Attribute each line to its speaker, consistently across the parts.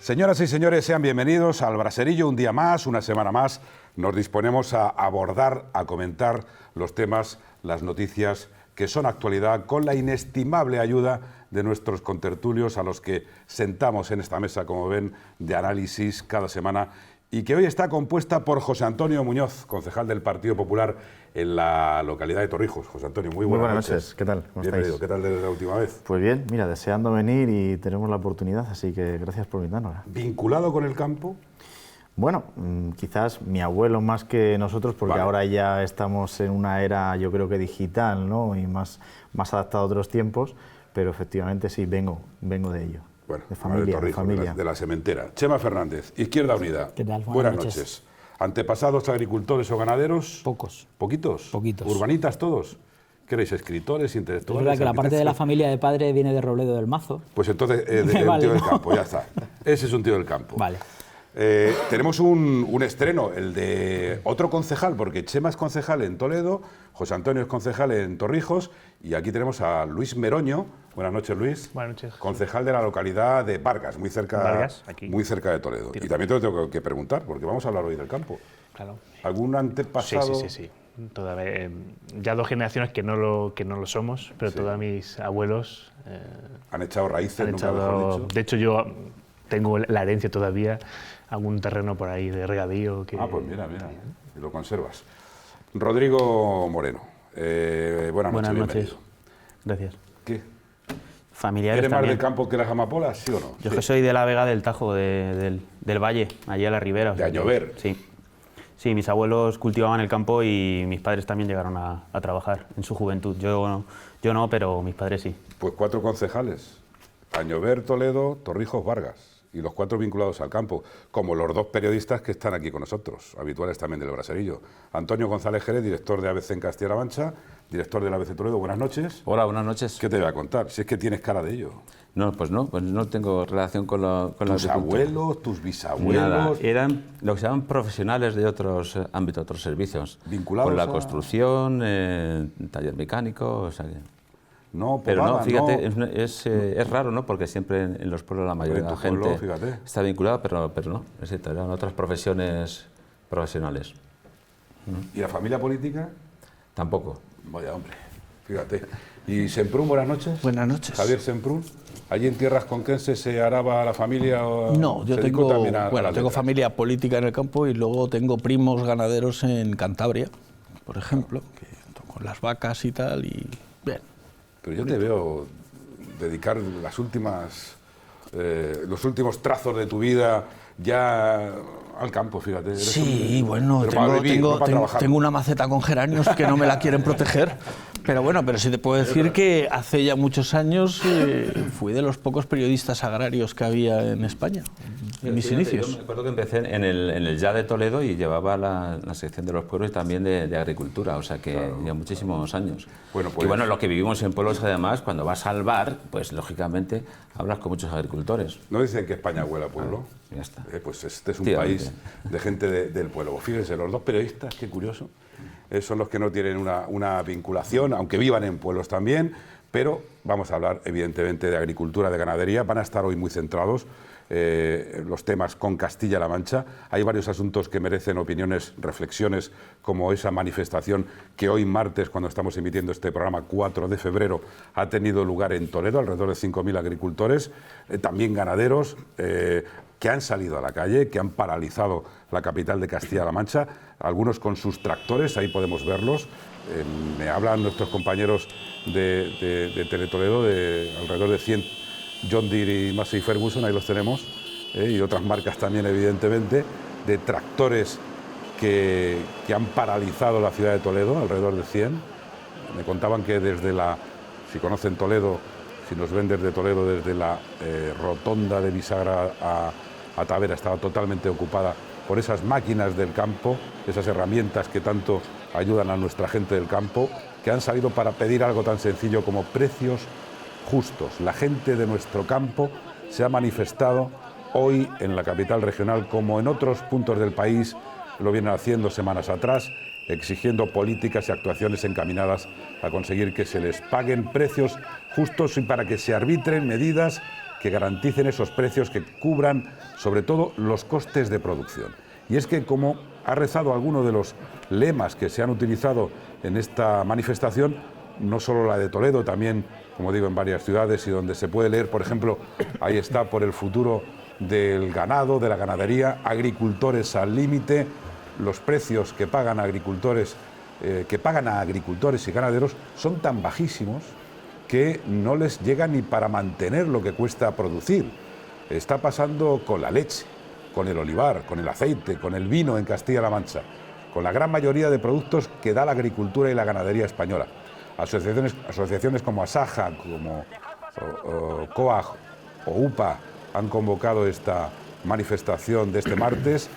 Speaker 1: Señoras y señores, sean bienvenidos al Braserillo. Un día más, una semana más, nos disponemos a abordar, a comentar los temas, las noticias que son actualidad, con la inestimable ayuda de nuestros contertulios, a los que sentamos en esta mesa, como ven, de análisis cada semana, y que hoy está compuesta por José Antonio Muñoz, concejal del Partido Popular en la localidad de Torrijos. José Antonio, muy buenas noches.
Speaker 2: ¿Qué tal? ¿Cómo
Speaker 1: Bienvenido.
Speaker 2: estáis?
Speaker 1: ¿Qué tal desde la última vez?
Speaker 2: Pues bien, mira, deseando venir y tenemos la oportunidad, así que gracias por invitarnos.
Speaker 1: ¿Vinculado con el campo?
Speaker 2: Bueno, quizás mi abuelo más que nosotros, porque
Speaker 1: Vale.
Speaker 2: ahora ya estamos en una era, yo creo que digital, ¿no? Y más adaptado a otros tiempos, pero efectivamente sí, vengo de ello.
Speaker 1: Bueno,
Speaker 2: de familia,
Speaker 1: Torrijos,
Speaker 2: de familia.
Speaker 1: de la Sementera. Chema Fernández, Izquierda Unida.
Speaker 3: ¿Qué tal?
Speaker 1: Buenas noches. ¿Antepasados agricultores o ganaderos?
Speaker 3: Pocos.
Speaker 1: ¿Poquitos?
Speaker 3: Poquitos.
Speaker 1: ¿Urbanitas todos? ¿Qué eréis, escritores,
Speaker 3: Es
Speaker 1: intelectuales?
Speaker 3: verdad que la parte de la
Speaker 1: arquitectos?
Speaker 3: familia de padre viene de Robledo del Mazo.
Speaker 1: Pues entonces,
Speaker 3: Me
Speaker 1: un
Speaker 3: vale,
Speaker 1: tío del
Speaker 3: ¿no?
Speaker 1: campo, ya está. Ese es un tío del campo.
Speaker 3: Vale.
Speaker 1: Tenemos un estreno, el de otro concejal, porque Chema es concejal en Toledo, José Antonio es concejal en Torrijos, y aquí tenemos a Luis Meroño. Buenas noches, Luis.
Speaker 4: Buenas noches.
Speaker 1: Concejal de la localidad de Vargas, muy cerca,
Speaker 4: Vargas, aquí.
Speaker 1: muy cerca de Toledo. Y también te lo tengo que preguntar, porque vamos a hablar hoy del campo.
Speaker 4: Claro.
Speaker 1: ¿Algún antepasado?
Speaker 4: Sí. Todavía, ya 2 generaciones que no lo somos, pero
Speaker 1: Sí.
Speaker 4: todos mis abuelos
Speaker 1: Han echado raíces,
Speaker 4: han
Speaker 1: nunca mejor
Speaker 4: echado...
Speaker 1: dicho.
Speaker 4: De hecho, yo tengo la herencia todavía, algún terreno por ahí de regadío. Que,
Speaker 1: Ah, pues mira, y lo conservas. Rodrigo Moreno, buenas
Speaker 5: Buenas
Speaker 1: noches.
Speaker 5: noches.
Speaker 1: Bienvenido.
Speaker 5: Gracias.
Speaker 1: ¿Qué?
Speaker 5: Familiares
Speaker 1: ¿Eres más
Speaker 5: también.
Speaker 1: del campo que las amapolas, sí o no?
Speaker 5: Yo
Speaker 1: Sí.
Speaker 5: que soy de la Vega del Tajo, del Valle, allí a la ribera. o
Speaker 1: De
Speaker 5: sea que-
Speaker 1: Añover.
Speaker 5: Sí. Sí, mis abuelos cultivaban el campo y mis padres también llegaron a trabajar en su juventud. Yo no, pero mis padres sí.
Speaker 1: Pues 4 concejales, Añover, Toledo, Torrijos, Vargas, y los 4 vinculados al campo, como los 2 periodistas que están aquí con nosotros, habituales también del Braserillo. Antonio González Jerez, director de ABC en Castilla-La Mancha, director del ABC Toledo. Buenas noches.
Speaker 6: Hola, buenas noches.
Speaker 1: ¿Qué te voy a contar? Si es que tienes cara de ello.
Speaker 6: No tengo relación con la
Speaker 1: Tus
Speaker 6: agricultura.
Speaker 1: abuelos, tus bisabuelos...
Speaker 6: Nada, eran lo que se llaman profesionales de otros ámbitos, otros servicios.
Speaker 1: Vinculados
Speaker 6: con la
Speaker 1: a-
Speaker 6: construcción, taller mecánico, o sea que...
Speaker 1: No,
Speaker 6: Pero no,
Speaker 1: podada,
Speaker 6: fíjate,
Speaker 1: no.
Speaker 6: es raro, ¿no? Porque siempre en los pueblos la mayoría de
Speaker 1: En
Speaker 6: la
Speaker 1: tu pueblo,
Speaker 6: gente
Speaker 1: fíjate.
Speaker 6: está vinculada, pero no, es cierto, eran otras profesiones profesionales.
Speaker 1: ¿Y la familia política?
Speaker 6: Tampoco.
Speaker 1: Vaya hombre, fíjate. ¿Y Semprún, buenas noches?
Speaker 7: Buenas noches.
Speaker 1: Javier Semprún. ¿Allí en tierras conquenses se araba la familia? O
Speaker 7: No, yo
Speaker 1: se dedicó
Speaker 7: tengo,
Speaker 1: también a las
Speaker 7: tengo
Speaker 1: letras?
Speaker 7: familia política en el campo y luego tengo primos ganaderos en Cantabria, por ejemplo, que con las vacas y tal, y bien.
Speaker 1: Pero yo te veo dedicar los últimos trazos de tu vida ya al campo, fíjate. Eres
Speaker 7: Sí,
Speaker 1: un-
Speaker 7: bueno,
Speaker 1: pero para vivir, no para trabajar.
Speaker 7: tengo una maceta con geranios que no me la quieren proteger, pero bueno, pero sí te puedo decir que hace ya muchos años fui de los pocos periodistas agrarios que había en España, en mis
Speaker 6: Fíjate,
Speaker 7: inicios.
Speaker 6: Yo me acuerdo que empecé en el Ya de Toledo y llevaba la sección de los pueblos y también de agricultura, o sea que ya muchísimos años.
Speaker 1: Bueno, pues-
Speaker 6: Y bueno, lo que vivimos en pueblos además, cuando vas al bar, pues lógicamente hablas con muchos agricultores.
Speaker 1: ¿No dicen que España huele a pueblo?
Speaker 6: Ya está.
Speaker 1: Pues este es un
Speaker 6: Efectivamente.
Speaker 1: país de gente del pueblo. Fíjense, los 2 periodistas, qué curioso, son los que no tienen una vinculación, aunque vivan en pueblos también, pero vamos a hablar evidentemente de agricultura, de ganadería. Van a estar hoy muy centrados los temas con Castilla-La Mancha. Hay varios asuntos que merecen opiniones, reflexiones, como esa manifestación que hoy martes, cuando estamos emitiendo este programa, 4 de febrero, ha tenido lugar en Toledo, alrededor de 5.000 agricultores, también ganaderos, que han salido a la calle, que han paralizado la capital de Castilla-La Mancha, algunos con sus tractores, ahí podemos verlos. Me hablan nuestros compañeros de Teletoledo de alrededor de 100 John Deere y Massey Ferguson, ahí los tenemos, y otras marcas también, evidentemente, de tractores que han paralizado la ciudad de Toledo, alrededor de 100. Me contaban que si conocen Toledo, si nos ven desde Toledo, desde la rotonda de Bisagra a Tavera, estaba totalmente ocupada por esas máquinas del campo, esas herramientas que tanto ayudan a nuestra gente del campo, que han salido para pedir algo tan sencillo como precios justos. La gente de nuestro campo se ha manifestado hoy en la capital regional, como en otros puntos del país lo vienen haciendo semanas atrás, exigiendo políticas y actuaciones encaminadas a conseguir que se les paguen precios justos y para que se arbitren medidas que garanticen esos precios que cubran sobre todo los costes de producción. Y es que, como ha rezado alguno de los lemas que se han utilizado en esta manifestación, no solo la de Toledo, también, como digo, en varias ciudades, y donde se puede leer, por ejemplo, ahí está, por el futuro del ganado, de la ganadería, agricultores al límite, los precios que pagan agricultores, a agricultores y ganaderos son tan bajísimos que no les llega ni para mantener lo que cuesta producir. Está pasando con la leche, con el olivar, con el aceite, con el vino en Castilla-La Mancha, con la gran mayoría de productos que da la agricultura y la ganadería española. Asociaciones como Asaja, como COAG o UPA han convocado esta manifestación de este martes.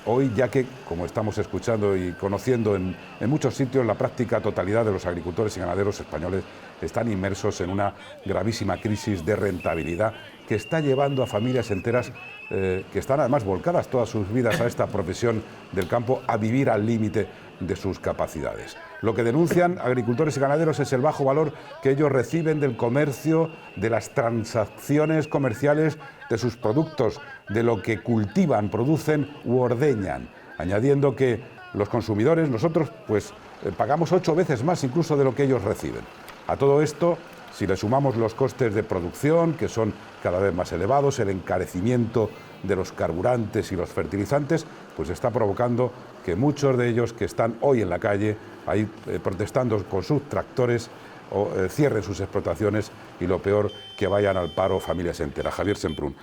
Speaker 1: Hoy, ya que, como estamos escuchando y conociendo en muchos sitios, la práctica totalidad de los agricultores y ganaderos españoles están inmersos en una gravísima crisis de rentabilidad que está llevando a familias enteras que están además volcadas todas sus vidas a esta profesión del campo a vivir al límite de sus capacidades. Lo que denuncian agricultores y ganaderos es el bajo valor que ellos reciben del comercio, de las transacciones comerciales de sus productos, de lo que cultivan, producen u ordeñan, añadiendo que los consumidores, nosotros, pues pagamos 8 veces más incluso de lo que ellos reciben. A todo esto, si le sumamos los costes de producción, que son cada vez más elevados, el encarecimiento de los carburantes y los fertilizantes, pues está provocando que muchos de ellos que están hoy en la calle, ahí protestando con sus tractores, cierren sus explotaciones y, lo peor, que vayan al paro familias enteras. Javier Semprún,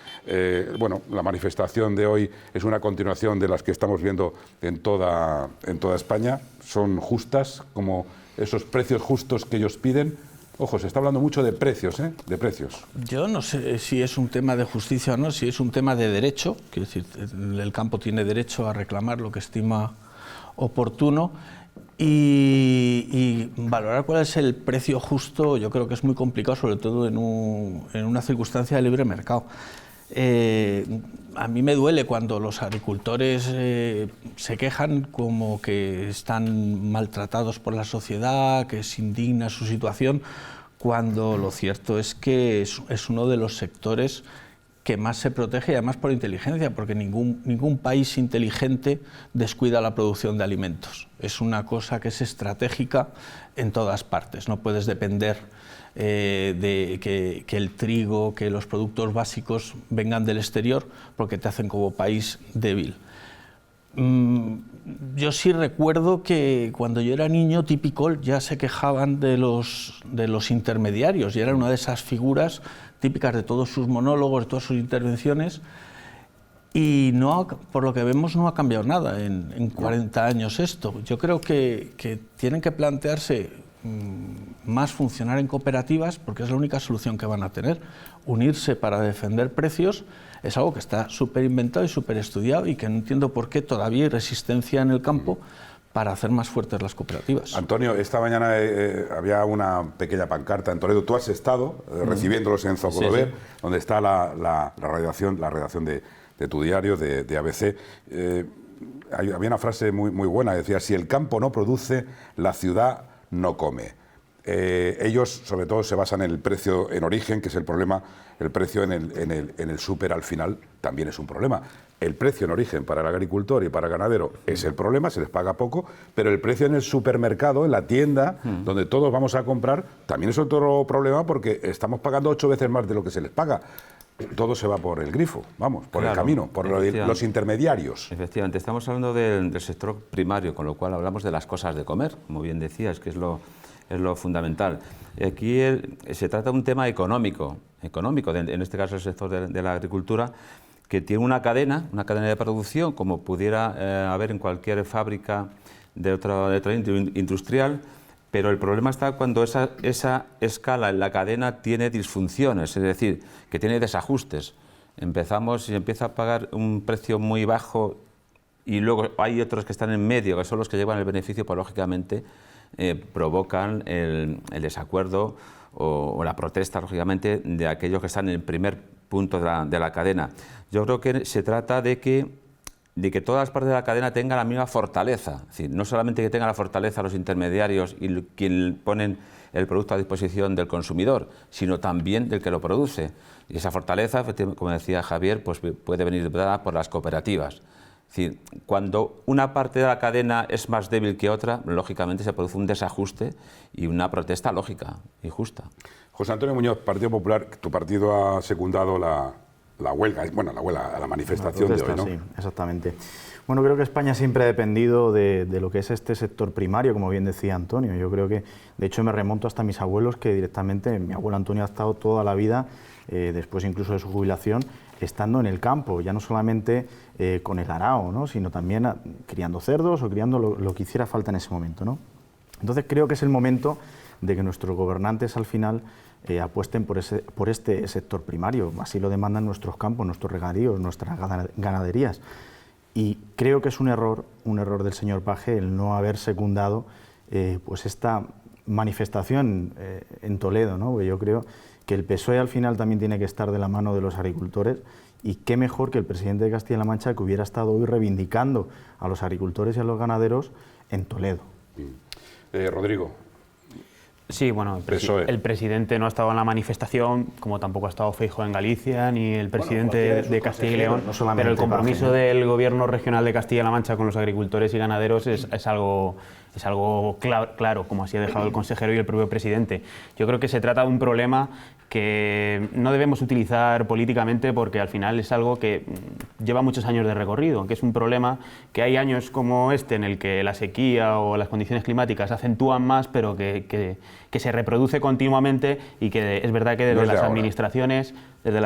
Speaker 1: bueno, la manifestación de hoy es una continuación de las que estamos viendo en toda España. Son justas, como esos precios justos que ellos piden. Ojo, se está hablando mucho de precios, ¿eh? De precios.
Speaker 7: Yo no sé si es un tema de justicia o no, si es un tema de derecho, quiero decir, el campo tiene derecho a reclamar lo que estima oportuno, y valorar cuál es el precio justo. Yo creo que es muy complicado, sobre todo en una circunstancia de libre mercado. A mí me duele cuando los agricultores se quejan como que están maltratados por la sociedad, que es indigna su situación, cuando lo cierto es que es uno de los sectores que más se protege, y además por inteligencia, porque ningún país inteligente descuida la producción de alimentos. Es una cosa que es estratégica en todas partes. No puedes depender de que el trigo, que los productos básicos vengan del exterior, porque te hacen como país débil. Yo sí recuerdo que cuando yo era niño, Tipicol ya se quejaban de los intermediarios, y era una de esas figuras típicas de todos sus monólogos, de todas sus intervenciones, y no, por lo que vemos, no ha cambiado nada en 40 años esto. Yo creo que tienen que plantearse más funcionar en cooperativas, porque es la única solución que van a tener. Unirse para defender precios es algo que está súper inventado y súper estudiado, y que no entiendo por qué todavía hay resistencia en el campo para hacer más fuertes las cooperativas.
Speaker 1: Antonio, esta mañana había una pequeña pancarta en Toledo. Tú has estado recibiéndolos en Zocodover, donde está la redacción de tu diario, de ABC. Había una frase muy buena, decía: si el campo no produce, la ciudad no come. Ellos, sobre todo, se basan en el precio en origen, que es el problema. El precio en el súper, al final, también es un problema. El precio en origen para el agricultor y para el ganadero es el problema, se les paga poco, pero el precio en el supermercado, en la tienda, donde todos vamos a comprar, también es otro problema, porque estamos pagando 8 veces más de lo que se les paga. Todo se va por el grifo, vamos, por el camino, por los intermediarios.
Speaker 6: Efectivamente, estamos hablando del sector primario, con lo cual hablamos de las cosas de comer, como bien decías, que es lo fundamental. Aquí se trata de un tema económico, en este caso el sector de la agricultura, que tiene una cadena de producción, como pudiera haber en cualquier fábrica de otra industrial, pero el problema está cuando esa escala en la cadena tiene disfunciones, es decir, que tiene desajustes. Empezamos y empieza a pagar un precio muy bajo, y luego hay otros que están en medio, que son los que llevan el beneficio, pues lógicamente provocan el desacuerdo o la protesta, lógicamente, de aquellos que están en el primer punto de la cadena. Yo creo que se trata de que de que todas las partes de la cadena tengan la misma fortaleza. Es decir, no solamente que tengan la fortaleza los intermediarios y quien ponen el producto a disposición del consumidor, sino también del que lo produce. Y esa fortaleza, como decía Javier, pues puede venir dada por las cooperativas. Es decir, cuando una parte de la cadena es más débil que otra, lógicamente se produce un desajuste y una protesta lógica y justa.
Speaker 1: José Antonio Muñoz, Partido Popular, tu partido ha secundado la huelga, la manifestación de hoy, ¿no?
Speaker 2: Sí, exactamente. Bueno, creo que España siempre ha dependido de lo que es este sector primario, como bien decía Antonio. Yo creo que, de hecho, me remonto hasta mis abuelos, que directamente, mi abuelo Antonio ha estado toda la vida, después incluso de su jubilación, estando en el campo, ya no solamente con el arao, ¿no?, sino también criando cerdos o criando lo que hiciera falta en ese momento, ¿no? Entonces creo que es el momento de que nuestros gobernantes al final apuesten por este sector primario. Así lo demandan nuestros campos, nuestros regadíos, nuestras ganaderías. Y creo que es un error del señor Page el no haber secundado pues esta manifestación en Toledo, ¿no? Porque yo creo que el PSOE al final también tiene que estar de la mano de los agricultores, y qué mejor que el presidente de Castilla-La Mancha, que hubiera estado hoy reivindicando a los agricultores y a los ganaderos en Toledo.
Speaker 1: Rodrigo.
Speaker 5: Sí, bueno, el presidente no ha estado en la manifestación, como tampoco ha estado Feijóo en Galicia, ni el presidente de Castilla y León, pero el compromiso del Gobierno regional de Castilla-La Mancha con los agricultores y ganaderos es algo claro, como así ha dejado el consejero y el propio presidente. Yo creo que se trata de un problema que no debemos utilizar políticamente, porque al final es algo que lleva muchos años de recorrido, que es un problema que hay años como este en el que la sequía o las condiciones climáticas acentúan más, pero que se reproduce continuamente, y que es verdad que desde las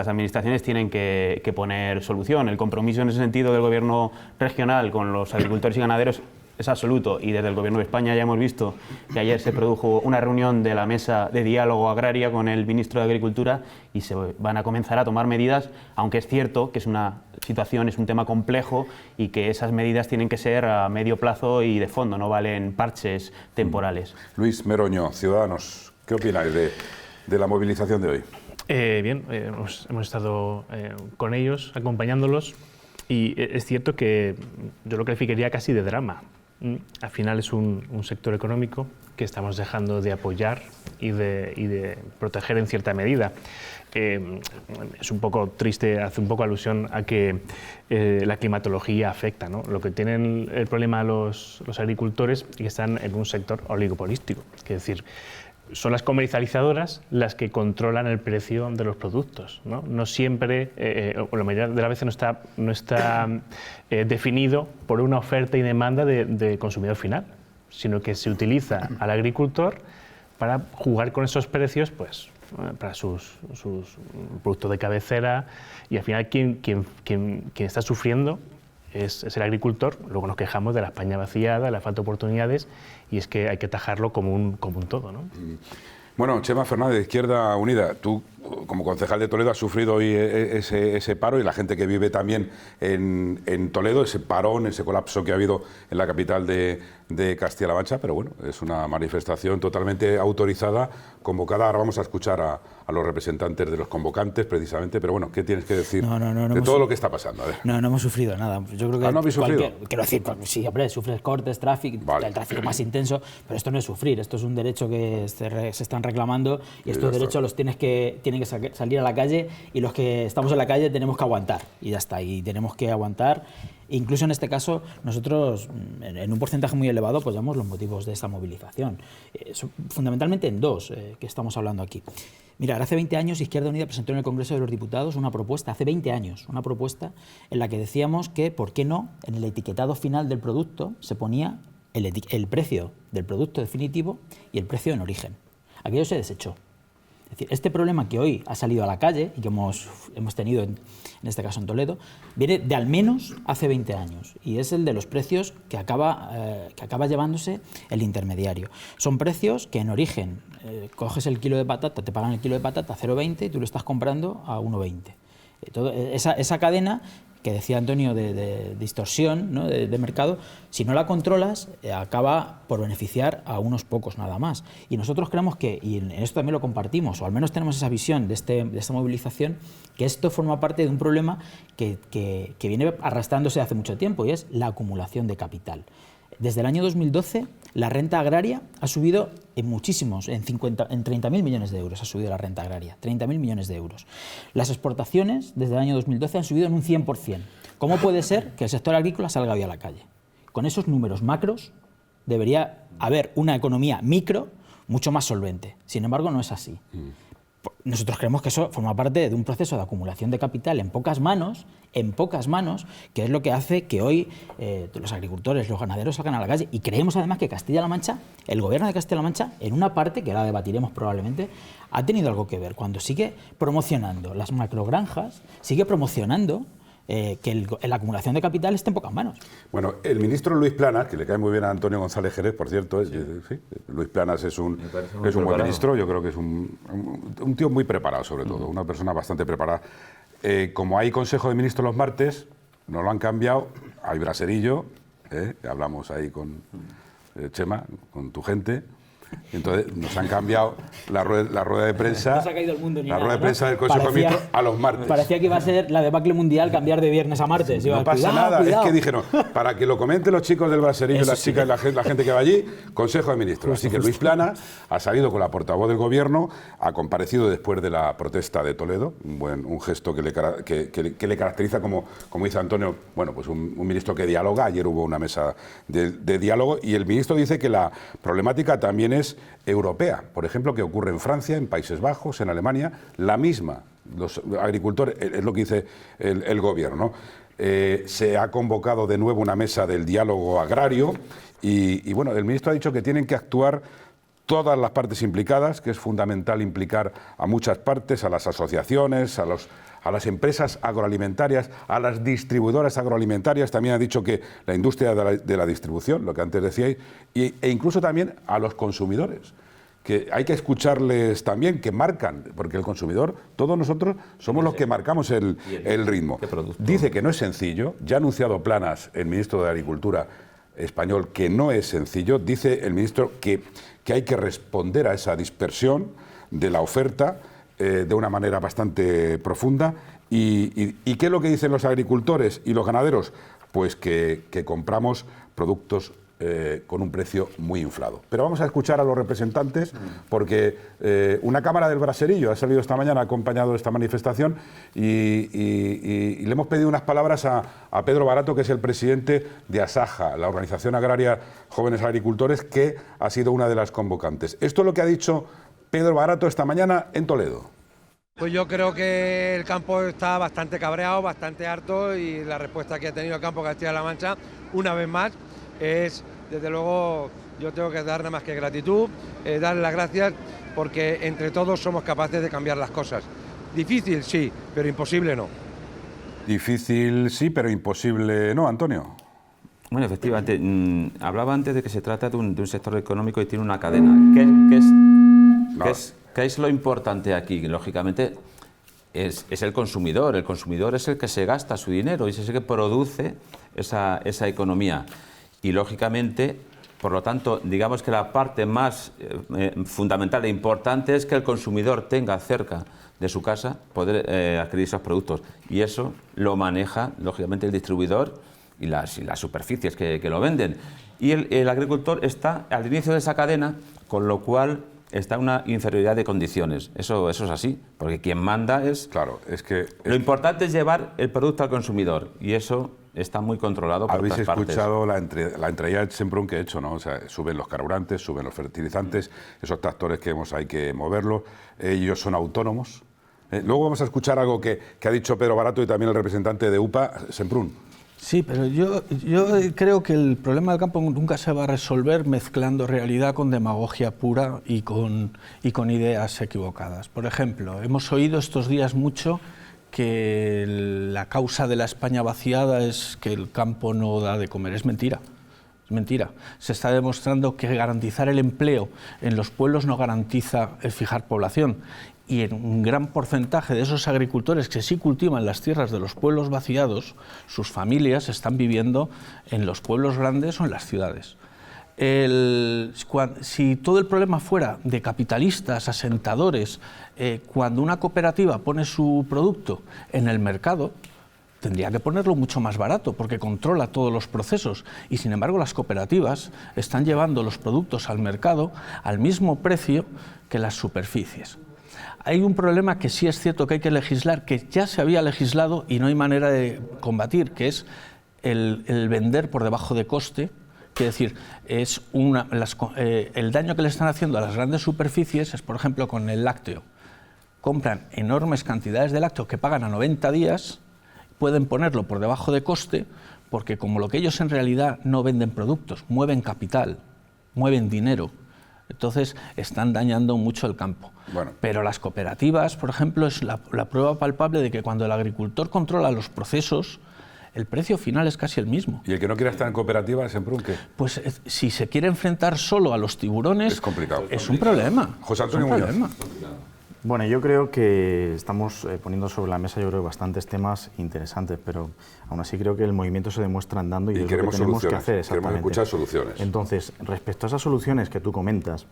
Speaker 5: administraciones tienen que poner solución. El compromiso en ese sentido del Gobierno regional con los agricultores y ganaderos es absoluto, y desde el Gobierno de España ya hemos visto que ayer se produjo una reunión de la mesa de diálogo agraria con el ministro de Agricultura, y se van a comenzar a tomar medidas, aunque es cierto que es una situación, es un tema complejo, y que esas medidas tienen que ser a medio plazo y de fondo, no valen parches temporales.
Speaker 1: Luis Meroño, Ciudadanos, ¿qué opináis de la movilización de hoy?
Speaker 4: Bien, hemos estado con ellos, acompañándolos, y es cierto que yo lo calificaría casi de drama. Al final es un sector económico que estamos dejando de apoyar y de proteger en cierta medida. Es un poco triste, hace un poco alusión a que la climatología afecta, ¿no? Lo que tienen el problema los agricultores es que están en un sector oligopolístico, es decir, son las comercializadoras las que controlan el precio de los productos, ¿no? No siempre, o la mayoría de las veces no está definido por una oferta y demanda de consumidor final, sino que se utiliza al agricultor para jugar con esos precios, pues, para sus productos de cabecera, y al final quien está sufriendo es el agricultor. Luego nos quejamos de la España vaciada, de la falta de oportunidades, y es que hay que tajarlo como un todo, ¿no?
Speaker 1: Bueno, Chema Fernández, de Izquierda Unida, tú como concejal de Toledo has sufrido hoy ese paro, y la gente que vive también en Toledo, ese parón, ese colapso que ha habido en la capital de Castilla-La Mancha, pero bueno, es una manifestación totalmente autorizada, convocada. Ahora vamos a escuchar a los representantes de los convocantes, precisamente, pero bueno, ¿qué tienes que decir de todo lo que está pasando? A ver.
Speaker 3: No hemos sufrido nada. Yo creo que
Speaker 1: ¿no habéis sufrido?
Speaker 3: Quiero decir, sí, hombre, sufres cortes, tráfico,
Speaker 1: vale,
Speaker 3: el tráfico más intenso, pero esto no es sufrir, esto es un derecho que se están reclamando, y estos derechos los tienen que salir a la calle, y los que estamos en la calle tenemos que aguantar, y ya está, y tenemos que aguantar. Incluso en este caso, nosotros, en un porcentaje muy elevado, apoyamos los motivos de esta movilización. Fundamentalmente en dos que estamos hablando aquí. Mira, hace 20 años Izquierda Unida presentó en el Congreso de los Diputados una propuesta, hace 20 años, una propuesta en la que decíamos que, ¿por qué no?, en el etiquetado final del producto se ponía el precio del producto definitivo y el precio en origen. Aquello se desechó. Es decir, este problema que hoy ha salido a la calle y que hemos tenido en este caso en Toledo, viene de al menos hace 20 años, y es el de los precios que acaba llevándose el intermediario. Son precios que en origen coges el kilo de patata, te pagan el kilo de patata a 0,20 y tú lo estás comprando a 1,20. Esa cadena que decía Antonio de distorsión, ¿no?, de mercado, si no la controlas, acaba por beneficiar a unos pocos nada más. Y nosotros creemos que, y en esto también lo compartimos, o al menos tenemos esa visión de esta movilización, que esto forma parte de un problema que viene arrastrándose hace mucho tiempo, y es la acumulación de capital. Desde el año 2012, la renta agraria ha subido en muchísimos, en 30.000 millones de euros ha subido la renta agraria, 30.000 millones de euros. Las exportaciones desde el año 2012 han subido en un 100%. ¿Cómo puede ser que el sector agrícola salga hoy a la calle? Con esos números macros debería haber una economía micro mucho más solvente. Sin embargo, no es así. Nosotros creemos que eso forma parte de un proceso de acumulación de capital en pocas manos, que es lo que hace que hoy los agricultores, los ganaderos salgan a la calle. Y creemos además que Castilla-La Mancha, el gobierno de Castilla-La Mancha, en una parte, que ahora debatiremos probablemente, ha tenido algo que ver. Cuando sigue promocionando las macrogranjas, sigue promocionando que la acumulación de capital esté en pocas manos.
Speaker 1: Bueno, el ministro Luis Planas, que le cae muy bien a Antonio González Jerez, por cierto, sí, Luis Planas es un buen ministro, yo creo que es un tío muy preparado, sobre todo, una persona bastante preparada. Como hay Consejo de Ministros los martes, no lo han cambiado, hay braserillo, hablamos ahí con Chema, con tu gente. Y entonces nos han cambiado la rueda de prensa,
Speaker 3: no se ha caído el mundo ni
Speaker 1: rueda
Speaker 3: nada,
Speaker 1: de prensa del Consejo de Ministros a los martes.
Speaker 3: Parecía que iba a ser la debacle mundial cambiar de viernes a martes.
Speaker 1: No pasa nada, cuidado. Es que dijeron, para que lo comenten los chicos del braserillo, las chicas, la gente que va allí, Consejo de Ministros. Así que Luis Planas ha salido con la portavoz del Gobierno, ha comparecido después de la protesta de Toledo, un gesto que le caracteriza como dice Antonio, bueno, pues un ministro que dialoga. Ayer hubo una mesa de diálogo y el ministro dice que la problemática también es europea, por ejemplo, que ocurre en Francia, en Países Bajos, en Alemania, la misma. Los agricultores, es lo que dice el Gobierno. Se ha convocado de nuevo una mesa del diálogo agrario y bueno, el ministro ha dicho que tienen que actuar todas las partes implicadas, que es fundamental implicar a muchas partes, a las asociaciones, a las empresas agroalimentarias, a las distribuidoras agroalimentarias. También ha dicho que la industria de la distribución, lo que antes decíais, e incluso también a los consumidores, que hay que escucharles también, que marcan, porque el consumidor, todos nosotros somos los que marcamos el ritmo. Dice que no es sencillo, ya ha anunciado Planas, el ministro de Agricultura español, que no es sencillo. Dice el ministro que hay que responder a esa dispersión de la oferta de una manera bastante profunda. ¿Y qué es lo que dicen los agricultores y los ganaderos? Pues que compramos productos con un precio muy inflado. Pero vamos a escuchar a los representantes, porque una cámara del braserillo ha salido esta mañana, ha acompañado esta manifestación y le hemos pedido unas palabras a Pedro Barato, que es el presidente de ASAJA, la Organización Agraria Jóvenes Agricultores, que ha sido una de las convocantes. Esto es lo que ha dicho Pedro Barato esta mañana en Toledo.
Speaker 8: Pues yo creo que el campo está bastante cabreado, bastante harto, y la respuesta que ha tenido el campo de Castilla-La Mancha, una vez más, es, desde luego, yo tengo que dar nada más que gratitud, darle las gracias, porque entre todos somos capaces de cambiar las cosas. Difícil, sí, pero imposible no.
Speaker 1: Difícil, sí, pero imposible no, Antonio.
Speaker 6: Bueno, efectivamente, hablaba antes de que se trata de un sector económico y tiene una cadena. ¿Qué es lo importante aquí? Lógicamente es el consumidor. El consumidor es el que se gasta su dinero y es el que produce esa economía. Y lógicamente, por lo tanto, digamos que la parte más fundamental e importante es que el consumidor tenga cerca de su casa poder adquirir esos productos. Y eso lo maneja, lógicamente, el distribuidor y las superficies que lo venden. Y el agricultor está al inicio de esa cadena, con lo cual está en una inferioridad de condiciones. Eso es así, porque quien manda es...
Speaker 1: Claro, es que...
Speaker 6: Lo importante es llevar el producto al consumidor, y eso está muy controlado por
Speaker 1: Habéis
Speaker 6: todas partes.
Speaker 1: escuchado la entrega de Semprún que he hecho, ¿no? O sea, suben los carburantes, suben los fertilizantes, esos tractores que hay que moverlos, ellos son autónomos. Luego vamos a escuchar algo que ha dicho Pedro Barato y también el representante de UPA, Semprún.
Speaker 7: Sí, pero yo creo que el problema del campo nunca se va a resolver mezclando realidad con demagogia pura y con ideas equivocadas. Por ejemplo, hemos oído estos días mucho que la causa de la España vaciada es que el campo no da de comer. Es mentira. Es mentira. Se está demostrando que garantizar el empleo en los pueblos no garantiza el fijar población. y en un gran porcentaje de esos agricultores que sí cultivan las tierras de los pueblos vaciados, sus familias están viviendo en los pueblos grandes o en las ciudades. Si todo el problema fuera de capitalistas, asentadores, cuando una cooperativa pone su producto en el mercado, tendría que ponerlo mucho más barato porque controla todos los procesos y sin embargo las cooperativas están llevando los productos al mercado al mismo precio que las superficies. Hay un problema que sí es cierto que hay que legislar, que ya se había legislado y no hay manera de combatir, que es el vender por debajo de coste. Quiere decir, es el daño que le están haciendo a las grandes superficies es, por ejemplo, con el lácteo. Compran enormes cantidades de lácteo que pagan a 90 días, pueden ponerlo por debajo de coste, porque como lo que ellos en realidad no venden productos, mueven capital, mueven dinero. Entonces están dañando mucho el campo. Bueno. Pero las cooperativas, por ejemplo, es la prueba palpable de que cuando el agricultor controla los procesos, el precio final es casi el mismo.
Speaker 1: ¿Y el que no quiera estar en cooperativa es en qué?
Speaker 7: Pues si se quiere enfrentar solo a los tiburones,
Speaker 1: es complicado.
Speaker 7: Es un problema.
Speaker 1: José Antonio Muñoz.
Speaker 2: Bueno, yo creo que estamos poniendo sobre la mesa bastantes temas interesantes, pero aún así creo que el movimiento se demuestra andando y es lo que tenemos que hacer.
Speaker 1: Queremos escuchar soluciones.
Speaker 2: Entonces, respecto a esas soluciones que tú comentas,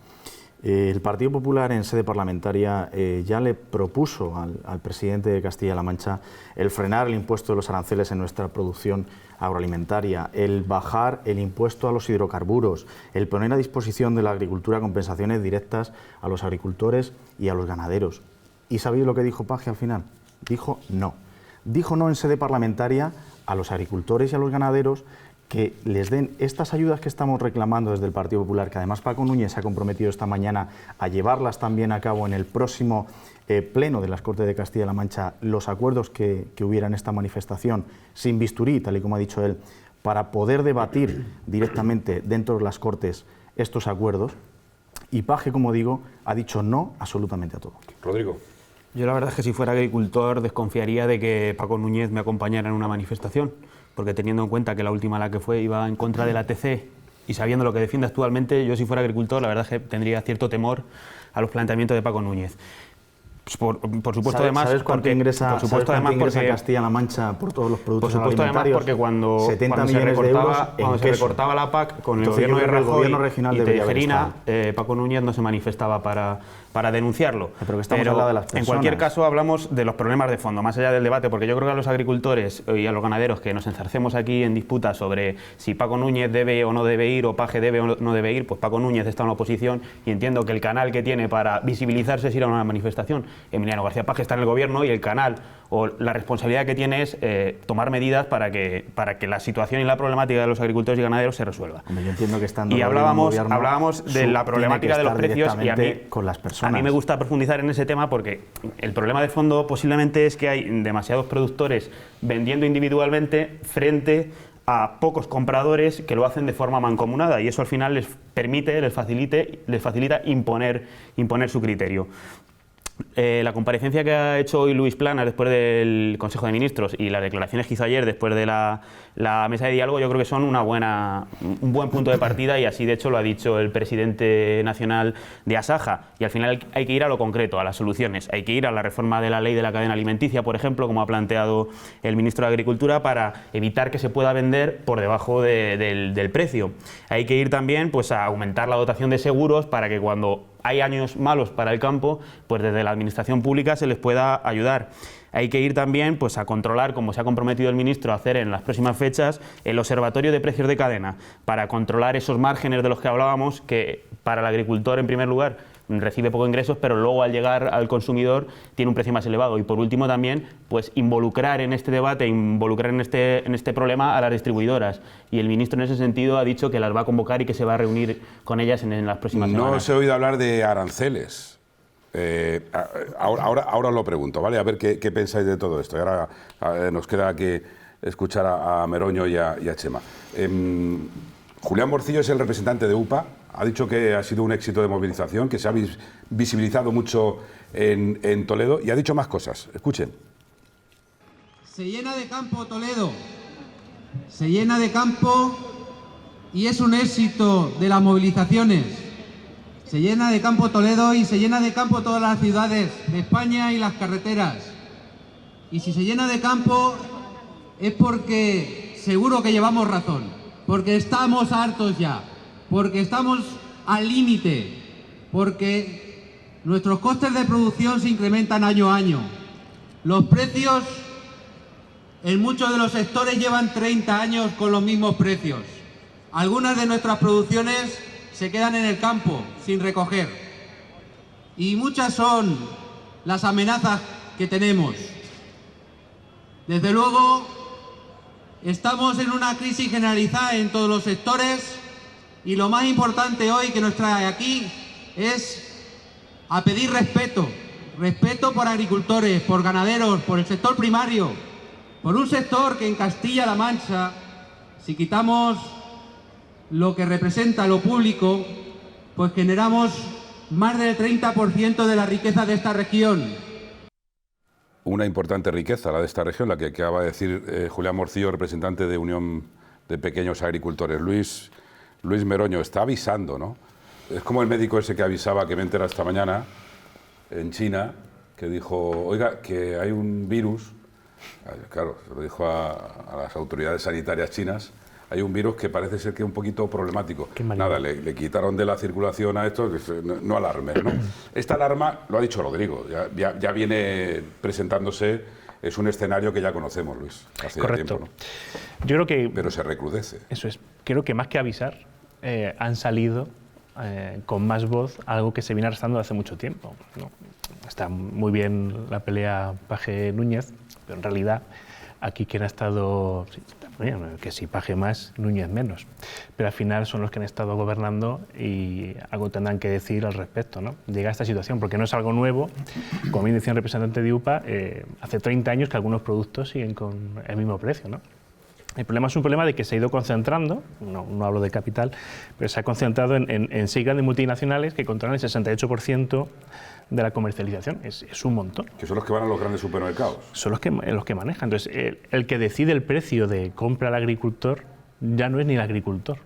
Speaker 2: el Partido Popular en sede parlamentaria ya le propuso al presidente de Castilla-La Mancha el frenar el impuesto de los aranceles en nuestra producción agroalimentaria, el bajar el impuesto a los hidrocarburos, el poner a disposición de la agricultura compensaciones directas a los agricultores y a los ganaderos. ¿Y sabéis lo que dijo Paje al final? Dijo no. Dijo no en sede parlamentaria a los agricultores y a los ganaderos que les den estas ayudas que estamos reclamando desde el Partido Popular, que además Paco Núñez se ha comprometido esta mañana a llevarlas también a cabo en el próximo pleno de las Cortes de Castilla-La Mancha, los acuerdos que hubiera en esta manifestación, sin bisturí, tal y como ha dicho él, para poder debatir directamente dentro de las Cortes estos acuerdos. Y Paje, como digo, ha dicho no absolutamente a todo.
Speaker 1: Rodrigo.
Speaker 5: Yo la verdad es que si fuera agricultor desconfiaría de que Paco Núñez me acompañara en una manifestación, porque teniendo en cuenta que la última a la que fue iba en contra del ATC y sabiendo lo que defiende actualmente, yo si fuera agricultor la verdad es que tendría cierto temor a los planteamientos de Paco Núñez. Por supuesto, además,
Speaker 2: ¿sabes cuánto ingresa Castilla-La Mancha por todos los productos
Speaker 5: alimentarios? Por supuesto, además, porque cuando se recortaba la PAC con el gobierno de Rajoy y Tejerina, Paco Núñez no se manifestaba para denunciarlo.
Speaker 2: Pero en
Speaker 5: cualquier caso hablamos de los problemas de fondo, más allá del debate, porque yo creo que a los agricultores y a los ganaderos que nos enzarcemos aquí en disputas sobre si Paco Núñez debe o no debe ir o Paje debe o no debe ir, pues Paco Núñez está en la oposición y entiendo que el canal que tiene para visibilizarse es ir a una manifestación. Emiliano García Paje está en el gobierno y el canal o la responsabilidad que tiene es tomar medidas para que la situación y la problemática de los agricultores y ganaderos se resuelva.
Speaker 2: Yo entiendo que estando
Speaker 5: y hablábamos de la problemática de los precios y a mí me gusta profundizar en ese tema porque el problema de fondo posiblemente es que hay demasiados productores vendiendo individualmente frente a pocos compradores que lo hacen de forma mancomunada y eso al final les facilita imponer su criterio. La comparecencia que ha hecho hoy Luis Planas después del Consejo de Ministros y las declaraciones que hizo ayer después de la mesa de diálogo yo creo que son un buen punto de partida y así de hecho lo ha dicho el presidente nacional de Asaja y al final hay que ir a lo concreto, a las soluciones, hay que ir a la reforma de la ley de la cadena alimenticia, por ejemplo, como ha planteado el ministro de Agricultura para evitar que se pueda vender por debajo del precio. Hay que ir también pues, a aumentar la dotación de seguros para que cuando hay años malos para el campo, pues desde la administración pública se les pueda ayudar. Hay que ir también pues, a controlar, como se ha comprometido el ministro a hacer en las próximas fechas, el observatorio de precios de cadena, para controlar esos márgenes de los que hablábamos, que para el agricultor en primer lugar recibe pocos ingresos, pero luego al llegar al consumidor tiene un precio más elevado. Y por último también, pues involucrar en este debate, involucrar en este problema a las distribuidoras. Y el ministro en ese sentido ha dicho que las va a convocar y que se va a reunir con ellas en las próximas semanas.
Speaker 1: No os he oído hablar de aranceles. Ahora os lo pregunto, ¿vale? A ver qué pensáis de todo esto. Y ahora nos queda que escuchar a Meroño y a Chema. Julián Morcillo es el representante de UPA. Ha dicho que ha sido un éxito de movilización, que se ha visibilizado mucho en Toledo y ha dicho más cosas. Escuchen.
Speaker 9: Se llena de campo Toledo, se llena de campo y es un éxito de las movilizaciones. se llena de campo Toledo y se llena de campo todas las ciudades de España y las carreteras. Y si se llena de campo es porque seguro que llevamos razón, porque estamos hartos ya, porque estamos al límite, porque nuestros costes de producción se incrementan año a año. Los precios en muchos de los sectores llevan 30 años con los mismos precios. Algunas de nuestras producciones se quedan en el campo sin recoger. Y muchas son las amenazas que tenemos. Desde luego, estamos en una crisis generalizada en todos los sectores y lo más importante hoy que nos trae aquí es a pedir respeto. Respeto por agricultores, por ganaderos, por el sector primario, por un sector que en Castilla-La Mancha, si quitamos lo que representa lo público, pues generamos más del 30% de la riqueza de esta región.
Speaker 1: Una importante riqueza, la de esta región, la que acaba de decir Julián Morcillo, representante de Unión de Pequeños Agricultores. Luis Meroño está avisando, ¿no? Es como el médico ese que avisaba, que me entera esta mañana, en China, que dijo, oiga, que hay un virus, claro, se lo dijo a las autoridades sanitarias chinas, hay un virus que parece ser que es un poquito problemático. Nada, le quitaron de la circulación a esto, que no alarme, ¿no? Esta alarma, lo ha dicho Rodrigo, ya viene presentándose, es un escenario que ya conocemos, Luis, hace ya tiempo, ¿no?
Speaker 4: Yo creo que...
Speaker 1: Pero se recrudece.
Speaker 4: Eso es. Creo que más que avisar, han salido con más voz algo que se viene arrastrando hace mucho tiempo, ¿no? Está muy bien la pelea Paje-Núñez, pero en realidad aquí quien ha estado, sí, que si Paje más, Núñez menos, pero al final son los que han estado gobernando y algo tendrán que decir al respecto, ¿no? Llega a esta situación, porque no es algo nuevo, como bien decía el representante de UPA, hace 30 años que algunos productos siguen con el mismo precio, ¿no? El problema es un problema de que se ha ido concentrando, no hablo de capital, pero se ha concentrado en 6 grandes multinacionales que controlan el 68% de la comercialización. Es un montón.
Speaker 1: Que son los que van a los grandes supermercados.
Speaker 4: Son los que manejan. Entonces, el que decide el precio de compra al agricultor ya no es ni el agricultor,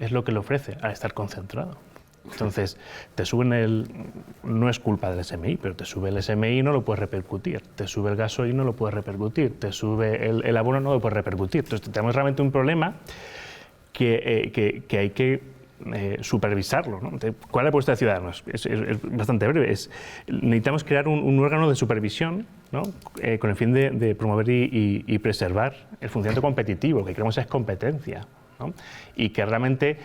Speaker 4: es lo que le ofrece al estar concentrado. Entonces, te suben no es culpa del SMI, pero te sube el SMI y no lo puedes repercutir, te sube el gasoil y no lo puedes repercutir, te sube el abono y no lo puedes repercutir. Entonces, tenemos realmente un problema que hay que supervisarlo, ¿no? ¿Cuál es la propuesta de Ciudadanos? Es bastante breve. Necesitamos crear un órgano de supervisión, ¿no? Con el fin de promover y preservar el funcionamiento competitivo, que creemos es competencia, ¿no? Y que realmente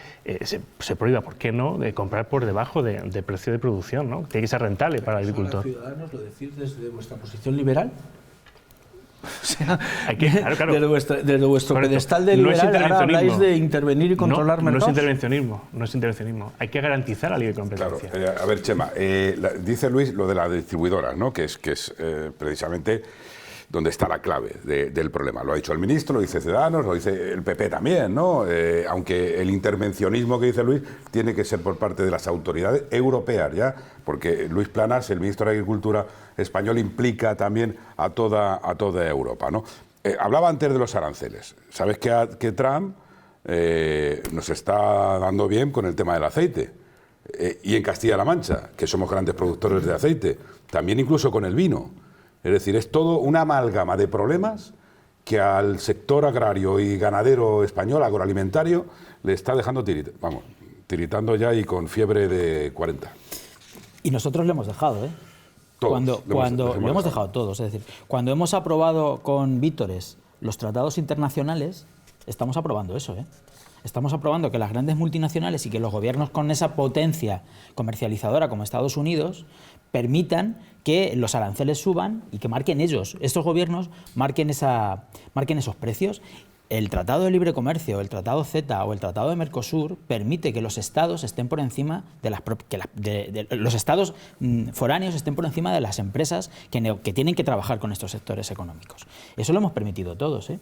Speaker 4: se prohíba, ¿por qué no?, de comprar por debajo de precio de producción, ¿no? Tiene que ser rentable para el agricultor.
Speaker 7: Ciudadanos, ¿lo decís desde vuestra posición liberal? O sea,
Speaker 4: claro.
Speaker 7: Desde vuestro pedestal de liberal ahora habláis de intervenir y controlar mercados.
Speaker 4: No es intervencionismo. Hay que garantizar la libre competencia.
Speaker 1: Claro, a ver, Chema, dice Luis lo de la distribuidora, ¿no? que es precisamente donde está la clave del problema. Lo ha dicho el ministro, lo dice Ciudadanos, lo dice el PP también, ¿no? Aunque el intervencionismo que dice Luis tiene que ser por parte de las autoridades europeas, ¿ya? Porque Luis Planas, el ministro de Agricultura español, implica también a toda Europa, ¿no? Hablaba antes de los aranceles. ¿Sabes que Trump nos está dando bien con el tema del aceite? Y en Castilla-La Mancha, que somos grandes productores de aceite, también incluso con el vino. Es decir, es todo una amálgama de problemas que al sector agrario y ganadero español, agroalimentario, le está dejando tiritando ya y con fiebre de 40.
Speaker 3: Y nosotros lo hemos dejado, ¿eh?
Speaker 1: Todos,
Speaker 3: Lo hemos dejado todos. Es decir, cuando hemos aprobado con vítores los tratados internacionales, estamos aprobando eso, ¿eh? Estamos aprobando que las grandes multinacionales y que los gobiernos con esa potencia comercializadora como Estados Unidos permitan que los aranceles suban y que marquen ellos, estos gobiernos marquen esos precios. El Tratado de Libre Comercio, el Tratado CETA o el Tratado de Mercosur permite que los estados estén por encima de los estados foráneos estén por encima de las empresas que tienen que trabajar con estos sectores económicos. Eso lo hemos permitido todos, ¿eh?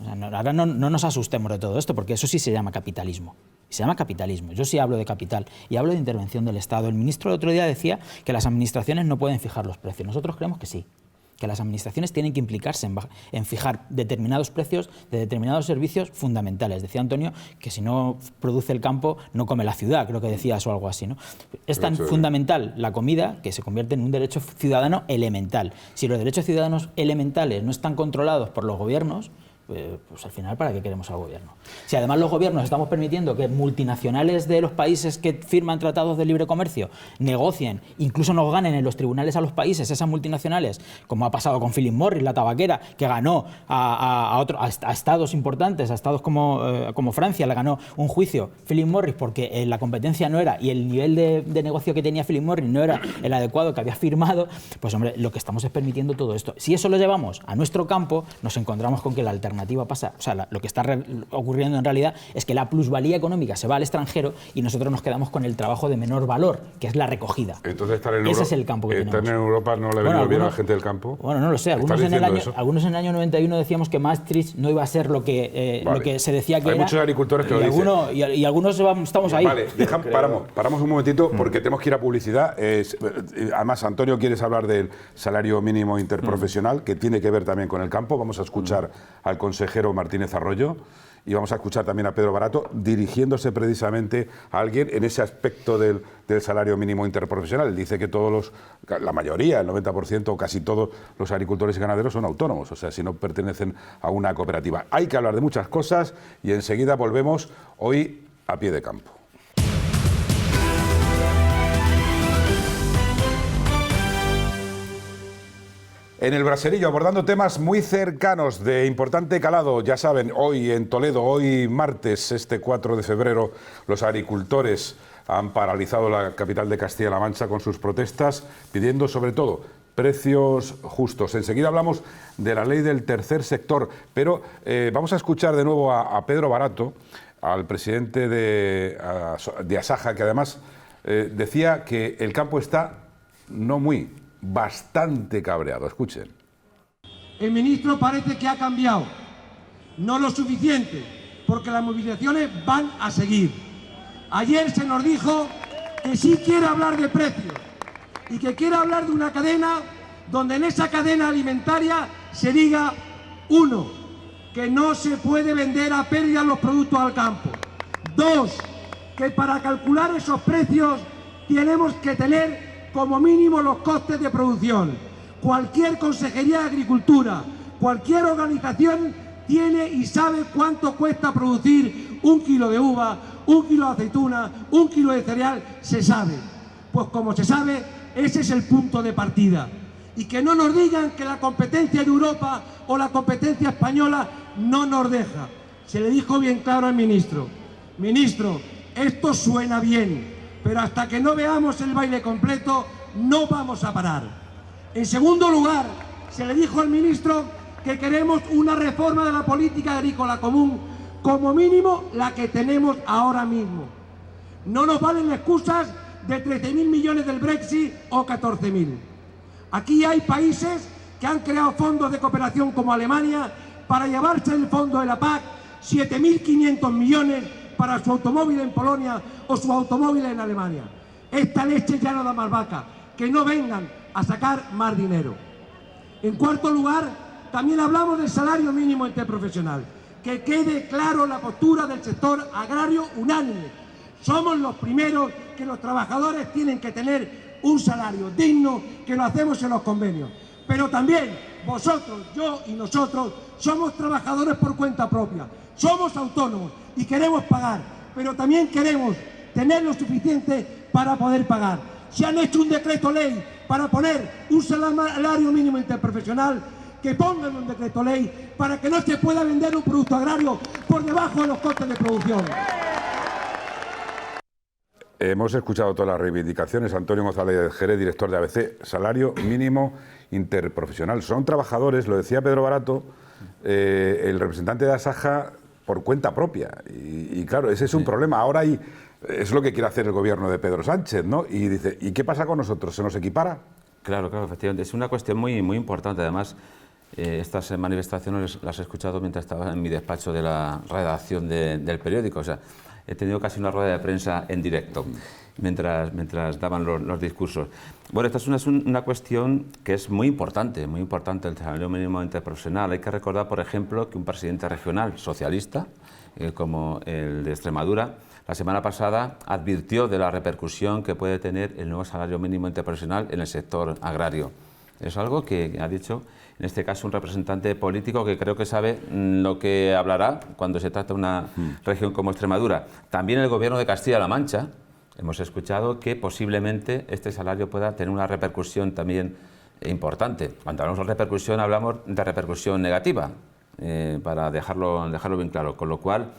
Speaker 3: O sea, ahora no nos asustemos de todo esto, porque eso sí se llama capitalismo. Se llama capitalismo. Yo sí hablo de capital y hablo de intervención del Estado. El ministro el otro día decía que las administraciones no pueden fijar los precios. Nosotros creemos que sí. que las administraciones tienen que implicarse en fijar determinados precios de determinados servicios fundamentales. Decía Antonio que si no produce el campo, no come la ciudad, creo que decías o algo así, ¿no? Es tan fundamental la comida que se convierte en un derecho ciudadano elemental. Si los derechos ciudadanos elementales no están controlados por los gobiernos, pues al final, ¿para qué queremos al gobierno? Si además los gobiernos estamos permitiendo que multinacionales de los países que firman tratados de libre comercio negocien, incluso nos ganen en los tribunales a los países, esas multinacionales, como ha pasado con Philip Morris, la tabaquera, que ganó a estados importantes, a estados como Francia, le ganó un juicio Philip Morris porque la competencia no era, y el nivel de negocio que tenía Philip Morris no era el adecuado que había firmado, pues hombre, lo que estamos es permitiendo todo esto. Si eso lo llevamos a nuestro campo, nos encontramos con que la alternativa pasa, o sea, lo que está ocurriendo en realidad es que la plusvalía económica se va al extranjero y nosotros nos quedamos con el trabajo de menor valor, que es la recogida.
Speaker 1: Entonces,
Speaker 3: ese es el campo que tenemos.
Speaker 1: ¿Estar en Europa no le venía bien a la gente del campo?
Speaker 3: Bueno, no lo sé. Algunos en el año 91 decíamos que Maastricht no iba a ser lo que se decía que
Speaker 1: era. Hay muchos agricultores que lo dicen.
Speaker 3: Y algunos estamos ahí.
Speaker 1: Vale, paramos un momentito porque tenemos que ir a publicidad. Además, Antonio, quieres hablar del salario mínimo interprofesional, que tiene que ver también con el campo. Vamos a escuchar al consejero Martínez Arroyo y vamos a escuchar también a Pedro Barato dirigiéndose precisamente a alguien en ese aspecto del salario mínimo interprofesional. Él dice que la mayoría, el 90% o casi todos los agricultores y ganaderos son autónomos, o sea, si no pertenecen a una cooperativa. Hay que hablar de muchas cosas y enseguida volvemos hoy a pie de campo. En el Braserillo, abordando temas muy cercanos de importante calado. Ya saben, hoy en Toledo, hoy martes, este 4 de febrero, los agricultores han paralizado la capital de Castilla-La Mancha con sus protestas, pidiendo sobre todo precios justos. Enseguida hablamos de la ley del tercer sector, pero vamos a escuchar de nuevo a Pedro Barato, al presidente de Asaja, que además decía que el campo está bastante cabreado. Escuchen.
Speaker 8: El ministro parece que ha cambiado, no lo suficiente, porque las movilizaciones van a seguir. Ayer se nos dijo que sí quiere hablar de precios y que quiere hablar de una cadena donde en esa cadena alimentaria se diga, uno, que no se puede vender a pérdida los productos al campo. Dos, que para calcular esos precios tenemos que tener como mínimo los costes de producción. Cualquier consejería de Agricultura, cualquier organización tiene y sabe cuánto cuesta producir 1 kilo de uva, 1 kilo de aceituna, 1 kilo de cereal, se sabe. Pues como se sabe, ese es el punto de partida. Y que no nos digan que la competencia de Europa o la competencia española no nos deja. Se le dijo bien claro al ministro, ministro, esto suena bien, pero hasta que no veamos el baile completo, no vamos a parar. En segundo lugar, se le dijo al ministro que queremos una reforma de la política agrícola común, como mínimo la que tenemos ahora mismo. No nos valen excusas de 13.000 millones del Brexit o 14.000. Aquí hay países que han creado fondos de cooperación como Alemania para llevarse el fondo de la PAC 7.500 millones para su automóvil en Polonia o su automóvil en Alemania. Esta leche ya no da más vaca, que no vengan a sacar más dinero. En cuarto lugar, también hablamos del salario mínimo interprofesional. Que quede claro la postura del sector agrario unánime. Somos los primeros que los trabajadores tienen que tener un salario digno, que lo hacemos en los convenios. Pero también vosotros, yo y nosotros somos trabajadores por cuenta propia, somos autónomos y queremos pagar, pero también queremos tener lo suficiente para poder pagar. Si han hecho un decreto ley para poner un salario mínimo interprofesional, que pongan un decreto ley para que no se pueda vender un producto agrario por debajo de los costes de producción.
Speaker 1: Hemos escuchado todas las reivindicaciones. Antonio González Jerez, director de ABC, salario mínimo interprofesional. Son trabajadores, lo decía Pedro Barato, el representante de Asaja, por cuenta propia. Y claro, ese es un problema. Ahora es lo que quiere hacer el gobierno de Pedro Sánchez, ¿no? Y dice, ¿y qué pasa con nosotros? ¿Se nos equipara?
Speaker 6: Claro, efectivamente. Es una cuestión muy, muy importante. Además, estas manifestaciones las he escuchado mientras estaba en mi despacho de la redacción del periódico. O sea, he tenido casi una rueda de prensa en directo mientras daban los discursos. Bueno, esta es una cuestión que es muy importante, el salario mínimo interprofesional. Hay que recordar, por ejemplo, que un presidente regional socialista, como el de Extremadura, la semana pasada advirtió de la repercusión que puede tener el nuevo salario mínimo interprofesional en el sector agrario. Es algo que ha dicho, en este caso, un representante político que creo que sabe lo que hablará cuando se trata de una región como Extremadura. También el Gobierno de Castilla-La Mancha, hemos escuchado que posiblemente este salario pueda tener una repercusión también importante. Cuando hablamos de repercusión, hablamos de repercusión negativa, para dejarlo bien claro. Con lo cual,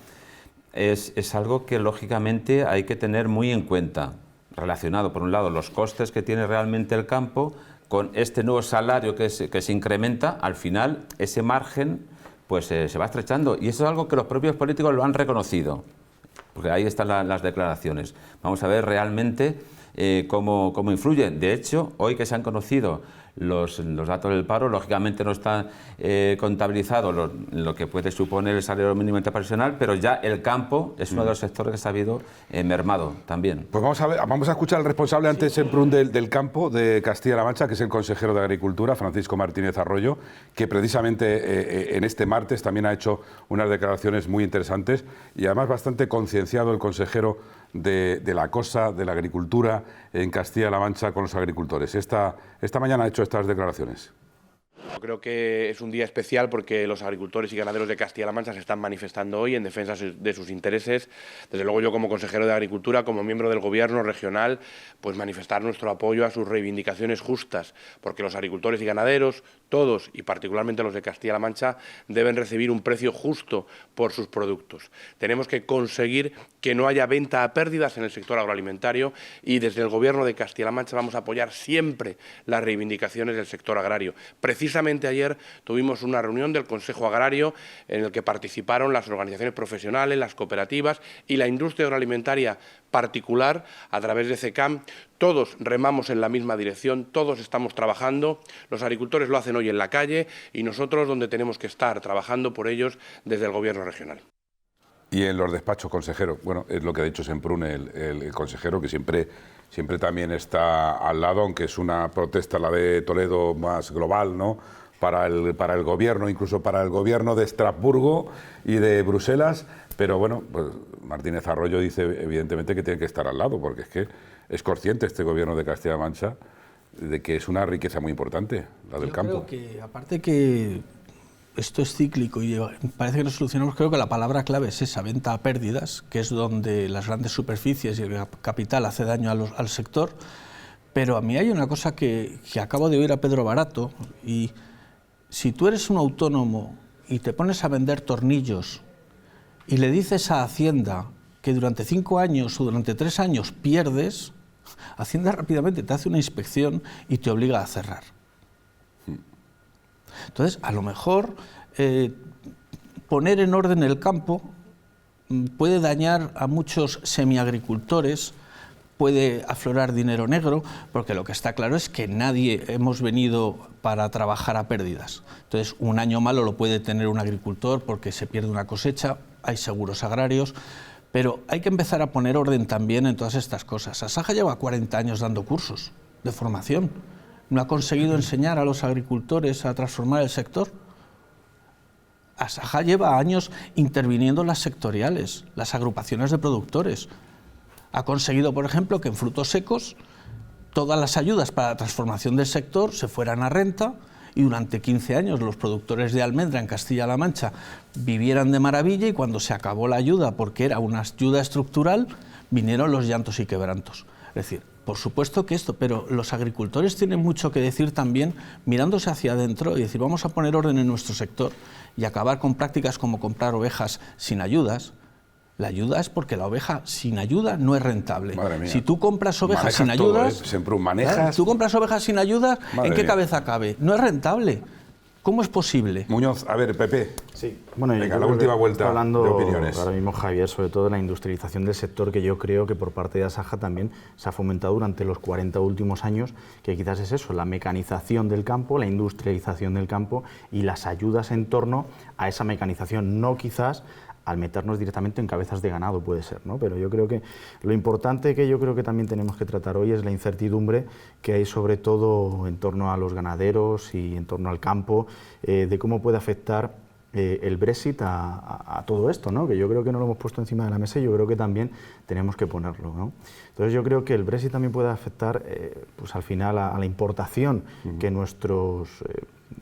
Speaker 6: es algo que lógicamente hay que tener muy en cuenta, relacionado, por un lado, los costes que tiene realmente el campo, con este nuevo salario que se incrementa. Al final, ese margen pues se va estrechando, y eso es algo que los propios políticos lo han reconocido, porque ahí están las declaraciones. Vamos a ver realmente cómo influye. De hecho, hoy que se han conocido los datos del paro, lógicamente no está contabilizado lo que puede suponer el salario mínimo interprofesional, pero ya el campo es uno de los sectores que se ha habido mermado también.
Speaker 1: Pues vamos a escuchar al responsable ante Semprún del campo de Castilla-La Mancha, que es el consejero de Agricultura, Francisco Martínez Arroyo, que precisamente en este martes también ha hecho unas declaraciones muy interesantes y además bastante concienciado el consejero de la cosa, de la agricultura en Castilla-La Mancha con los agricultores. Esta mañana ha hecho estas declaraciones.
Speaker 10: Creo que es un día especial porque los agricultores y ganaderos de Castilla-La Mancha se están manifestando hoy en defensa de sus intereses. Desde luego yo, como consejero de Agricultura, como miembro del Gobierno regional, pues manifestar nuestro apoyo a sus reivindicaciones justas, porque los agricultores y ganaderos, todos y particularmente los de Castilla-La Mancha, deben recibir un precio justo por sus productos. Tenemos que conseguir que no haya venta a pérdidas en el sector agroalimentario, y desde el Gobierno de Castilla-La Mancha vamos a apoyar siempre las reivindicaciones del sector agrario. Precisamente ayer tuvimos una reunión del Consejo Agrario en el que participaron las organizaciones profesionales, las cooperativas y la industria agroalimentaria particular a través de CECAM. Todos remamos en la misma dirección, todos estamos trabajando. Los agricultores lo hacen hoy en la calle y nosotros donde tenemos que estar trabajando por ellos desde el Gobierno regional.
Speaker 1: Y en los despachos, consejero, bueno, es lo que ha dicho Semprún, el consejero, que siempre también está al lado, aunque es una protesta, la de Toledo, más global, ¿no?, para el gobierno, incluso para el gobierno de Estrasburgo y de Bruselas, pero bueno, pues Martínez Arroyo dice evidentemente que tiene que estar al lado, porque es que es consciente este gobierno de Castilla-La Mancha de que es una riqueza muy importante, la del campo.
Speaker 7: Creo que, aparte que esto es cíclico y parece que no solucionamos, creo que la palabra clave es esa, venta a pérdidas, que es donde las grandes superficies y el capital hace daño al sector. Pero a mí hay una cosa que acabo de oír a Pedro Barato, y si tú eres un autónomo y te pones a vender tornillos y le dices a Hacienda que durante 5 años o durante 3 años pierdes, Hacienda rápidamente te hace una inspección y te obliga a cerrar. Entonces, a lo mejor poner en orden el campo puede dañar a muchos semiagricultores, puede aflorar dinero negro, porque lo que está claro es que nadie hemos venido para trabajar a pérdidas. Entonces, un año malo lo puede tener un agricultor porque se pierde una cosecha, hay seguros agrarios, pero hay que empezar a poner orden también en todas estas cosas. Asaja lleva 40 años dando cursos de formación. ¿No ha conseguido enseñar a los agricultores a transformar el sector? Asaja lleva años interviniendo en las sectoriales, las agrupaciones de productores. Ha conseguido, por ejemplo, que en frutos secos todas las ayudas para la transformación del sector se fueran a renta, y durante 15 años los productores de almendra en Castilla-La Mancha vivieran de maravilla, y cuando se acabó la ayuda, porque era una ayuda estructural, vinieron los llantos y quebrantos. Es decir, por supuesto que esto, pero los agricultores tienen mucho que decir también, mirándose hacia adentro y decir, vamos a poner orden en nuestro sector y acabar con prácticas como comprar ovejas sin ayudas. La ayuda es porque la oveja sin ayuda no es rentable.
Speaker 1: Madre mía.
Speaker 7: Si tú compras ovejas sin ayudas,
Speaker 1: Semprún, manejas.
Speaker 7: Claro, tú compras ovejas sin ayuda, ¿en qué cabeza cabe? No es rentable. ¿Cómo es posible?
Speaker 1: Muñoz, a ver, Pepe.
Speaker 2: Sí, bueno,
Speaker 1: venga, la última vuelta
Speaker 2: hablando
Speaker 1: de opiniones.
Speaker 2: Ahora mismo, Javier, sobre todo de la industrialización del sector, que yo creo que por parte de Asaja también se ha fomentado durante los 40 últimos años, que quizás es eso, la mecanización del campo, la industrialización del campo y las ayudas en torno a esa mecanización, no quizás al meternos directamente en cabezas de ganado, puede ser, ¿no? Pero yo creo que lo importante que yo creo que también tenemos que tratar hoy es la incertidumbre que hay sobre todo en torno a los ganaderos y en torno al campo, de cómo puede afectar el Brexit a todo esto, ¿no? Que yo creo que no lo hemos puesto encima de la mesa y yo creo que también tenemos que ponerlo, ¿no? Entonces yo creo que el Brexit también puede afectar pues al final a la importación que nuestros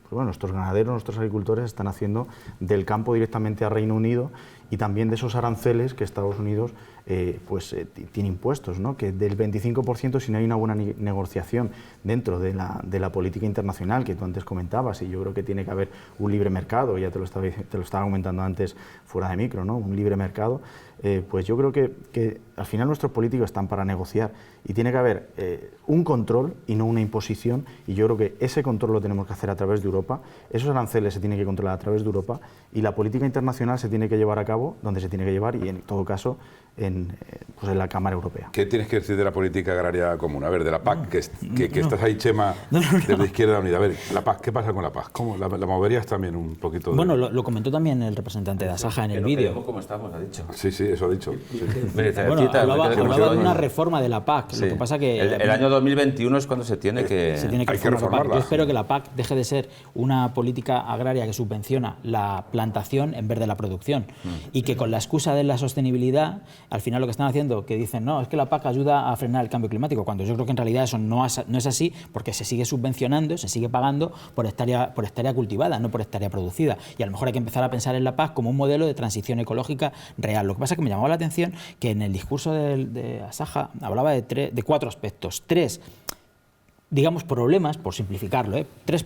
Speaker 2: ganaderos, nuestros agricultores están haciendo del campo directamente a Reino Unido y también de esos aranceles que Estados Unidos tiene impuestos, ¿no? Que del 25% si no hay una buena negociación dentro de la política internacional que tú antes comentabas, y yo creo que tiene que haber un libre mercado, ya te lo estaba comentando antes fuera de micro, ¿no? Un libre mercado, pues yo creo que al final nuestros políticos están para negociar y tiene que haber un control y no una imposición, y yo creo que ese control lo tenemos que hacer a través de Europa, esos aranceles se tienen que controlar a través de Europa y la política internacional se tiene que llevar a cabo donde se tiene que llevar y en todo caso en la Cámara Europea.
Speaker 1: ¿Qué tienes que decir de la política agraria común? A ver, de la PAC, que estás ahí, Chema, desde Izquierda Unida. A ver, la PAC, ¿qué pasa con la PAC? ¿Cómo la moverías también un poquito?
Speaker 3: Bueno, lo comentó también el representante de Asaja en el vídeo.
Speaker 6: ¿Cómo estamos? Ha dicho.
Speaker 1: Sí, eso ha dicho. Sí.
Speaker 3: Bueno, hablaba de una reforma de la PAC.
Speaker 6: Sí.
Speaker 3: Lo que pasa que
Speaker 6: el año 2021 es cuando se tiene que
Speaker 3: reformar la PAC. Yo espero que la PAC deje de ser una política agraria que subvenciona la plantación en vez de la producción y que con la excusa de la sostenibilidad, al final lo que están haciendo, que dicen, no, es que la PAC ayuda a frenar el cambio climático, cuando yo creo que en realidad eso no es así, porque se sigue subvencionando, se sigue pagando por hectárea cultivada, no por hectárea producida. Y a lo mejor hay que empezar a pensar en la PAC como un modelo de transición ecológica real. Lo que pasa es que me llamaba la atención que en el discurso de Asaja hablaba de 4 aspectos, 3 digamos, problemas, por simplificarlo, 3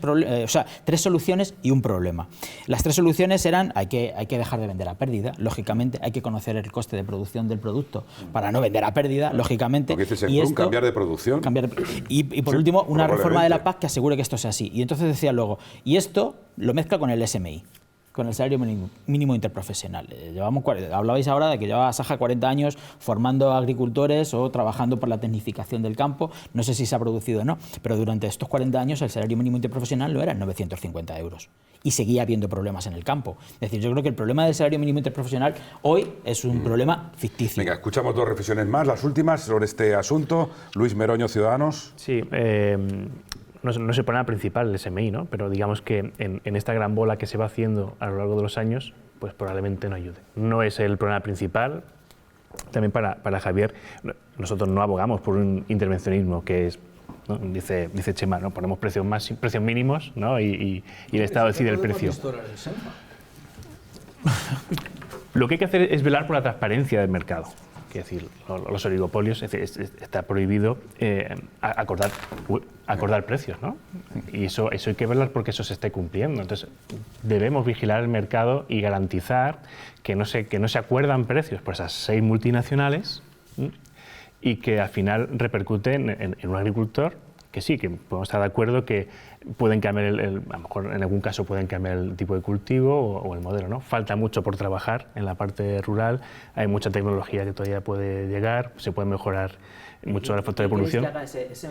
Speaker 3: soluciones y un problema. Las 3 soluciones eran, hay que dejar de vender a pérdida, lógicamente, hay que conocer el coste de producción del producto para no vender a pérdida, lógicamente.
Speaker 1: Porque dices, cambiar de producción.
Speaker 3: Y por último, una reforma de la PAC que asegure que esto sea así. Y entonces decía luego, y esto lo mezcla con el SMI, con el salario mínimo interprofesional. Hablabais ahora de que llevaba Asaja 40 años formando agricultores o trabajando por la tecnificación del campo. No sé si se ha producido o no, pero durante estos 40 años el salario mínimo interprofesional lo era 950 euros. Y seguía habiendo problemas en el campo. Es decir, yo creo que el problema del salario mínimo interprofesional hoy es un problema ficticio.
Speaker 1: Venga, escuchamos 2 reflexiones más, las últimas sobre este asunto. Luis Meroño, Ciudadanos.
Speaker 4: Sí, no es el problema principal del SMI, ¿no? Pero digamos que en esta gran bola que se va haciendo a lo largo de los años, pues probablemente no ayude. No es el problema principal. También para Javier, nosotros no abogamos por un intervencionismo que es, ¿no? Dice Chema, ¿no? Ponemos precios mínimos, ¿no? y el Estado decide el precio. Lo que hay que hacer es velar por la transparencia del mercado. Es decir, los oligopolios, está prohibido acordar precios, ¿no? Y eso hay que velar porque eso se esté cumpliendo. Entonces, debemos vigilar el mercado y garantizar que no se acuerdan precios por esas 6 multinacionales y que al final repercuten en un agricultor que sí, que podemos estar de acuerdo que pueden cambiar, a lo mejor en algún caso pueden cambiar el tipo de cultivo o el modelo, ¿no? Falta mucho por trabajar en la parte rural, hay mucha tecnología que todavía puede llegar, se puede mejorar mucho el factor de producción.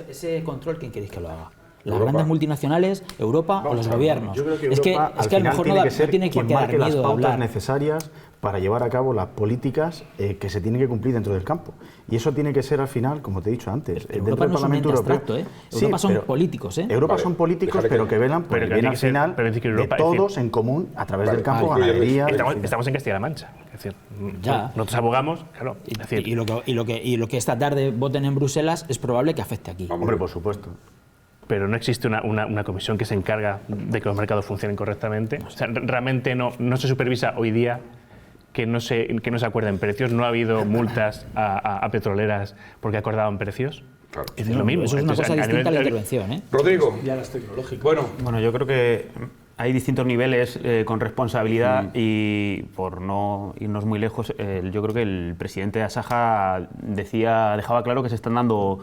Speaker 3: Ese control, ¿quién queréis que lo haga? ¿Las grandes multinacionales, Europa o los gobiernos?
Speaker 2: Yo creo que
Speaker 3: es que a lo mejor no tiene que quedar miedo
Speaker 2: las pautas
Speaker 3: hablar
Speaker 2: necesarias para llevar a cabo las políticas que se tienen que cumplir dentro del campo. Y eso tiene que ser al final, como te he dicho antes,
Speaker 3: dentro del Parlamento Europeo. Europa son políticos,
Speaker 2: Europa son políticos, pero que velan por el bien al final de todos en común a través del campo, ganadería.
Speaker 4: Estamos en Castilla-La Mancha. Es decir, nosotros abogamos, claro.
Speaker 3: Y lo que esta tarde voten en Bruselas es probable que afecte aquí.
Speaker 2: Hombre, por supuesto.
Speaker 4: Pero no existe una comisión que se encarga de que los mercados funcionen correctamente. O sea, realmente no se supervisa hoy día que no se acuerden precios. No ha habido multas a petroleras porque acordaban precios.
Speaker 1: Claro.
Speaker 3: Es lo mismo. Eso es una cosa distinta a la intervención.
Speaker 1: Rodrigo.
Speaker 7: Ya las tecnológicas.
Speaker 5: Bueno, yo creo que hay distintos niveles con responsabilidad y por no irnos muy lejos, yo creo que el presidente de Asaja dejaba claro que se están dando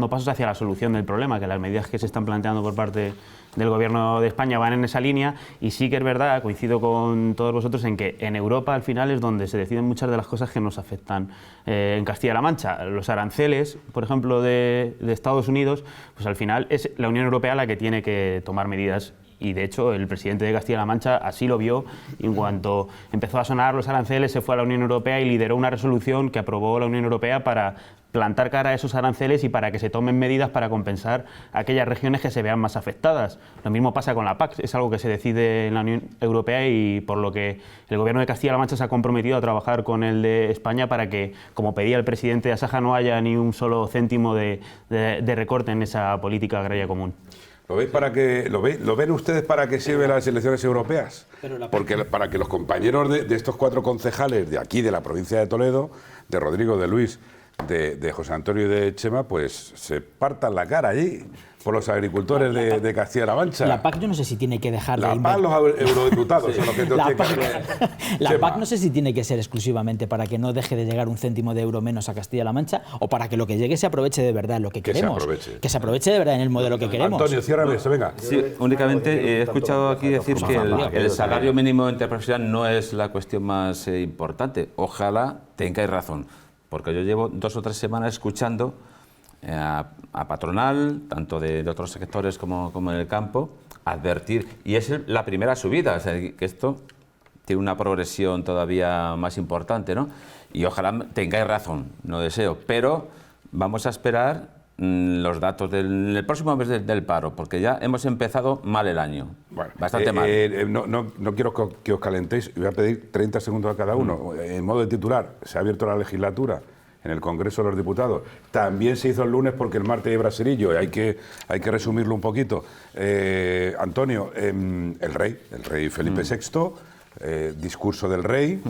Speaker 5: pasos hacia la solución del problema, que las medidas que se están planteando por parte del Gobierno de España van en esa línea y sí que es verdad, coincido con todos vosotros en que en Europa al final es donde se deciden muchas de las cosas que nos afectan en Castilla-La Mancha. Los aranceles, por ejemplo, de Estados Unidos, pues al final es la Unión Europea la que tiene que tomar medidas Y de hecho el presidente de Castilla-La Mancha así lo vio, y en cuanto empezó a sonar los aranceles se fue a la Unión Europea y lideró una resolución que aprobó la Unión Europea para plantar cara a esos aranceles y para que se tomen medidas para compensar a aquellas regiones que se vean más afectadas. Lo mismo pasa con la PAC, es algo que se decide en la Unión Europea y por lo que el Gobierno de Castilla-La Mancha se ha comprometido a trabajar con el de España para que, como pedía el presidente de Asaja, no haya ni un solo céntimo de recorte en esa política agraria común.
Speaker 1: ¿Lo ven ustedes para qué sirven las elecciones europeas? Porque para que los compañeros de estos 4 concejales de aquí, de la provincia de Toledo, de Rodrigo, de Luis, de José Antonio y de Chema, pues se partan la cara allí por los agricultores de Castilla-La Mancha.
Speaker 3: La PAC yo no sé si tiene que dejar de...
Speaker 1: La PAC, los eurodiputados son los que
Speaker 3: La PAC no sé si tiene que ser exclusivamente para que no deje de llegar un céntimo de euro menos a Castilla-La Mancha o para que lo que llegue se aproveche de verdad en lo que queremos. Que se aproveche de verdad en el modelo que queremos.
Speaker 1: Antonio, ciérrame eso, venga.
Speaker 6: Sí, únicamente he escuchado aquí decir que el salario mínimo interprofesional no es la cuestión más importante. Ojalá tengáis razón, porque yo llevo 2 o 3 semanas escuchando a patronal, tanto de otros sectores como en el campo, advertir, y es la primera subida, o sea, que esto tiene una progresión todavía más importante, ¿no? Y ojalá tengáis razón, no deseo, pero vamos a esperar los datos del próximo mes del paro, porque ya hemos empezado mal el año, bueno, bastante mal.
Speaker 1: No quiero que os calentéis, voy a pedir 30 segundos a cada uno. En modo de titular, se ha abierto la legislatura en el Congreso de los Diputados. También se hizo el lunes porque el martes hay braserillo, y hay que resumirlo un poquito. Antonio, el rey Felipe VI, discurso del rey,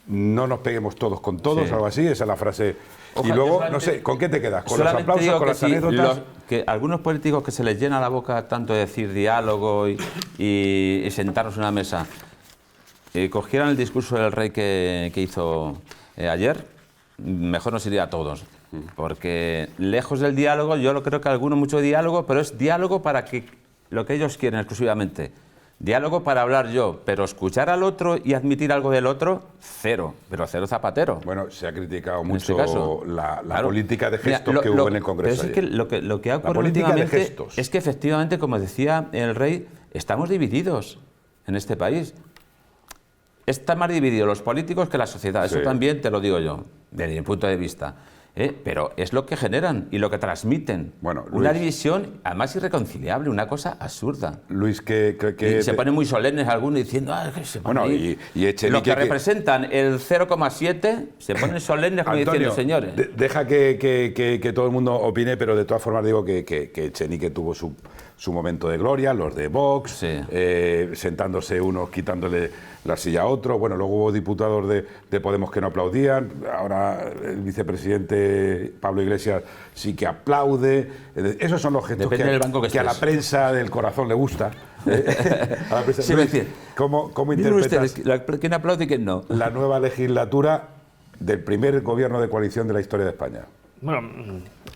Speaker 1: no nos peguemos todos con todos, algo así, esa es la frase. Ojalá, y luego, no sé, ¿con qué te quedas? ¿Con los aplausos, con las anécdotas?
Speaker 6: Que algunos políticos que se les llena la boca tanto de decir diálogo y sentarnos en una mesa, cogieran el discurso del rey que hizo ayer, mejor nos iría a todos. Porque lejos del diálogo, yo creo que alguno mucho diálogo, pero es diálogo para que lo que ellos quieren exclusivamente. Diálogo para hablar yo, pero escuchar al otro y admitir algo del otro, cero, pero cero Zapatero.
Speaker 1: Bueno, se ha criticado mucho la política de gestos que hubo en el Congreso.
Speaker 6: Pero es que lo que ha ocurrido últimamente es que efectivamente, como decía el rey, estamos divididos en este país. Están más divididos los políticos que la sociedad, eso también te lo digo yo, desde mi punto de vista. Pero es lo que generan y lo que transmiten. Bueno, Luis, una división, además irreconciliable, una cosa absurda.
Speaker 1: Luis,
Speaker 6: se ponen muy solemnes algunos diciendo... los que representan el 0,7 se ponen solemnes como
Speaker 1: Antonio,
Speaker 6: diciendo, señores...
Speaker 1: Deja que todo el mundo opine, pero de todas formas digo que Echenique tuvo su momento de gloria, los de Vox, sentándose unos, quitándole la silla a otro. Bueno, luego hubo diputados de Podemos que no aplaudían. Ahora el vicepresidente Pablo Iglesias sí que aplaude. Esos son los gestos que a la prensa del corazón le gusta. A la prensa.
Speaker 6: Sí, Luis,
Speaker 1: ¿Cómo interpretas
Speaker 6: quién aplaude y quién no?
Speaker 1: La nueva legislatura del primer gobierno de coalición de la historia de España?
Speaker 4: Bueno,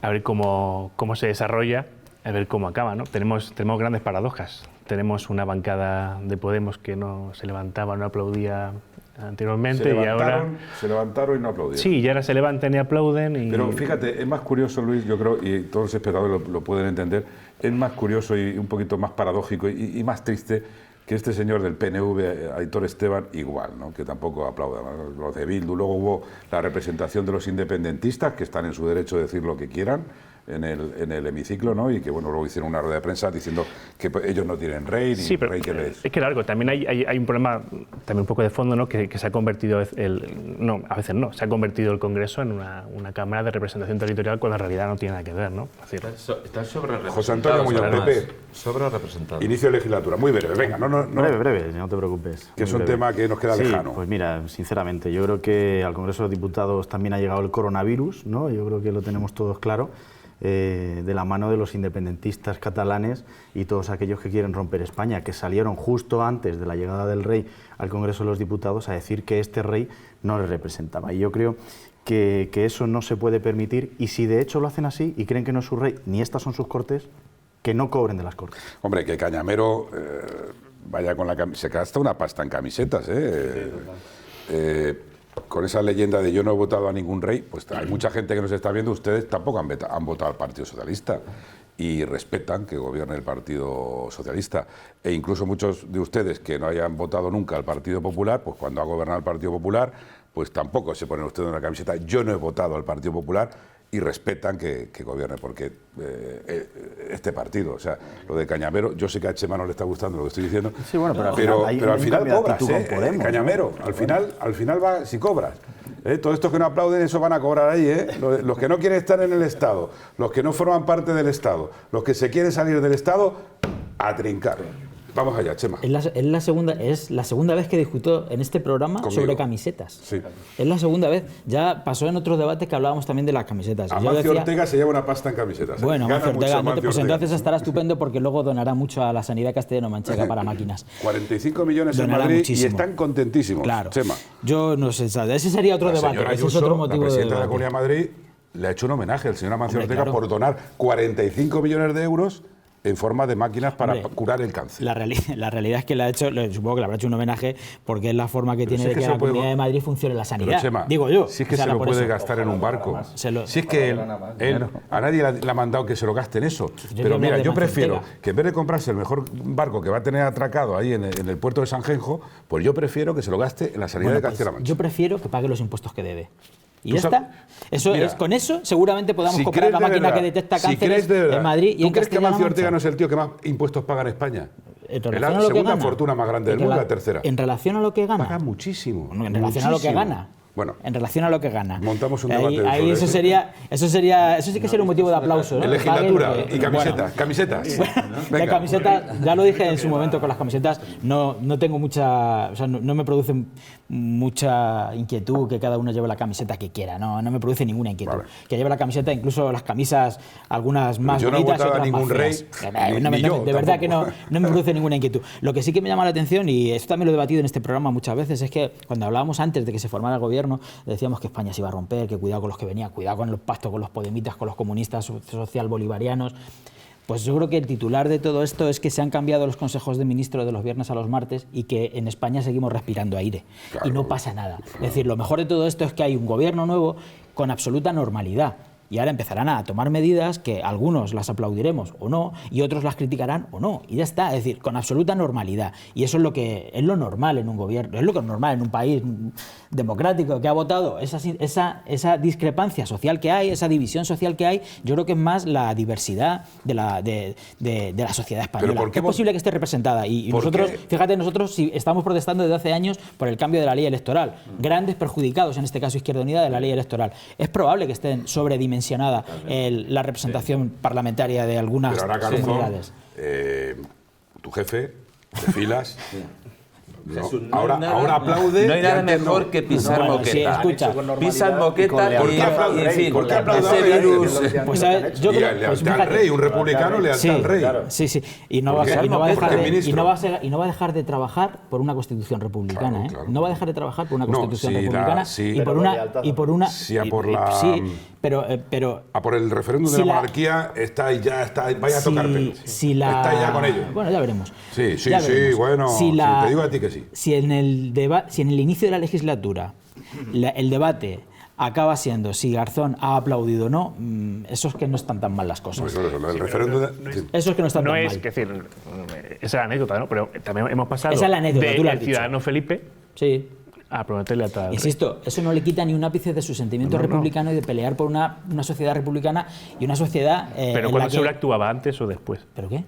Speaker 4: a ver cómo se desarrolla, a ver cómo acaba, ¿no? Tenemos grandes paradojas. Tenemos una bancada de Podemos que no se levantaba, no aplaudía anteriormente y ahora...
Speaker 1: Se levantaron y no aplaudieron.
Speaker 4: Sí, y ahora se levantan y aplauden.
Speaker 1: Pero fíjate, es más curioso, Luis, yo creo, y todos los espectadores lo pueden entender, es más curioso y un poquito más paradójico y más triste que este señor del PNV, Aitor Esteban, igual, ¿no? Que tampoco aplaudan, ¿no? Los de Bildu. Luego hubo la representación de los independentistas, que están en su derecho de decir lo que quieran en el hemiciclo, ¿no? Y que, bueno, luego hicieron una rueda de prensa diciendo que ellos no tienen rey, ni rey que les...
Speaker 4: Es que largo, también hay un problema, también un poco de fondo, ¿no? Que se ha convertido, a veces no, se ha convertido el Congreso en una Cámara de Representación Territorial cuando en realidad no tiene nada que ver, ¿no?
Speaker 6: Está sobre representado.
Speaker 1: José Antonio Muñoz, PP.
Speaker 6: Sobre representado.
Speaker 1: Inicio de legislatura, muy breve, venga,
Speaker 2: Breve, no te preocupes.
Speaker 1: Que es un tema que nos queda lejano.
Speaker 2: Pues mira, sinceramente, yo creo que al Congreso de los Diputados también ha llegado el coronavirus, ¿no? Yo creo que lo tenemos todos claro. De la mano de los independentistas catalanes y todos aquellos que quieren romper España, que salieron justo antes de la llegada del rey al Congreso de los Diputados a decir que este rey no les representaba. Y yo creo que eso no se puede permitir, y si de hecho lo hacen así y creen que no es su rey, ni estas son sus cortes, que no cobren de las cortes.
Speaker 1: Hombre, que Cañamero vaya con se gasta una pasta en camisetas, con esa leyenda de yo no he votado a ningún rey, pues hay mucha gente que nos está viendo, ustedes tampoco han votado al Partido Socialista. y respetan que gobierne el Partido Socialista. E incluso muchos de ustedes que no hayan votado nunca al Partido Popular, pues cuando ha gobernado el Partido Popular, pues tampoco se ponen ustedes en una camiseta. Yo no he votado al Partido Popular y respetan que gobierne, porque este partido, o sea, lo de Cañamero, yo sé que a Chema no le está gustando lo que estoy diciendo,
Speaker 2: sí, bueno,
Speaker 1: pero al final cobras, Cañamero, al final va si cobras. Todos estos que no aplauden, eso van a cobrar ahí, los que no quieren estar en el Estado, los que no forman parte del Estado, los que se quieren salir del Estado, a trincar. Vamos allá, Chema.
Speaker 3: Es la segunda vez que discutó en este programa sobre camisetas.
Speaker 1: Sí.
Speaker 3: Es la segunda vez. Ya pasó en otros debates que hablábamos también de las camisetas.
Speaker 1: Amancio Ortega se lleva una pasta en camisetas.
Speaker 3: Bueno, Amancio Ortega, pues entonces estará estupendo porque luego donará mucho a la sanidad castellano-manchega para máquinas.
Speaker 1: 45 millones en Madrid muchísimo. Y están contentísimos,
Speaker 3: claro.
Speaker 1: Chema.
Speaker 3: Yo no sé, ese sería otro debate. Ese es otro motivo
Speaker 1: la presidenta
Speaker 3: de
Speaker 1: la Comunidad de Madrid le ha hecho un homenaje al señor Amancio Ortega por donar 45 millones de euros en forma de máquinas para curar el cáncer.
Speaker 3: La realidad es que le ha hecho, supongo que le habrá hecho un homenaje porque es la forma que tiene de que la Comunidad de Madrid funcione la sanidad.
Speaker 1: Pero, Chema,
Speaker 3: digo yo.
Speaker 1: Si es que se lo puede gastar en un barco. Si es que él a nadie le ha mandado que se lo gaste en eso. Pero mira, yo prefiero que en vez de comprarse el mejor barco que va a tener atracado ahí en el puerto de Sanjenjo, pues yo prefiero que se lo gaste en la sanidad de Castilla-La Mancha.
Speaker 3: Yo prefiero que pague los impuestos que debe. Y ya está. Con eso seguramente podamos comprar la máquina que detecta cánceres en Madrid y en Castilla-La Mancha.
Speaker 1: ¿Tú crees que Amancio Ortega no es el tío que más impuestos paga en España? Es la segunda fortuna más grande del mundo, la tercera.
Speaker 3: En relación a lo que gana.
Speaker 1: Paga muchísimo.
Speaker 3: En relación a lo que gana.
Speaker 1: Bueno,
Speaker 3: en relación a lo que gana.
Speaker 1: Montamos un debate
Speaker 3: ahí eso sí que sería un motivo de aplauso, ¿no?
Speaker 1: En legislatura y camisetas. Camisetas.
Speaker 3: La camiseta, ya lo dije en su momento con las camisetas, no tengo mucha, o sea, no me produce mucha inquietud que cada uno lleve la camiseta que quiera, no me produce ninguna inquietud. Vale. Que lleve la camiseta, incluso las camisas, algunas más bonitas y otras más feas. De verdad que no me produce ninguna inquietud. Lo que sí que me llama la atención, y esto también lo he debatido en este programa muchas veces, es que cuando hablábamos antes de que se formara el gobierno, decíamos que España se iba a romper, que cuidado con los que venían, cuidado con los pactos con los podemitas, con los comunistas social bolivarianos. Pues yo creo que el titular de todo esto es que se han cambiado los consejos de ministros de los viernes a los martes y que en España seguimos respirando aire. Claro, y no pasa nada. Es decir, lo mejor de todo esto es que hay un gobierno nuevo con absoluta normalidad. Y ahora empezarán a tomar medidas que algunos las aplaudiremos o no, y otros las criticarán o no. Y ya está, es decir, con absoluta normalidad. Y eso es lo normal en un gobierno, es lo que es normal en un país democrático que ha votado. Esa discrepancia social que hay, esa división social que hay, yo creo que es más la diversidad de la sociedad española. ¿Por qué es posible que esté representada? Y nosotros, fíjate, nosotros si estamos protestando desde hace años por el cambio de la ley electoral. Grandes perjudicados, en este caso Izquierda Unida, de la ley electoral. Es probable que estén sobredimensionados la representación parlamentaria de algunas comunidades.
Speaker 1: Tu jefe de filas ahora aplaude.
Speaker 6: No hay nada mejor que pisar moqueta.
Speaker 3: Sí, escucha,
Speaker 6: pisan moqueta y
Speaker 1: ¿por qué aplaude
Speaker 6: ese virus?
Speaker 3: Pues yo creo,
Speaker 1: lealtad al rey, un republicano lealtad al rey.
Speaker 3: Sí. Y no va a dejar de trabajar por una constitución republicana. Claro. No va a dejar de trabajar por una constitución republicana y por una.
Speaker 1: Sí, pero por el referéndum de la monarquía está vaya a tocar pelo. Está ya con ello.
Speaker 3: Bueno, ya veremos.
Speaker 1: Sí, bueno, te digo a ti que sí.
Speaker 3: Si en el inicio de la legislatura el debate acaba siendo si Garzón ha aplaudido o no, eso es que no están tan mal las cosas.
Speaker 1: El referéndum
Speaker 3: eso es que no están tan mal.
Speaker 4: Es decir, esa es la anécdota, ¿no? Pero también hemos pasado
Speaker 3: esa es la anécdota,
Speaker 4: del ciudadano Felipe a prometerle a
Speaker 3: Insisto, eso no le quita ni un ápice de su sentimiento republicano y de pelear por una sociedad republicana y una sociedad
Speaker 4: pero ¿cuándo sobreactuaba? ¿Antes o después?
Speaker 3: ¿Pero qué?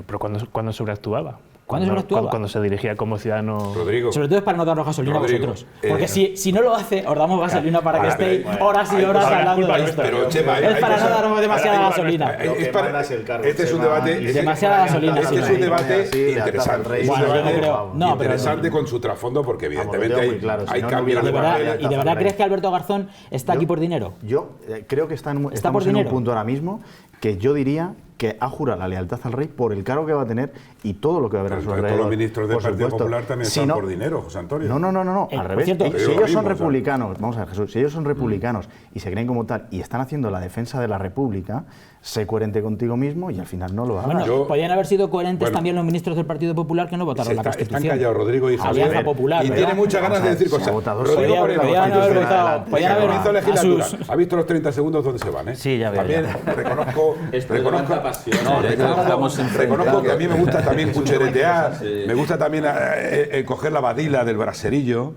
Speaker 4: Pero ¿cuándo sobreactuaba?
Speaker 3: Cuando
Speaker 4: se dirigía como ciudadano.
Speaker 1: Rodrigo.
Speaker 3: Sobre todo es para no darnos gasolina a vosotros. Porque si no lo hace, os damos gasolina para que estéis horas y horas hablando de esto.
Speaker 1: Pero, Chema,
Speaker 3: es para no darnos demasiada gasolina.
Speaker 1: Este es un debate.
Speaker 3: Demasiada gasolina.
Speaker 1: Este es un debate interesante. Interesante con su trasfondo, porque evidentemente hay cambios de papel.
Speaker 3: ¿Y de verdad crees que Alberto Garzón está aquí por dinero?
Speaker 2: Yo creo que estamos en un punto ahora mismo que yo diría que ha jurado la lealtad al rey por el cargo que va a tener y todo lo que va a haber a su alrededor.
Speaker 1: Todos los ministros del Partido Popular también están por dinero, José Antonio.
Speaker 2: No, al revés. Si ellos son republicanos, vamos a ver, Jesús, si ellos son republicanos y se creen como tal y están haciendo la defensa de la República, sé coherente contigo mismo y al final no lo hagas.
Speaker 3: Bueno, podrían haber sido coherentes también los ministros del Partido Popular que no votaron la Constitución.
Speaker 1: Están callados Rodrigo y Javier. Y tiene muchas ganas de decir cosas.
Speaker 3: Rodrigo podían haber votado.
Speaker 1: Ha visto los 30 segundos donde se van,
Speaker 5: Sí, ya veo.
Speaker 1: También reconozco reconozco que a mí me gusta también cucheretear, me gusta también coger la badila del braserillo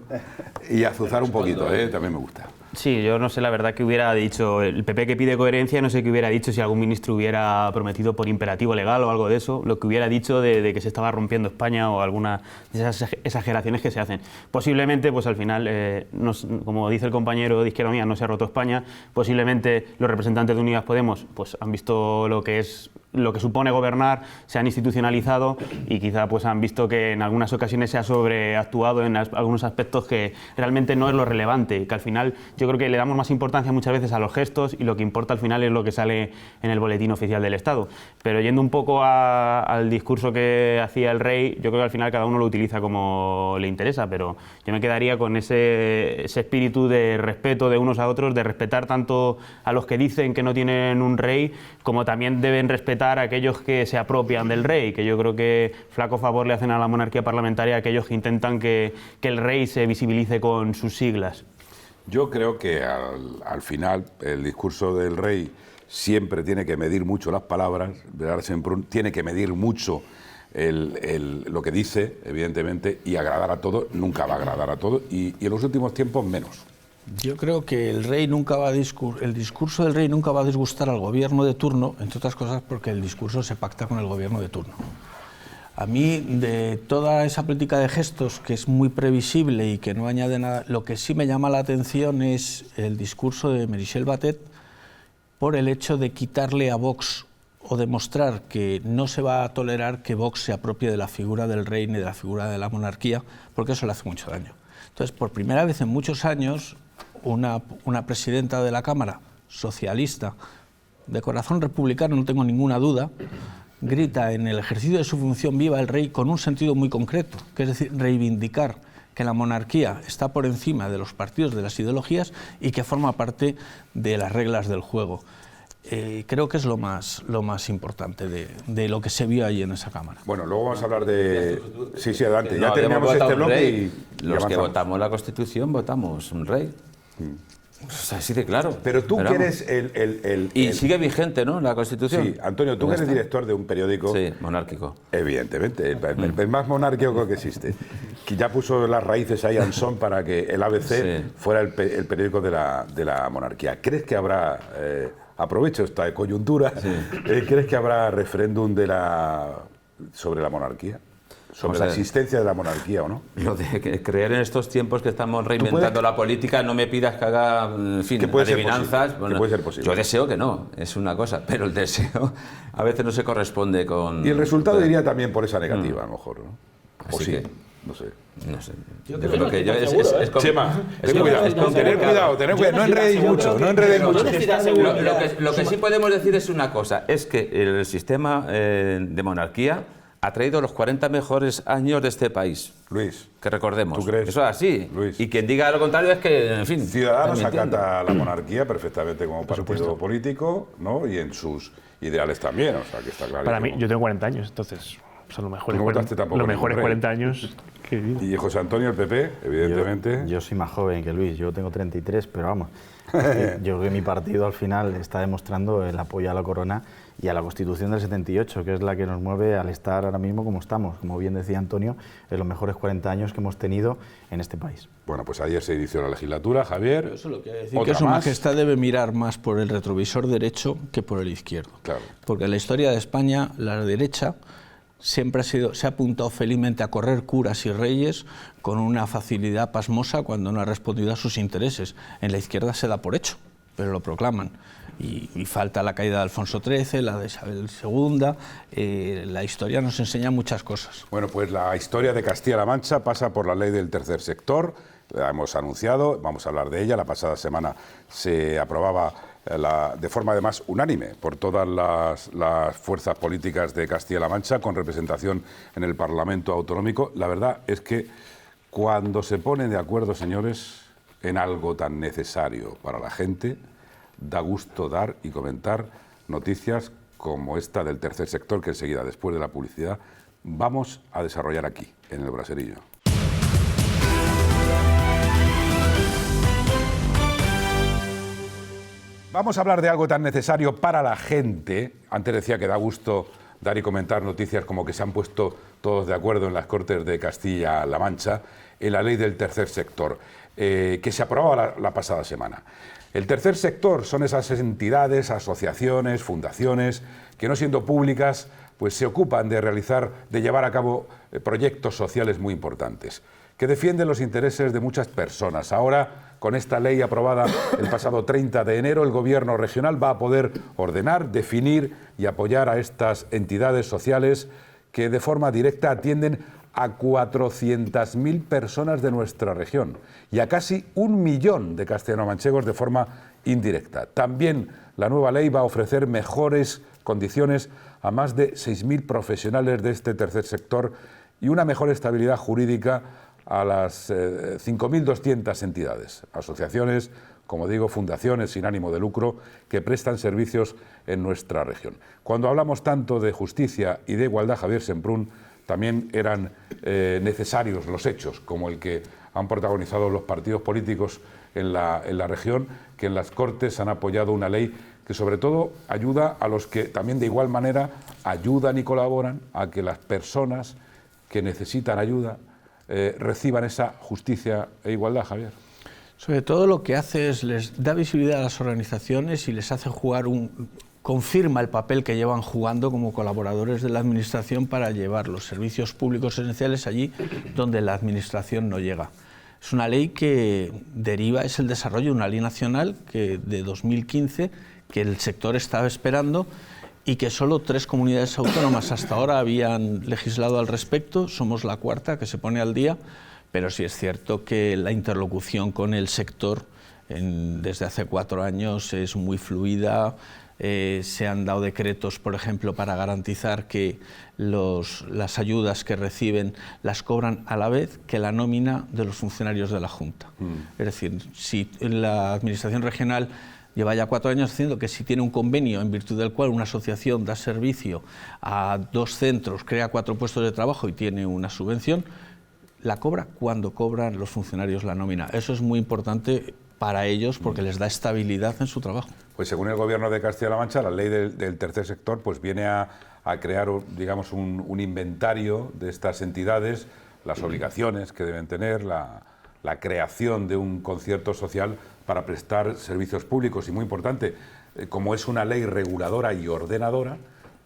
Speaker 1: y azuzar un poquito, también me gusta.
Speaker 5: Sí, yo no sé la verdad que hubiera dicho, el PP que pide coherencia, no sé qué hubiera dicho si algún ministro hubiera prometido por imperativo legal o algo de eso, lo que hubiera dicho de que se estaba rompiendo España o alguna de esas exageraciones que se hacen. Posiblemente, pues al final, como dice el compañero de Izquierda Unida, no se ha roto España, posiblemente los representantes de Unidas Podemos pues han visto lo que supone gobernar, se han institucionalizado y quizá pues han visto que en algunas ocasiones se ha sobreactuado en algunos aspectos que realmente no es lo relevante, que al final yo creo que le damos más importancia muchas veces a los gestos y lo que importa al final es lo que sale en el boletín oficial del Estado. Pero yendo un poco al discurso que hacía el rey, yo creo que al final cada uno lo utiliza como le interesa, pero yo me quedaría con ese espíritu de respeto de unos a otros, de respetar tanto a los que dicen que no tienen un rey, como también deben respetar a aquellos que se apropian del rey, que yo creo que flaco favor le hacen a la monarquía parlamentaria aquellos que intentan que el rey se visibilice con sus siglas.
Speaker 1: Yo creo que al final el discurso del rey siempre tiene que medir mucho las palabras, tiene que medir mucho lo que dice, evidentemente, y agradar a todos, nunca va a agradar a todos, y en los últimos tiempos menos.
Speaker 7: Yo creo que el discurso del rey nunca va a disgustar al gobierno de turno, entre otras cosas porque el discurso se pacta con el gobierno de turno. A mí, de toda esa política de gestos, que es muy previsible y que no añade nada, lo que sí me llama la atención es el discurso de Meritxell Batet por el hecho de quitarle a Vox o demostrar que no se va a tolerar que Vox se apropie de la figura del rey ni de la figura de la monarquía, porque eso le hace mucho daño. Entonces, por primera vez en muchos años, una presidenta de la Cámara, socialista, de corazón republicano, no tengo ninguna duda, grita en el ejercicio de su función viva el rey con un sentido muy concreto, que es decir, reivindicar que la monarquía está por encima de los partidos, de las ideologías y que forma parte de las reglas del juego. Creo que es lo más importante de lo que se vio allí en esa Cámara.
Speaker 1: Bueno, luego vamos a hablar de... Sí, adelante.
Speaker 6: No,
Speaker 1: ya terminamos este bloque y
Speaker 6: los que votamos la Constitución votamos un rey. Pues así de claro.
Speaker 1: Pero tú que eres
Speaker 6: Y sigue vigente, ¿no?, la Constitución.
Speaker 1: Sí, Antonio, tú que eres director de un periódico...
Speaker 6: Sí, monárquico.
Speaker 1: Evidentemente, el más monárquico que existe. Que ya puso las raíces ahí Ansón para que el ABC fuera el periódico de la monarquía. ¿Crees que habrá... aprovecho esta coyuntura, ¿crees que habrá referéndum sobre la monarquía? ¿Sobre la existencia de la monarquía o no?
Speaker 6: Lo de creer en estos tiempos que estamos reinventando la política, no me pidas que haga, en fin, adivinanzas.
Speaker 1: Bueno, puede ser posible.
Speaker 6: Yo deseo que no, es una cosa, pero el deseo a veces no se corresponde con...
Speaker 1: Y el resultado iría también por esa negativa, a lo mejor, ¿no?
Speaker 6: Así
Speaker 1: sí,
Speaker 6: que,
Speaker 1: no sé.
Speaker 6: No sé.
Speaker 3: Yo creo que es
Speaker 1: Chema, tener cuidado, no enredéis mucho,
Speaker 6: Lo que sí podemos decir es una cosa, es que el sistema de monarquía ha traído los 40 mejores años de este país.
Speaker 1: Luis,
Speaker 6: que recordemos.
Speaker 1: ¿tú crees?
Speaker 6: Eso es así.
Speaker 1: Luis.
Speaker 6: Y quien diga lo contrario es que, en fin...
Speaker 1: Ciudadanos acata la monarquía perfectamente como partido político, ¿no? Y en sus ideales también, o sea, que está claro.
Speaker 4: Para mí, yo tengo 40 años, entonces... son los mejores,
Speaker 1: los
Speaker 4: mejores 40 años que he vivido.
Speaker 1: Y José Antonio, el PP, evidentemente.
Speaker 2: Yo soy más joven que Luis, yo tengo 33, pero vamos, yo creo que mi partido al final está demostrando el apoyo a la corona y a la Constitución del 78, que es la que nos mueve al estar ahora mismo como estamos, como bien decía Antonio, en los mejores 40 años que hemos tenido en este país.
Speaker 1: Bueno, pues ayer se inició la legislatura, Javier.
Speaker 7: Pero eso lo que decir que Su Majestad debe mirar más por el retrovisor derecho que por el izquierdo.
Speaker 1: Claro.
Speaker 7: Porque en la historia de España, la derecha siempre se ha apuntado felizmente a correr curas y reyes con una facilidad pasmosa cuando no ha respondido a sus intereses. En la izquierda se da por hecho, pero lo proclaman. Y falta la caída de Alfonso XIII, la de Isabel II, la historia nos enseña muchas cosas.
Speaker 1: Bueno, pues la historia de Castilla-La Mancha pasa por la ley del tercer sector, la hemos anunciado, vamos a hablar de ella, la pasada semana se aprobaba de forma además unánime por todas las fuerzas políticas de Castilla-La Mancha con representación en el Parlamento Autonómico. La verdad es que cuando se ponen de acuerdo, señores, en algo tan necesario para la gente, da gusto dar y comentar noticias como esta del tercer sector que enseguida, después de la publicidad, vamos a desarrollar aquí, en el Braserillo. Vamos a hablar de algo tan necesario para la gente. Antes decía que da gusto dar y comentar noticias como que se han puesto todos de acuerdo en las Cortes de Castilla-La Mancha en la ley del tercer sector, que se aprobaba la pasada semana. El tercer sector son esas entidades, asociaciones, fundaciones, que no siendo públicas, pues se ocupan de llevar a cabo proyectos sociales muy importantes, que defienden los intereses de muchas personas. Ahora, con esta ley aprobada el pasado 30 de enero, el Gobierno regional va a poder ordenar, definir y apoyar a estas entidades sociales que de forma directa atienden a 400.000 personas de nuestra región y a casi 1 millón de castellanomanchegos de forma indirecta. También la nueva ley va a ofrecer mejores condiciones a más de 6.000 profesionales de este tercer sector y una mejor estabilidad jurídica a las 5.200 entidades, asociaciones, como digo, fundaciones sin ánimo de lucro que prestan servicios en nuestra región. Cuando hablamos tanto de justicia y de igualdad, Javier Semprún, también eran necesarios los hechos, como el que han protagonizado los partidos políticos en la región, que en las Cortes han apoyado una ley que sobre todo ayuda a los que también de igual manera ayudan y colaboran a que las personas que necesitan ayuda reciban esa justicia e igualdad, Javier.
Speaker 7: Sobre todo lo que hace es les da visibilidad a las organizaciones y les hace jugar confirma el papel que llevan jugando como colaboradores de la Administración para llevar los servicios públicos esenciales allí donde la Administración no llega. Es una ley que es el desarrollo de una ley nacional de 2015 que el sector estaba esperando y que solo 3 comunidades autónomas hasta ahora habían legislado al respecto. Somos la 4ª que se pone al día, pero sí es cierto que la interlocución con el sector desde hace 4 años es muy fluida. Se han dado decretos, por ejemplo, para garantizar que las ayudas que reciben las cobran a la vez que la nómina de los funcionarios de la Junta. Es decir, si la Administración regional lleva ya 4 años haciendo que si tiene un convenio en virtud del cual una asociación da servicio a 2 centros, crea 4 puestos de trabajo y tiene una subvención, la cobra cuando cobran los funcionarios la nómina. Eso es muy importante para ellos porque les da estabilidad en su trabajo.
Speaker 1: Pues según el Gobierno de Castilla-La Mancha, la ley del tercer sector pues viene a crear, digamos, un inventario de estas entidades, las obligaciones que deben tener, la creación de un concierto social para prestar servicios públicos. Y muy importante, como es una ley reguladora y ordenadora,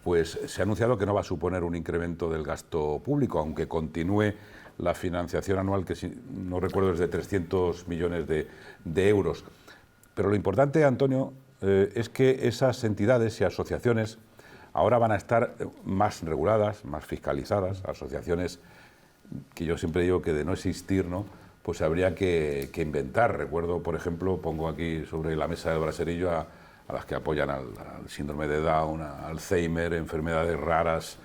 Speaker 1: pues se ha anunciado que no va a suponer un incremento del gasto público, aunque continúe la financiación anual, que si no recuerdo es de 300 millones de euros. Pero lo importante, Antonio, es que esas entidades y asociaciones ahora van a estar más reguladas, más fiscalizadas, asociaciones que yo siempre digo que de no existir, ¿no?, pues habría que inventar. Recuerdo, por ejemplo, pongo aquí sobre la mesa del braserillo a las que apoyan al síndrome de Down, a Alzheimer, enfermedades raras,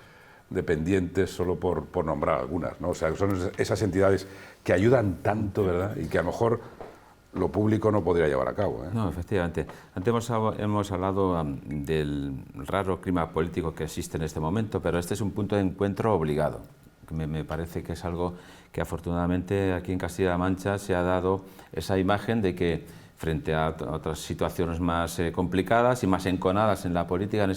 Speaker 1: dependientes, solo por nombrar algunas, ¿no? O sea, son esas entidades que ayudan tanto, ¿verdad?, y que a lo mejor lo público no podría llevar a cabo, ¿eh?
Speaker 6: No, efectivamente. Antes hemos hablado del raro clima político que existe en este momento, pero este es un punto de encuentro obligado. Me parece que es algo que afortunadamente aquí en Castilla-La Mancha se ha dado esa imagen de que frente a otras situaciones más complicadas y más enconadas en la política, en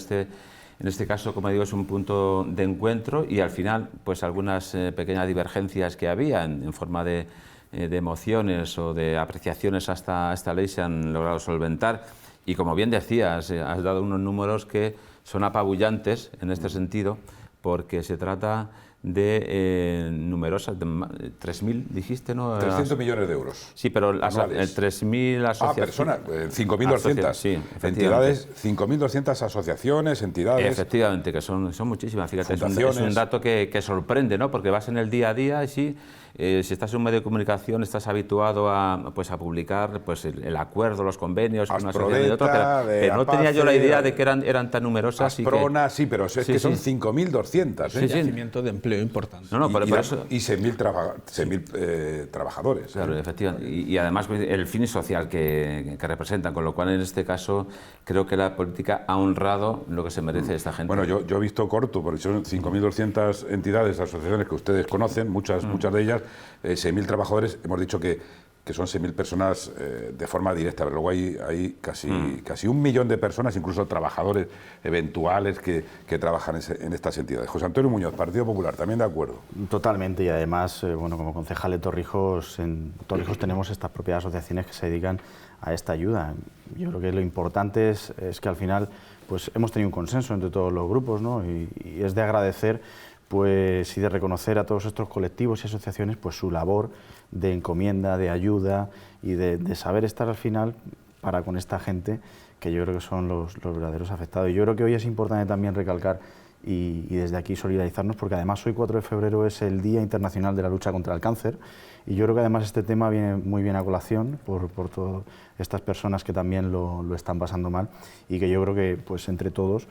Speaker 6: este caso, como digo, es un punto de encuentro y al final pues algunas pequeñas divergencias que había en forma de emociones o de apreciaciones hasta esta ley se han logrado solventar y como bien decías, has dado unos números que son apabullantes en este sentido porque se trata de numerosas, 3.000, dijiste, ¿no?
Speaker 1: 300 millones de euros.
Speaker 6: Sí, pero 3.000 asociaciones.
Speaker 1: Personas, 5.200.
Speaker 6: Sí,
Speaker 1: entidades, 5.200 asociaciones, entidades.
Speaker 6: Efectivamente, que son muchísimas. Fíjate, es un dato que sorprende, ¿no? Porque vas en el día a día y sí, si estás en un medio de comunicación estás habituado a publicar pues, el acuerdo, los convenios, una asociación y otra, pero no tenía yo la idea de que eran tan numerosas.
Speaker 1: Asprona, sí, pero es que son 5.200.
Speaker 7: Sí, crecimiento de empleo importante.
Speaker 6: No, por eso.
Speaker 1: Y 6.000 trabajadores.
Speaker 6: Claro, efectivamente. Y además el fin social que representan, con lo cual en este caso creo que la política ha honrado lo que se merece esta gente.
Speaker 1: Bueno, yo he visto corto, porque son 5.200 entidades, asociaciones que ustedes conocen, muchas de ellas, 6.000 trabajadores. Hemos dicho que que son 6.000 personas de forma directa, pero luego hay casi 1 millón de personas, incluso trabajadores eventuales que trabajan en estas entidades. José Antonio Muñoz, Partido Popular, también de acuerdo.
Speaker 2: Totalmente, y además, bueno, como concejal de Torrijos, en Torrijos tenemos estas propias asociaciones que se dedican a esta ayuda. Yo creo que lo importante es que al final pues hemos tenido un consenso entre todos los grupos, ¿no? y es de agradecer pues, y de reconocer a todos estos colectivos y asociaciones pues, su labor de encomienda, de ayuda y de saber estar al final para con esta gente que yo creo que son los verdaderos afectados. Y yo creo que hoy es importante también recalcar y desde aquí solidarizarnos, porque además hoy 4 de febrero es el Día Internacional de la Lucha contra el Cáncer, y yo creo que además este tema viene muy bien a colación por todas estas personas que también lo están pasando mal, y que yo creo que pues entre todos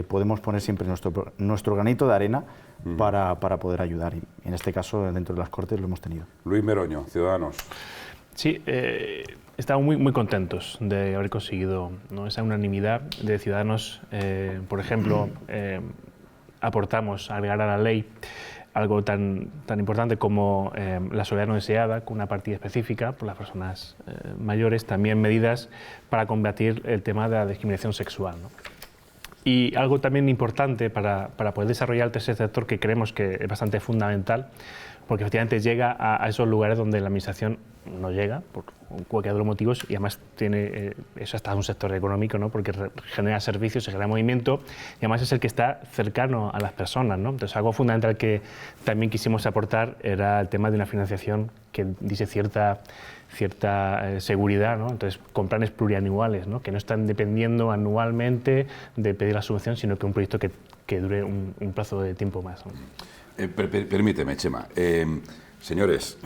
Speaker 2: podemos poner siempre nuestro granito de arena para poder ayudar, y en este caso dentro de las Cortes lo hemos tenido.
Speaker 1: Luis Meroño, Ciudadanos.
Speaker 4: Sí, estamos muy contentos de haber conseguido, ¿no?, esa unanimidad de Ciudadanos. Por ejemplo, aportamos a agregar a la ley algo tan importante como la soledad no deseada, con una partida específica por las personas mayores, también medidas para combatir el tema de la discriminación sexual, ¿no? Y algo también importante para poder desarrollar el tercer sector, que creemos que es bastante fundamental, porque efectivamente llega a esos lugares donde la Administración no llega, por cualquiera de los motivos, y además tiene, eso hasta un sector económico, ¿no?, porque genera servicios, se genera movimiento, y además es el que está cercano a las personas, ¿no? Entonces, algo fundamental que también quisimos aportar era el tema de una financiación que dice cierta seguridad, ¿no? Entonces, con planes plurianuales, ¿no?, que no están dependiendo anualmente de pedir la subvención, sino que un proyecto que dure un plazo de tiempo más, ¿no?
Speaker 1: Permíteme, Chema. Señores,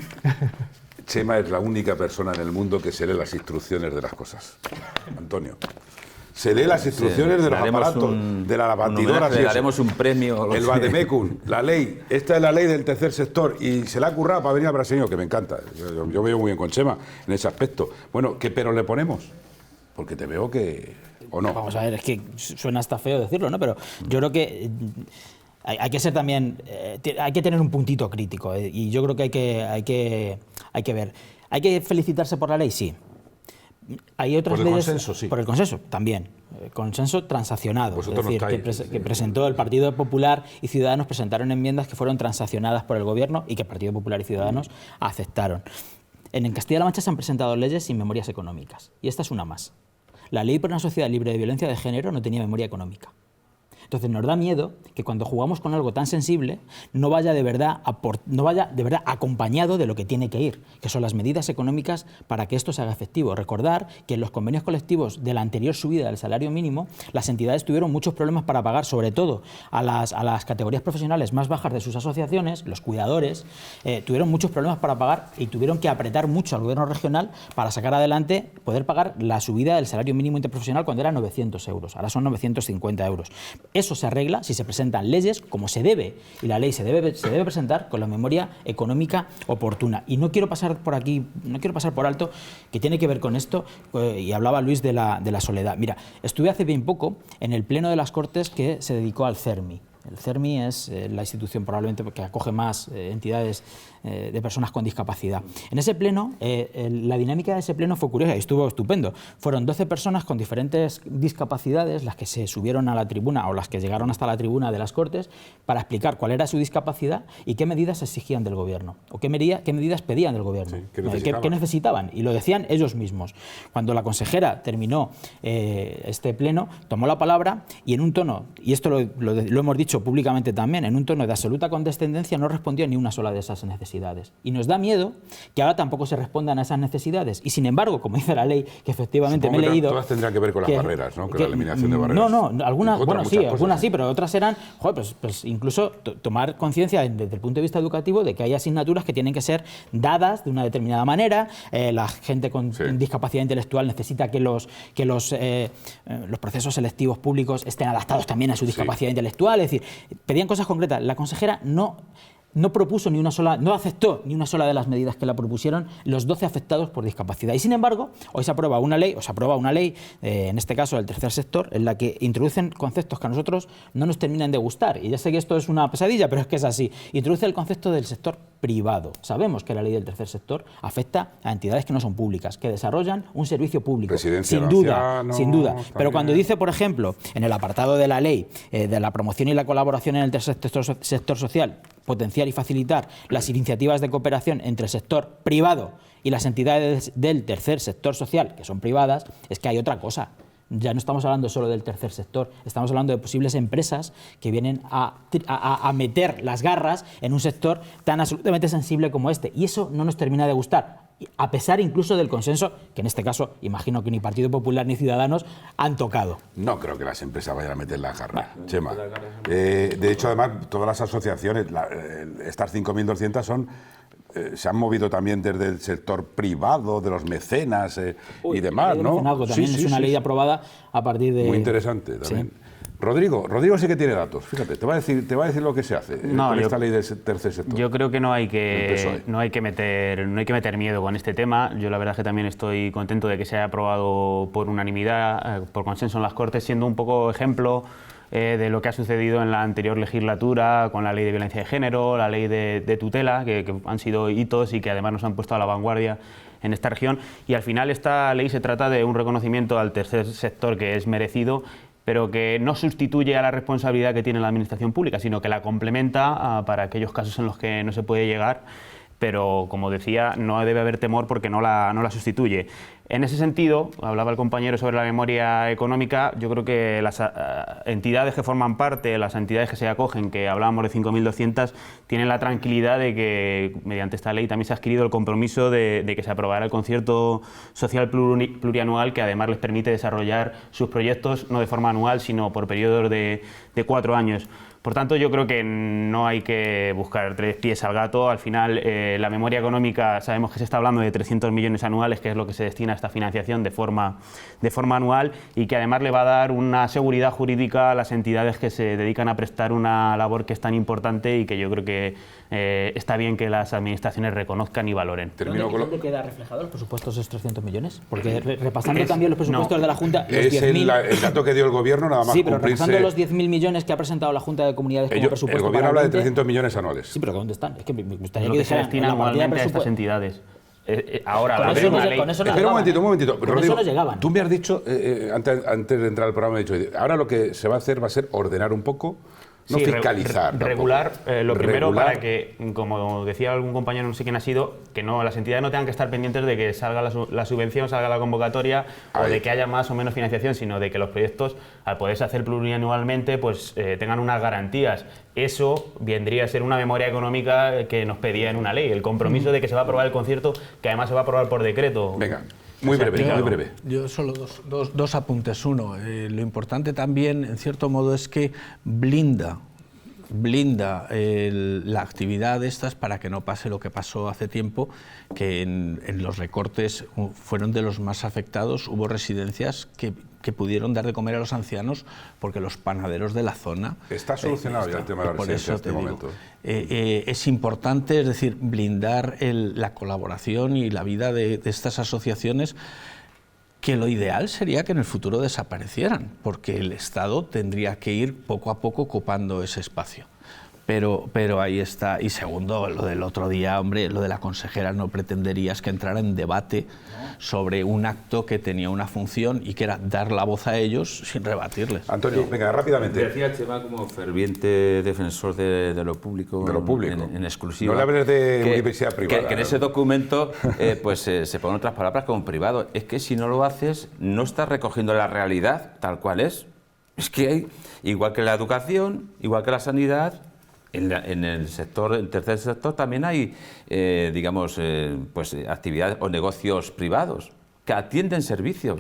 Speaker 1: Chema es la única persona en el mundo que se lee las instrucciones de las cosas. Antonio. Se lee las instrucciones de los aparatos, de la batidora.
Speaker 6: Le daremos un premio.
Speaker 1: El Vademecum, la ley. Esta es la ley del tercer sector y se la ha currado para venir al brasileño, que me encanta. Yo veo muy bien con Chema en ese aspecto. Bueno, ¿qué pero le ponemos? Porque te veo que... ¿O no?
Speaker 3: Vamos a ver, es que suena hasta feo decirlo, ¿no? Pero yo creo que... Hay que ser también, hay que tener un puntito crítico, y yo creo que hay que ver. ¿Hay que felicitarse por la ley? Sí. Hay otras
Speaker 1: por el
Speaker 3: leyes,
Speaker 1: consenso, sí.
Speaker 3: Por el consenso, también. Consenso transaccionado.
Speaker 1: Vosotros
Speaker 3: es decir, que presentó el Partido Popular y Ciudadanos, presentaron enmiendas que fueron transaccionadas por el Gobierno y que el Partido Popular y Ciudadanos aceptaron. En Castilla-La Mancha se han presentado leyes sin memorias económicas, y esta es una más. La Ley por una sociedad libre de violencia de género no tenía memoria económica. Entonces nos da miedo que cuando jugamos con algo tan sensible no vaya de verdad acompañado de lo que tiene que ir, que son las medidas económicas para que esto se haga efectivo. Recordar que en los convenios colectivos de la anterior subida del salario mínimo, las entidades tuvieron muchos problemas para pagar, sobre todo a las categorías profesionales más bajas de sus asociaciones, los cuidadores, tuvieron muchos problemas para pagar y tuvieron que apretar mucho al gobierno regional para sacar adelante, poder pagar la subida del salario mínimo interprofesional cuando era 900 euros, ahora son 950 euros. Eso se arregla si se presentan leyes como se debe, y la ley se debe presentar con la memoria económica oportuna. Y no quiero pasar por aquí, no quiero pasar por alto que tiene que ver con esto, y hablaba Luis de la soledad. Mira, estuve hace bien poco en el Pleno de las Cortes que se dedicó al CERMI. El CERMI es la institución probablemente que acoge más entidades de personas con discapacidad. En ese pleno, la dinámica de ese pleno fue curiosa y estuvo estupendo. Fueron 12 personas con diferentes discapacidades las que se subieron a la tribuna o las que llegaron hasta la tribuna de las Cortes para explicar cuál era su discapacidad y qué medidas exigían del Gobierno o qué medidas pedían del Gobierno,
Speaker 1: sí,
Speaker 3: qué necesitaban, y lo decían ellos mismos. Cuando la consejera terminó este pleno, tomó la palabra y en un tono, y esto lo hemos dicho públicamente también, en un tono de absoluta condescendencia, no respondió ni una sola de esas necesidades. Y nos da miedo que ahora tampoco se respondan a esas necesidades. Y sin embargo, como dice la ley, que efectivamente me he leído...
Speaker 1: Todas tendrán que ver con las barreras, ¿no? Con la eliminación de barreras.
Speaker 3: No, algunas, bueno, sí,
Speaker 1: cosas,
Speaker 3: algunas sí, pero otras eran, pues incluso tomar conciencia desde el punto de vista educativo de que hay asignaturas que tienen que ser dadas de una determinada manera. La gente con discapacidad intelectual necesita que los procesos selectivos públicos estén adaptados también a su discapacidad intelectual. Es decir, pedían cosas concretas. La consejera no propuso ni una sola, no aceptó ni una sola de las medidas que la propusieron los 12 afectados por discapacidad. Y sin embargo, hoy se aprueba una ley, en este caso del tercer sector, en la que introducen conceptos que a nosotros no nos terminan de gustar. Y ya sé que esto es una pesadilla, pero es que es así. Introduce el concepto del sector privado. Sabemos que la ley del tercer sector afecta a entidades que no son públicas, que desarrollan un servicio público, sin duda, sin duda. Pero cuando dice, por ejemplo, en el apartado de la ley de la promoción y la colaboración en el tercer sector social, potenciar y facilitar las iniciativas de cooperación entre el sector privado y las entidades del tercer sector social, que son privadas, es que hay otra cosa. Ya no estamos hablando solo del tercer sector, estamos hablando de posibles empresas que vienen a meter las garras en un sector tan absolutamente sensible como este. Y eso no nos termina de gustar, a pesar incluso del consenso, que en este caso imagino que ni Partido Popular ni Ciudadanos han tocado.
Speaker 1: No creo que las empresas vayan a meter las garras, Chema. De hecho, además, todas las asociaciones, estas 5.200 son... se han movido también desde el sector privado, de los mecenas y demás, ¿no?
Speaker 3: También es una ley aprobada a partir de...
Speaker 1: Muy interesante también. Sí. Rodrigo sí que tiene datos, fíjate, te va a decir lo que se hace con esta ley del tercer sector.
Speaker 5: Yo creo que no hay que meter miedo con este tema. Yo la verdad es que también estoy contento de que se haya aprobado por unanimidad, por consenso en las Cortes, siendo un poco ejemplo de lo que ha sucedido en la anterior legislatura con la ley de violencia de género, la ley de tutela, que han sido hitos y que además nos han puesto a la vanguardia en esta región. Y al final esta ley se trata de un reconocimiento al tercer sector que es merecido, pero que no sustituye a la responsabilidad que tiene la administración pública, sino que la complementa para aquellos casos en los que no se puede llegar. Pero, como decía, no debe haber temor porque no la sustituye. En ese sentido, hablaba el compañero sobre la memoria económica, yo creo que las entidades que forman parte, las entidades que se acogen, que hablábamos de 5.200, tienen la tranquilidad de que mediante esta ley también se ha adquirido el compromiso de que se aprobará el concierto social plurianual, que además les permite desarrollar sus proyectos no de forma anual, sino por periodos de 4 años. Por tanto, yo creo que no hay que buscar 3 pies al gato. Al final, la memoria económica, sabemos que se está hablando de 300 millones anuales, que es lo que se destina a esta financiación de forma anual, y que además le va a dar una seguridad jurídica a las entidades que se dedican a prestar una labor que es tan importante y que yo creo que está bien que las administraciones reconozcan y valoren.
Speaker 3: ¿Dónde queda reflejado los presupuestos de esos 300 millones? Porque repasando también los presupuestos de la Junta...
Speaker 1: Es el dato que dio el Gobierno, nada más
Speaker 3: sí, pero repasando los 10.000 millones que ha presentado la Junta de Comunidades como presupuesto.
Speaker 1: El Gobierno habla de 300 millones anuales.
Speaker 3: Sí, pero ¿dónde están? Es que me gustaría
Speaker 5: que se destina anualmente a estas entidades. Ahora,
Speaker 3: con eso
Speaker 1: espera un momentito.
Speaker 3: Con eso no llegaban.
Speaker 1: Tú me has dicho, antes de entrar al programa, ahora lo que se va a hacer va a ser ordenar un poco, no fiscalizar.
Speaker 5: Regular, primero para que, como decía algún compañero, no sé quién ha sido, que las entidades no tengan que estar pendientes de que salga la subvención, salga la convocatoria, o de que haya más o menos financiación, sino de que los proyectos, al poderse hacer plurianualmente, pues tengan unas garantías. Eso vendría a ser una memoria económica que nos pedía en una ley, el compromiso de que se va a aprobar el concierto, que además se va a aprobar por decreto.
Speaker 1: Venga. Muy breve.
Speaker 7: Yo solo dos apuntes. Uno, lo importante también, en cierto modo, es que blinda la actividad de estas para que no pase lo que pasó hace tiempo, que en los recortes fueron de los más afectados. Hubo residencias que pudieron dar de comer a los ancianos porque los panaderos de la zona...
Speaker 1: Está solucionado ya el tema de la residencia en este momento.
Speaker 7: Es importante, es decir, blindar la colaboración y la vida de estas asociaciones, que lo ideal sería que en el futuro desaparecieran, porque el Estado tendría que ir poco a poco ocupando ese espacio. Pero ahí está. Y segundo, lo del otro día, hombre, lo de la consejera, no pretenderías que entrara en debate sobre un acto que tenía una función y que era dar la voz a ellos sin rebatirles.
Speaker 1: Antonio, venga, rápidamente.
Speaker 6: Decía Chema como ferviente defensor de lo público, en exclusiva.
Speaker 1: No le hables de universidad privada.
Speaker 6: Que en ese documento pues se ponen otras palabras como privado. Es que si no lo haces, no estás recogiendo la realidad tal cual es. Es que hay, igual que la educación, igual que la sanidad, en el tercer sector también hay, actividades o negocios privados que atienden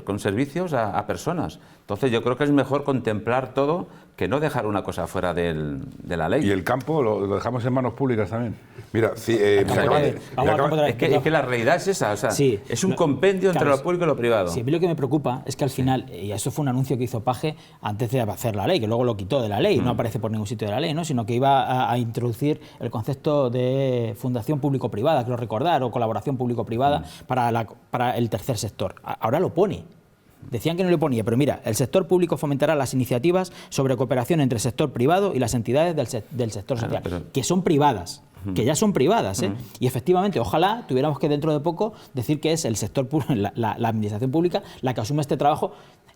Speaker 6: con servicios a personas. Entonces yo creo que es mejor contemplar todo que no dejar una cosa fuera de la ley.
Speaker 1: Y el campo lo dejamos en manos públicas también. Mira, es
Speaker 6: que la realidad es esa, es un compendio entre lo público y lo privado.
Speaker 3: Sí, a mí lo que me preocupa es que al final, y eso fue un anuncio que hizo Paje antes de hacer la ley, que luego lo quitó de la ley, no aparece por ningún sitio de la ley, ¿no? Sino que iba a introducir el concepto de fundación público-privada, quiero recordar, o colaboración público-privada para el tercer sector. Ahora lo pone. Decían que no le ponía, pero mira, el sector público fomentará las iniciativas sobre cooperación entre el sector privado y las entidades del sector social, que son privadas. que ya son privadas, y efectivamente, ojalá tuviéramos que dentro de poco decir que es el sector la administración pública la que asume este trabajo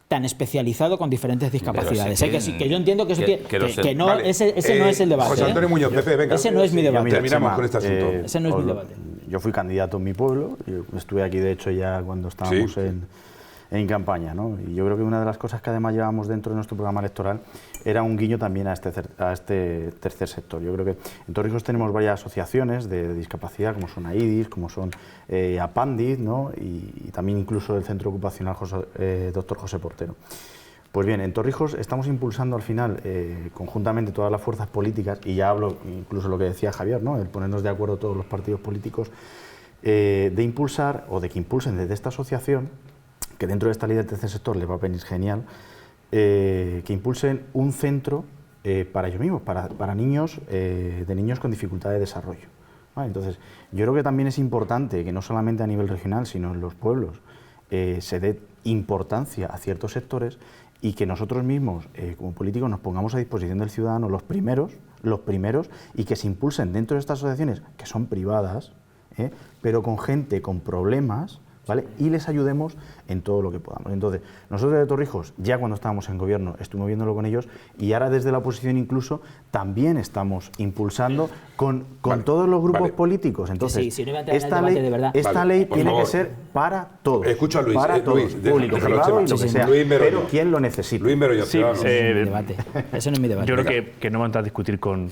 Speaker 3: tan especializado con diferentes discapacidades. Que yo entiendo que ese no es el debate.
Speaker 1: José Antonio Muñoz, Pepe, venga.
Speaker 3: Ese no es mi debate.
Speaker 1: Terminamos con este asunto.
Speaker 3: Ese no es mi debate.
Speaker 2: Yo fui candidato en mi pueblo, yo estuve aquí de hecho ya cuando estábamos en campaña, ¿no? Y yo creo que una de las cosas que además llevamos dentro de nuestro programa electoral era un guiño también a este tercer sector. Yo creo que en Torrijos tenemos varias asociaciones de discapacidad, como son AIDIS, como son APANDIS, ¿no? Y también incluso el Centro Ocupacional Dr. José Portero. Pues bien, en Torrijos estamos impulsando al final, conjuntamente todas las fuerzas políticas, y ya hablo incluso lo que decía Javier, ¿no? El ponernos de acuerdo todos los partidos políticos, de impulsar, o de que impulsen desde esta asociación, que dentro de esta ley del tercer sector les va a venir genial, que impulsen un centro para ellos mismos, para niños, de niños con dificultad de desarrollo. ¿Vale? Entonces, yo creo que también es importante que no solamente a nivel regional, sino en los pueblos, se dé importancia a ciertos sectores y que nosotros mismos, como políticos, nos pongamos a disposición del ciudadano los primeros, y que se impulsen dentro de estas asociaciones, que son privadas, pero con gente con problemas, ¿vale? Y les ayudemos en todo lo que podamos. Entonces, nosotros de Torrijos, ya cuando estábamos en gobierno, estuvimos viéndolo con ellos, y ahora desde la oposición incluso, también estamos impulsando con todos los grupos políticos. Entonces, esta ley tiene que ser para todos.
Speaker 1: Escucho a Luis.
Speaker 2: Para todos, público, privado y lo que sea, pero ¿quién lo necesita?
Speaker 1: Luis Meroño,
Speaker 3: ese no es mi debate.
Speaker 4: Yo creo que no vamos a discutir con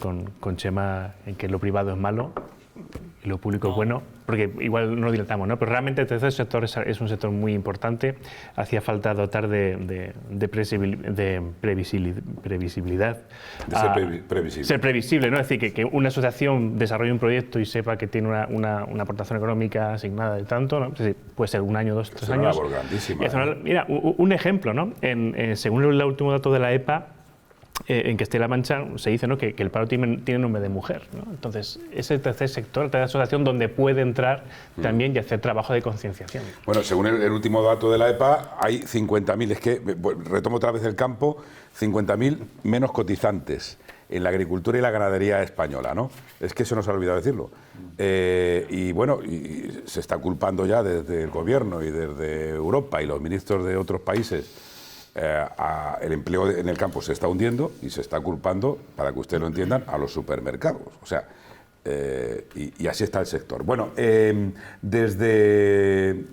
Speaker 4: Chema en que lo privado es malo y lo público es bueno, porque igual no dilatamos, ¿no? Pero realmente el tercer sector es un sector muy importante. Hacía falta dotar de previsibilidad. Ser previsible, ¿no? Es decir, que una asociación desarrolle un proyecto y sepa que tiene una aportación económica asignada de tanto, ¿no? Es decir, puede ser un año, 2, 3 años.
Speaker 1: Es una labor grandísima.
Speaker 4: Mira, un ejemplo, ¿no? Según el último dato de la EPA, en Castilla-La Mancha se dice, ¿no?, que el paro tiene nombre de mujer, ¿no? Entonces, es el tercer sector, la tercera asociación donde puede entrar también y hacer trabajo de concienciación.
Speaker 1: Bueno, según el último dato de la EPA, hay 50.000, es que, retomo otra vez el campo, 50.000 menos cotizantes en la agricultura y la ganadería española, ¿no? Es que eso nos ha olvidado decirlo. Y bueno, y se está culpando ya desde el gobierno y desde Europa y los ministros de otros países. El empleo en el campo se está hundiendo y se está culpando, para que ustedes lo entiendan, a los supermercados. O sea, y así está el sector. Bueno, desde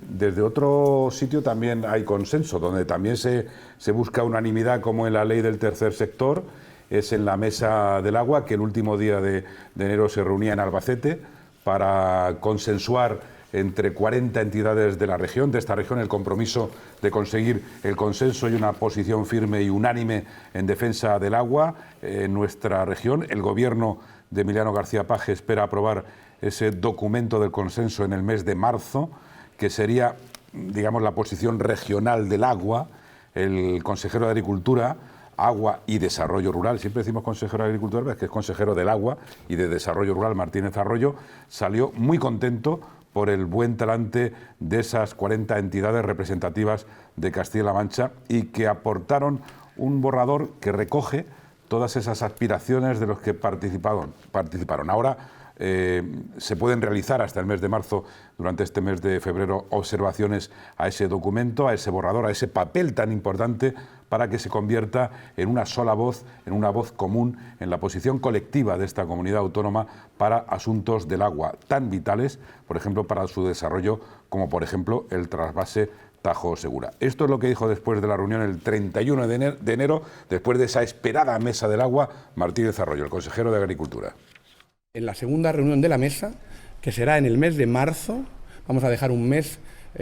Speaker 1: otro sitio también hay consenso, donde también se busca unanimidad, como en la ley del tercer sector, es en la Mesa del Agua, que el último día de enero se reunía en Albacete para consensuar entre 40 entidades de esta región, el compromiso de conseguir el consenso y una posición firme y unánime en defensa del agua en nuestra región. El gobierno de Emiliano García Paje espera aprobar ese documento del consenso en el mes de marzo, que sería, digamos, la posición regional del agua. El consejero de Agricultura, Agua y Desarrollo Rural, siempre decimos consejero de Agricultura, pero es que es consejero del Agua y de Desarrollo Rural, Martínez Arroyo, salió muy contento por el buen talante de esas 40 entidades representativas de Castilla-La Mancha, y que aportaron un borrador que recoge todas esas aspiraciones de los que participaron. Ahora se pueden realizar hasta el mes de marzo, durante este mes de febrero, observaciones a ese documento, a ese borrador, a ese papel tan importante, para que se convierta en una sola voz, en una voz común, en la posición colectiva de esta comunidad autónoma para asuntos del agua tan vitales, por ejemplo, para su desarrollo, como por ejemplo el trasvase Tajo Segura. Esto es lo que dijo después de la reunión el 31 de enero, después de esa esperada Mesa del Agua, Martínez Arroyo, el consejero de Agricultura.
Speaker 11: En la segunda reunión de la mesa, que será en el mes de marzo, vamos a dejar un mes,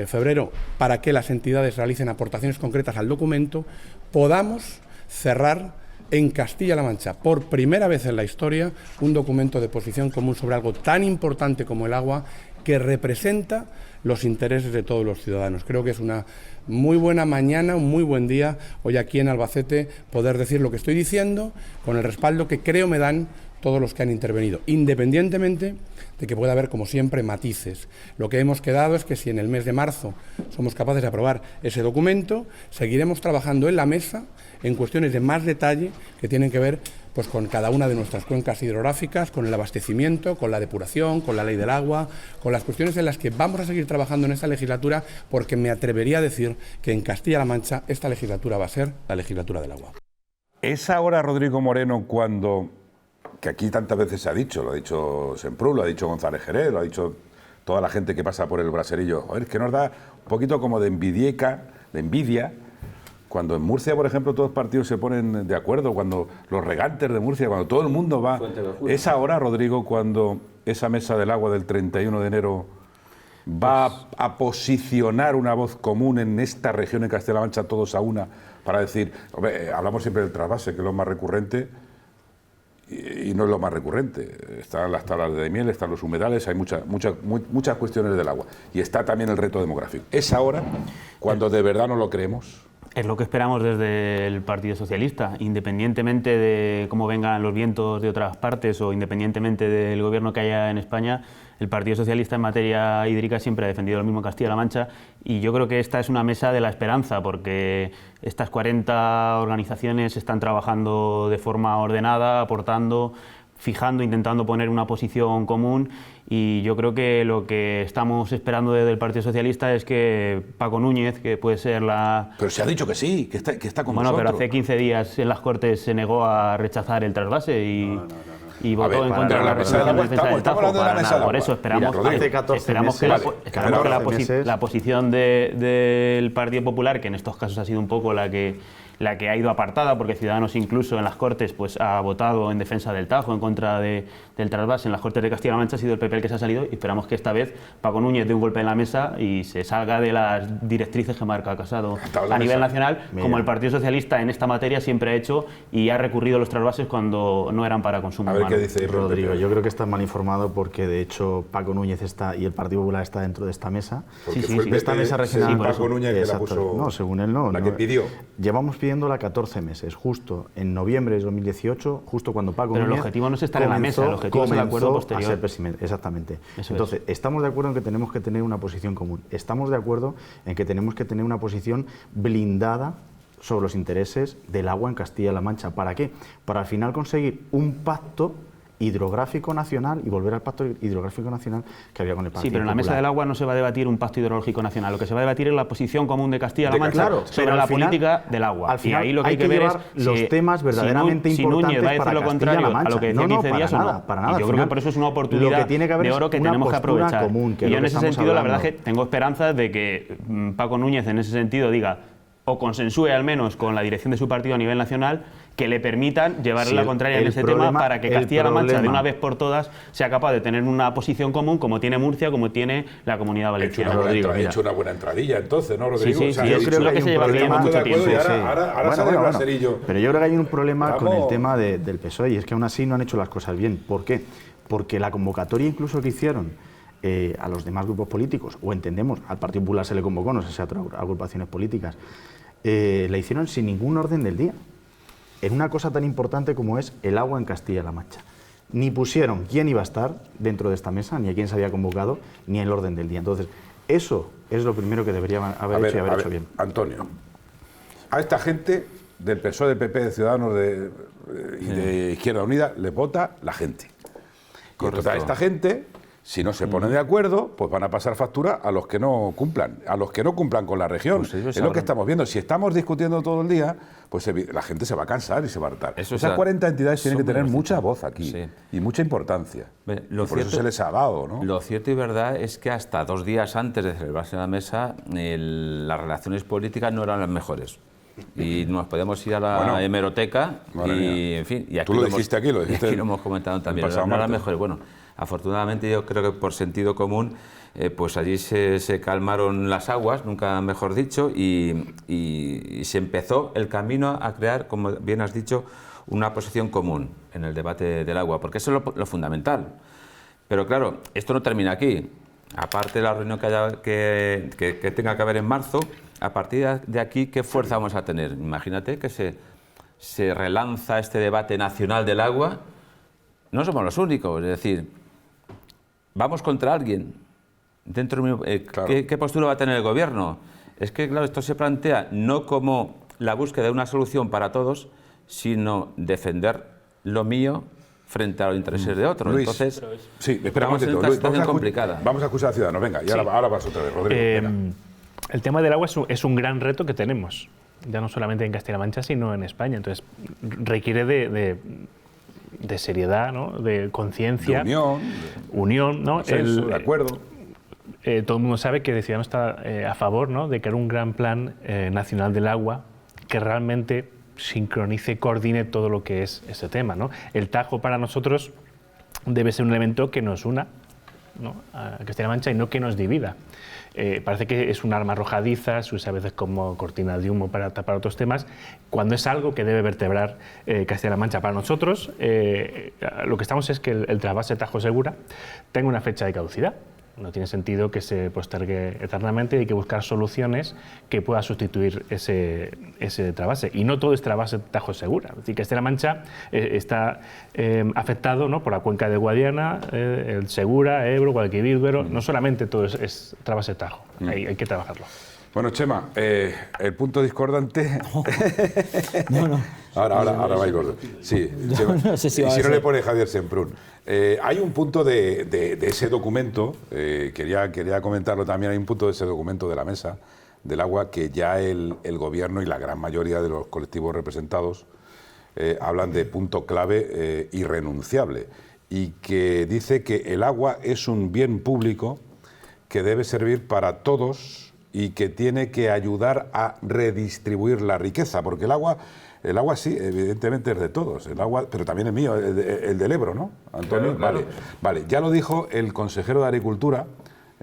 Speaker 11: febrero, para que las entidades realicen aportaciones concretas al documento, podamos cerrar en Castilla-La Mancha, por primera vez en la historia, un documento de posición común sobre algo tan importante como el agua, que representa los intereses de todos los ciudadanos. Creo que es una muy buena mañana, un muy buen día, hoy aquí en Albacete, poder decir lo que estoy diciendo, con el respaldo que creo me dan todos los que han intervenido, independientemente de que pueda haber, como siempre, matices. Lo que hemos quedado es que si en el mes de marzo somos capaces de aprobar ese documento, seguiremos trabajando en la mesa en cuestiones de más detalle que tienen que ver pues, con cada una de nuestras cuencas hidrográficas, con el abastecimiento, con la depuración, con la ley del agua, con las cuestiones en las que vamos a seguir trabajando en esta legislatura, porque me atrevería a decir que en Castilla-La Mancha esta legislatura va a ser la legislatura del agua.
Speaker 1: Es ahora, Rodrigo Moreno, cuando, que aquí tantas veces se ha dicho, lo ha dicho Semprún, lo ha dicho González Jerez, lo ha dicho toda la gente que pasa por el braserillo, joder, es que nos da un poquito como de envidia, cuando en Murcia, por ejemplo, todos los partidos se ponen de acuerdo, cuando los regantes de Murcia, cuando todo el mundo va... ¿Es ahora, Rodrigo, cuando esa mesa del agua del 31 de enero va a posicionar una voz común en esta región, en Castilla-La Mancha, todos a una, para decir, hombre, hablamos siempre del trasvase, que es lo más recurrente, y no es lo más recurrente. Están las tablas de miel, están los humedales, hay muchas cuestiones del agua. Y está también el reto demográfico. ¿Es ahora cuando de verdad no lo creemos?
Speaker 5: Es lo que esperamos desde el Partido Socialista, independientemente de cómo vengan los vientos de otras partes o independientemente del gobierno que haya en España, el Partido Socialista en materia hídrica siempre ha defendido lo mismo en Castilla-La Mancha, y yo creo que esta es una mesa de la esperanza, porque estas 40 organizaciones están trabajando de forma ordenada, aportando, fijando, intentando poner una posición común, y yo creo que lo que estamos esperando desde el Partido Socialista es que Paco Núñez, que puede ser la...
Speaker 1: Pero se ha dicho que sí, que está con nosotros.
Speaker 5: Bueno, pero hace 15 días en las Cortes se negó a rechazar el trasvase y votó en contra de la resolución de defensa del Tajo. Por eso esperamos que la posición del Partido Popular, que en estos casos ha sido un poco la que ha ido apartada, porque Ciudadanos incluso en las Cortes pues ha votado en defensa del Tajo, en contra del trasvase en las Cortes de Castilla-La Mancha, ha sido el PP el que se ha salido, y esperamos que esta vez Paco Núñez dé un golpe en la mesa y se salga de las directrices que marca Casado a nivel nacional, como el Partido Socialista en esta materia siempre ha hecho, y ha recurrido a los trasvases cuando no eran para consumo humano.
Speaker 1: A ver qué dice
Speaker 2: Rodrigo. Yo creo que estás mal informado, porque de hecho Paco Núñez está y el Partido Popular está dentro de esta mesa.
Speaker 1: De esta mesa regional. Paco Núñez que la puso.
Speaker 2: No, según él no.
Speaker 1: La que pidió.
Speaker 2: Llevamos pidiéndola 14 meses, justo en noviembre de 2018, justo cuando Paco Núñez...
Speaker 5: Pero el objetivo no es estar en la mesa, el objetivo es el acuerdo posterior.
Speaker 2: A ser presidente, exactamente. Entonces, estamos de acuerdo en que tenemos que tener una posición común. Estamos de acuerdo en que tenemos que tener una posición blindada sobre los intereses del agua en Castilla-La Mancha. ¿Para qué? Para al final conseguir un pacto hidrográfico nacional y volver al pacto hidrográfico nacional que había con el Partido
Speaker 5: Sí, pero en la
Speaker 2: Popular.
Speaker 5: mesa del agua no se va a debatir un pacto hidrológico nacional, lo que se va a debatir es la posición común de Castilla-La Mancha sobre la política del agua.
Speaker 2: Al final
Speaker 5: y ahí lo que hay que ver es
Speaker 2: los temas verdaderamente importantes
Speaker 5: va a decir
Speaker 2: para
Speaker 5: lo contrario a lo que decía Nice Díaz o no.
Speaker 2: Para nada.
Speaker 5: Y yo creo que por eso es una oportunidad de oro que tenemos que aprovechar. Y yo en ese sentido, la verdad es que tengo esperanzas de que Paco Núñez en ese sentido diga, o consensúe al menos con la dirección de su partido a nivel nacional, que le permitan llevarle la contraria en ese tema, para que Castilla-La Mancha de una vez por todas sea capaz de tener una posición común como tiene Murcia, como tiene la Comunidad Valenciana.
Speaker 1: Ha hecho una buena entradilla entonces, ¿no, Rodrigo?
Speaker 5: Sí, yo creo que se llevaría mucho tiempo.
Speaker 1: Ahora sale el braserillo.
Speaker 2: Pero yo creo que hay un problema con el tema del PSOE, y es que aún así no han hecho las cosas bien. ¿Por qué? Porque la convocatoria incluso que hicieron a los demás grupos políticos, o entendemos, al Partido Popular se le convocó, no sé si a otras agrupaciones políticas, la hicieron sin ningún orden del día, en una cosa tan importante como es el agua en Castilla-La Mancha. Ni pusieron quién iba a estar dentro de esta mesa, ni a quién se había convocado, ni el orden del día. Entonces, eso es lo primero que deberían haber hecho y haber hecho bien.
Speaker 1: Antonio, a esta gente del PSOE, del PP, de Ciudadanos y de Izquierda Unida, le vota la gente. Y entonces a esta gente, si no se ponen de acuerdo, pues van a pasar factura a los que no cumplan, con la región. Pues es lo que estamos viendo. Si estamos discutiendo todo el día, pues la gente se va a cansar y se va a hartar. Esas 40 entidades tienen que tener mucha voz aquí y mucha importancia. Por eso se les ha dado, ¿no?
Speaker 6: Lo cierto y verdad es que hasta 2 días antes de celebrarse la mesa, las relaciones políticas no eran las mejores. Y nos podemos ir a la hemeroteca y, en fin... Y aquí
Speaker 1: tú lo dijiste aquí,
Speaker 6: aquí lo hemos comentado también. No eran las mejores. Bueno, afortunadamente yo creo que por sentido común, pues allí se calmaron las aguas, nunca mejor dicho, y se empezó el camino a crear, como bien has dicho, una posición común en el debate del agua, porque eso es lo fundamental. Pero claro, esto no termina aquí. Aparte de la reunión que tenga que haber en marzo, a partir de aquí, ¿qué fuerza vamos a tener? Imagínate que se relanza este debate nacional del agua no somos los únicos, es decir, vamos contra alguien. Dentro de
Speaker 1: claro.
Speaker 6: ¿Qué postura va a tener el gobierno? Es que, claro, esto se plantea no como la búsqueda de una solución para todos, sino defender lo mío frente a los intereses de otros.
Speaker 1: Luis,
Speaker 6: entonces,
Speaker 1: sí, espera un
Speaker 6: estamos en
Speaker 1: momentito,
Speaker 6: una
Speaker 1: Luis,
Speaker 6: situación complicada.
Speaker 1: Vamos a escuchar a Ciudadanos, venga, y
Speaker 4: Sí.
Speaker 1: ahora vas otra vez, Rodrigo.
Speaker 4: El tema del agua es un gran reto que tenemos, ya no solamente en Castilla-La Mancha, sino en España. Entonces, requiere de seriedad, ¿no? De conciencia.
Speaker 1: De
Speaker 4: unión, ¿no?
Speaker 1: Consenso, de acuerdo.
Speaker 4: Todo el mundo sabe que Ciudadanos está a favor, ¿no?, de crear un gran plan nacional del agua que realmente sincronice y coordine todo lo que es ese tema, ¿no? El Tajo para nosotros debe ser un elemento que nos una, ¿no?, a Castilla-La Mancha y no que nos divida. Parece que es un arma arrojadiza, se usa a veces como cortina de humo para tapar otros temas, cuando es algo que debe vertebrar Castilla-La Mancha. Para nosotros, lo que estamos es que el trasvase Tajo Segura tenga una fecha de caducidad. No tiene sentido que se postergue eternamente, hay que buscar soluciones que puedan sustituir ese trasvase. Y no todo es trasvase Tajo Segura. Es decir, Castilla-La Mancha está afectado, ¿no?, por la cuenca de Guadiana, el Segura, Ebro, Guadalquivir, Duero. No solamente todo es trasvase Tajo, hay que trabajarlo.
Speaker 1: Bueno, Chema, el punto discordante...
Speaker 3: No.
Speaker 1: Ahora va a ir gordo. Sí, Chema.
Speaker 3: No sé si
Speaker 1: y
Speaker 3: va
Speaker 1: si
Speaker 3: a
Speaker 1: no
Speaker 3: ser.
Speaker 1: le pone Javier Semprún. Hay un punto de ese documento, quería comentarlo también, hay un punto de ese documento de la mesa del agua que ya el gobierno y la gran mayoría de los colectivos representados hablan de punto clave irrenunciable, y que dice que el agua es un bien público que debe servir para todos y que tiene que ayudar a redistribuir la riqueza, porque el agua sí, evidentemente es de todos, el agua, pero también es mío, el del Ebro, ¿no, Antonio?
Speaker 6: Claro.
Speaker 1: Vale, ya lo dijo el consejero de Agricultura,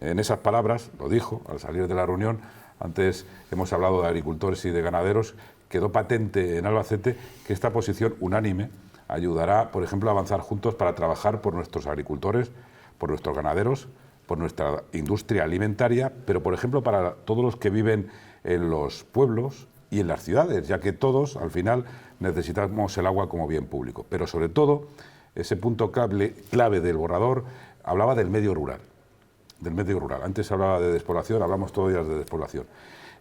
Speaker 1: en esas palabras, lo dijo al salir de la reunión. Antes hemos hablado de agricultores y de ganaderos, quedó patente en Albacete que esta posición unánime ayudará, por ejemplo, a avanzar juntos para trabajar por nuestros agricultores, por nuestros ganaderos, por nuestra industria alimentaria, pero, por ejemplo, para todos los que viven en los pueblos y en las ciudades, ya que todos, al final, necesitamos el agua como bien público. Pero, sobre todo, ese punto clave del borrador hablaba del medio rural. Antes hablaba de despoblación, hablamos todos los días de despoblación.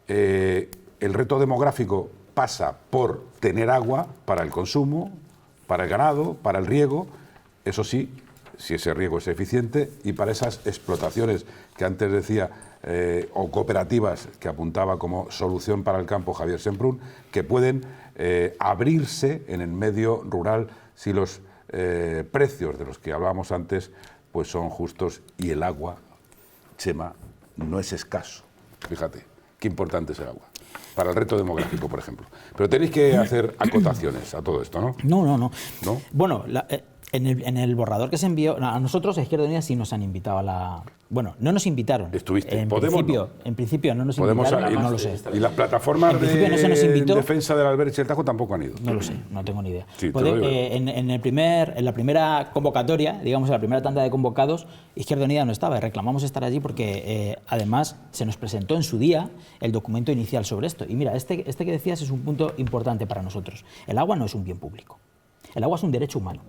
Speaker 1: El reto demográfico pasa por tener agua para el consumo, para el ganado, para el riego, eso sí, si ese riego es eficiente, y para esas explotaciones que antes decía, o cooperativas que apuntaba como solución para el campo Javier Semprún, que pueden abrirse en el medio rural si los precios de los que hablábamos antes pues son justos, y el agua, Chema, no es escaso. Fíjate, qué importante es el agua para el reto demográfico, por ejemplo. Pero tenéis que hacer acotaciones a todo esto, ¿no?
Speaker 3: No.
Speaker 1: ¿No?
Speaker 3: Bueno, en el borrador que se envió, a nosotros a Izquierda Unida sí nos han invitado a la... Bueno, no nos invitaron.
Speaker 1: ¿Estuviste?
Speaker 3: En
Speaker 1: ¿Podemos
Speaker 3: principio, en principio no nos
Speaker 1: Podemos
Speaker 3: invitaron, no lo sé.
Speaker 1: Y las plataformas
Speaker 3: En principio no se nos invitó.
Speaker 1: en defensa del Alberche y el Tajo tampoco han ido.
Speaker 3: No lo sé, no tengo ni idea.
Speaker 1: Sí, te lo digo.
Speaker 3: En la primera convocatoria, digamos, en la primera tanda de convocados, Izquierda Unida no estaba, y reclamamos estar allí porque además se nos presentó en su día el documento inicial sobre esto. Y mira, este que decías es un punto importante para nosotros. El agua no es un bien público. El agua es un derecho humano.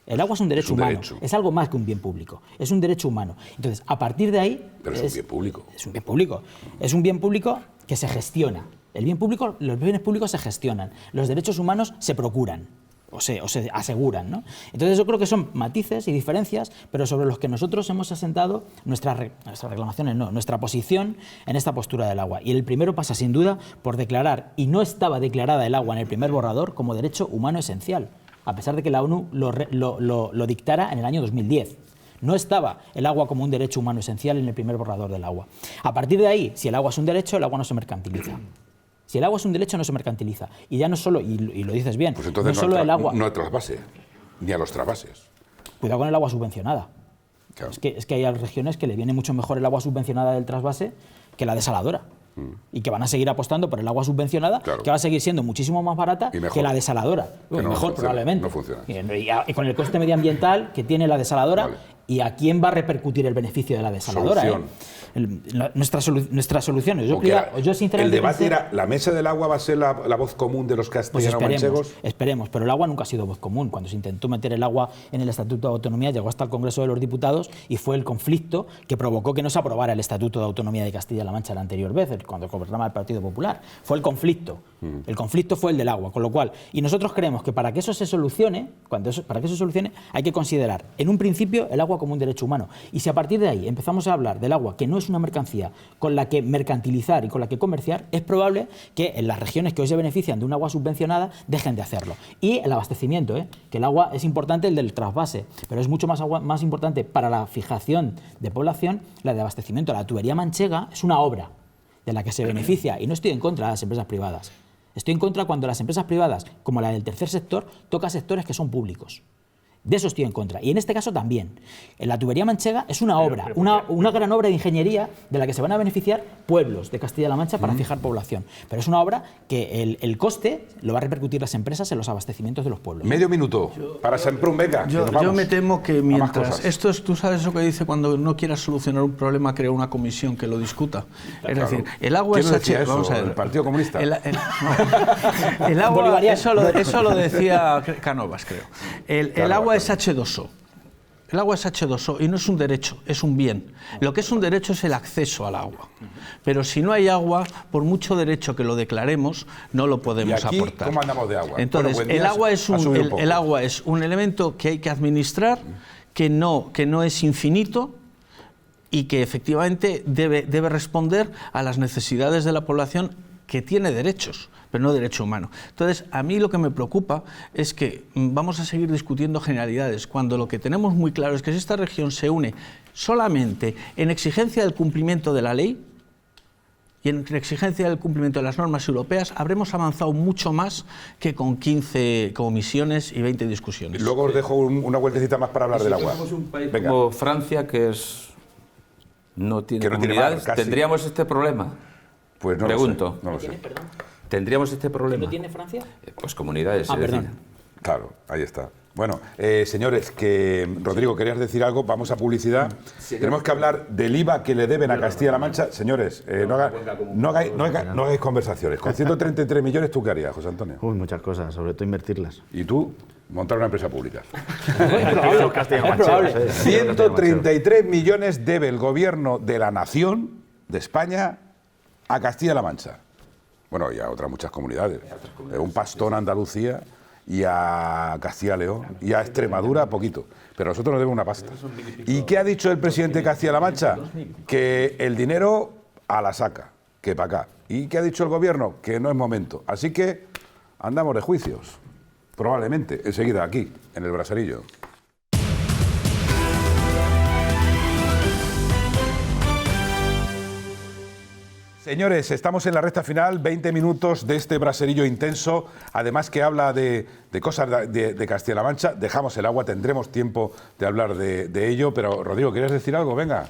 Speaker 3: El agua es un derecho humano, es algo más que un bien público, es un derecho humano. Entonces, a partir de ahí...
Speaker 1: Pero es un bien público.
Speaker 3: Es un bien público. Es un bien público que se gestiona. El bien público, los bienes públicos se gestionan, los derechos humanos se procuran o se aseguran, ¿no? Entonces yo creo que son matices y diferencias, pero sobre los que nosotros hemos asentado nuestras reclamaciones, nuestra posición en esta postura del agua. Y el primero pasa sin duda por declarar, y no estaba declarada el agua en el primer borrador, como derecho humano esencial, a pesar de que la ONU lo dictara en el año 2010. No estaba el agua como un derecho humano esencial en el primer borrador del agua. A partir de ahí, si el agua es un derecho, el agua no se mercantiliza. Si el agua es un derecho, no se mercantiliza. Y ya no solo, y lo dices bien,
Speaker 1: pues entonces
Speaker 3: no solo el agua...
Speaker 1: No hay trasvase, ni a los trasvases.
Speaker 3: Cuidado con el agua subvencionada.
Speaker 1: Claro.
Speaker 3: Es que hay regiones que le viene mucho mejor el agua subvencionada del trasvase que la desaladora. Y que van a seguir apostando por el agua subvencionada, claro, que va a seguir siendo muchísimo más barata que la desaladora. Mejor, probablemente.
Speaker 1: No funciona.
Speaker 3: Y con el coste medioambiental que tiene la desaladora, vale. ¿Y a quién va a repercutir el beneficio de la desaladora? nuestras soluciones. Yo sinceramente
Speaker 1: el debate era, ¿la mesa del agua va a ser la voz común de los castellano-manchegos?
Speaker 3: Pues esperemos, pero el agua nunca ha sido voz común. Cuando se intentó meter el agua en el Estatuto de Autonomía, llegó hasta el Congreso de los Diputados y fue el conflicto que provocó que no se aprobara el Estatuto de Autonomía de Castilla-La Mancha la anterior vez, cuando gobernaba el Partido Popular. Fue el conflicto. El conflicto fue el del agua, con lo cual, y nosotros creemos que para que eso se solucione, hay que considerar en un principio el agua como un derecho humano. Y si a partir de ahí empezamos a hablar del agua, que no es una mercancía con la que mercantilizar y con la que comerciar, es probable que en las regiones que hoy se benefician de un agua subvencionada dejen de hacerlo. Y el abastecimiento, que el agua es importante, el del trasvase, pero es mucho más importante para la fijación de población la de abastecimiento. La tubería manchega es una obra de la que se beneficia, y no estoy en contra de las empresas privadas. Estoy en contra cuando las empresas privadas, como la del tercer sector, tocan sectores que son públicos. De eso estoy en contra. Y en este caso también. La tubería manchega es una obra, una gran obra de ingeniería de la que se van a beneficiar pueblos de Castilla-La Mancha para fijar población. Pero es una obra que el coste lo va a repercutir las empresas en los abastecimientos de los pueblos.
Speaker 1: Medio minuto para Semprún, venga.
Speaker 7: Yo me temo que mientras... Esto es, tú sabes eso que dice, cuando no quieras solucionar un problema, crea una comisión que lo discuta. Es decir, el agua es H...
Speaker 1: Vamos a ver, ¿el Partido Comunista?
Speaker 7: El agua, eso lo decía Cánovas, creo. El agua es H2O. El agua es H2O y no es un derecho, es un bien. Lo que es un derecho es el acceso al agua. Pero si no hay agua, por mucho derecho que lo declaremos, no lo podemos aportar.
Speaker 1: ¿Cómo andamos de agua?
Speaker 7: Entonces, bueno, el agua es un elemento que hay que administrar, que no es infinito y que efectivamente debe responder a las necesidades de la población, que tiene derechos, pero no derecho humano. Entonces, a mí lo que me preocupa es que vamos a seguir discutiendo generalidades, cuando lo que tenemos muy claro es que si esta región se une solamente en exigencia del cumplimiento de la ley y en exigencia del cumplimiento de las normas europeas, habremos avanzado mucho más que con 15 comisiones y 20 discusiones.
Speaker 1: Luego os dejo una vueltecita más para hablar del agua.
Speaker 6: Si un país como Francia, que no tiene comunidades, ¿tendríamos este problema?
Speaker 1: Pues no
Speaker 6: pregunto.
Speaker 1: No lo sé.
Speaker 6: ¿Tendríamos este problema?
Speaker 3: ¿No tiene Francia?
Speaker 6: Pues comunidades.
Speaker 3: Perdón.
Speaker 1: Claro, ahí está. Bueno, señores, que Rodrigo, ¿querías decir algo? Vamos a publicidad. Sí, tenemos que hablar del IVA que le deben a Castilla-La Mancha. Señores, no hagáis conversaciones. Con 133 millones, ¿tú qué harías, José Antonio?
Speaker 2: Uy, muchas cosas, sobre todo invertirlas.
Speaker 1: ¿Y tú? Montar una empresa pública.
Speaker 2: Es probable.
Speaker 1: 133 millones debe el gobierno de la nación, de España, a Castilla-La Mancha. Bueno, y a otras muchas comunidades. Un pastón a Andalucía y a Castilla-León y a Extremadura poquito. Pero nosotros nos debemos una pasta. ¿Y qué ha dicho el presidente de Castilla-La Mancha? Que el dinero a la saca, que para acá. ¿Y qué ha dicho el gobierno? Que no es momento. Así que andamos de juicios. Probablemente, enseguida aquí, en el Braserillo. Señores, estamos en la recta final, 20 minutos de este braserillo intenso, además que habla de cosas de Castilla-La Mancha. Dejamos el agua, tendremos tiempo de hablar de ello, pero Rodrigo, ¿quieres decir algo? Venga.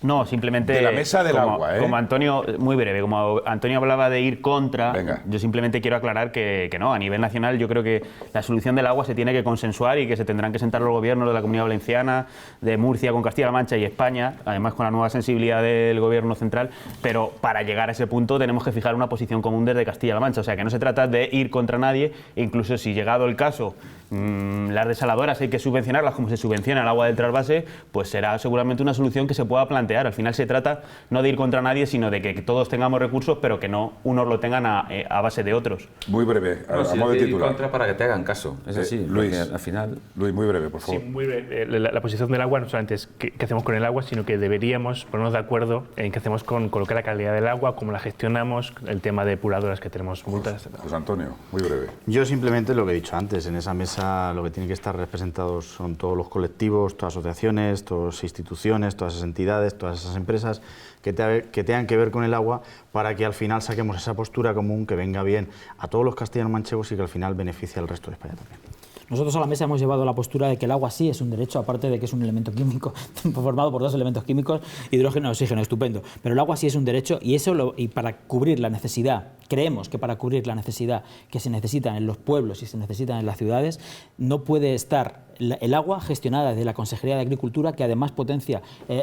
Speaker 5: No, simplemente...
Speaker 1: De la mesa del agua,
Speaker 5: Como Antonio, muy breve, como Antonio hablaba de ir contra, yo simplemente quiero aclarar que no, a nivel nacional yo creo que la solución del agua se tiene que consensuar y que se tendrán que sentar los gobiernos de la Comunidad Valenciana, de Murcia con Castilla-La Mancha y España, además con la nueva sensibilidad del gobierno central, pero para llegar a ese punto tenemos que fijar una posición común desde Castilla-La Mancha, o sea que no se trata de ir contra nadie, incluso si llegado el caso las desaladoras hay que subvencionarlas como se subvenciona el agua del trasvase, pues será seguramente una solución que se pueda plantear. Al final se trata no de ir contra nadie, sino de que todos tengamos recursos, pero que no unos lo tengan a base de otros.
Speaker 1: Muy breve, a modo de titular.
Speaker 6: Ir contra para que te hagan caso, es así.
Speaker 1: Luis,
Speaker 6: al final...
Speaker 1: Luis, muy breve, por favor.
Speaker 4: Sí, muy breve. La posición del agua no solamente es qué hacemos con el agua, sino que deberíamos ponernos de acuerdo en qué hacemos con lo que es la calidad del agua, cómo la gestionamos, el tema de depuradoras que tenemos multas, etc.
Speaker 1: José Antonio, muy breve.
Speaker 2: Yo simplemente lo que he dicho antes, en esa mesa lo que tiene que estar representados son todos los colectivos, todas las asociaciones, todas las instituciones, todas esas entidades, todas esas empresas que tengan que ver con el agua, para que al final saquemos esa postura común que venga bien a todos los castellanos manchegos y que al final beneficie al resto de España también.
Speaker 3: Nosotros a la mesa hemos llevado la postura de que el agua sí es un derecho, aparte de que es un elemento químico formado por dos elementos químicos, hidrógeno y oxígeno, estupendo. Pero el agua sí es un derecho y para cubrir la necesidad creemos que para cubrir la necesidad que se necesita en los pueblos y se necesita en las ciudades, no puede estar el agua gestionada desde la Consejería de Agricultura, que además potencia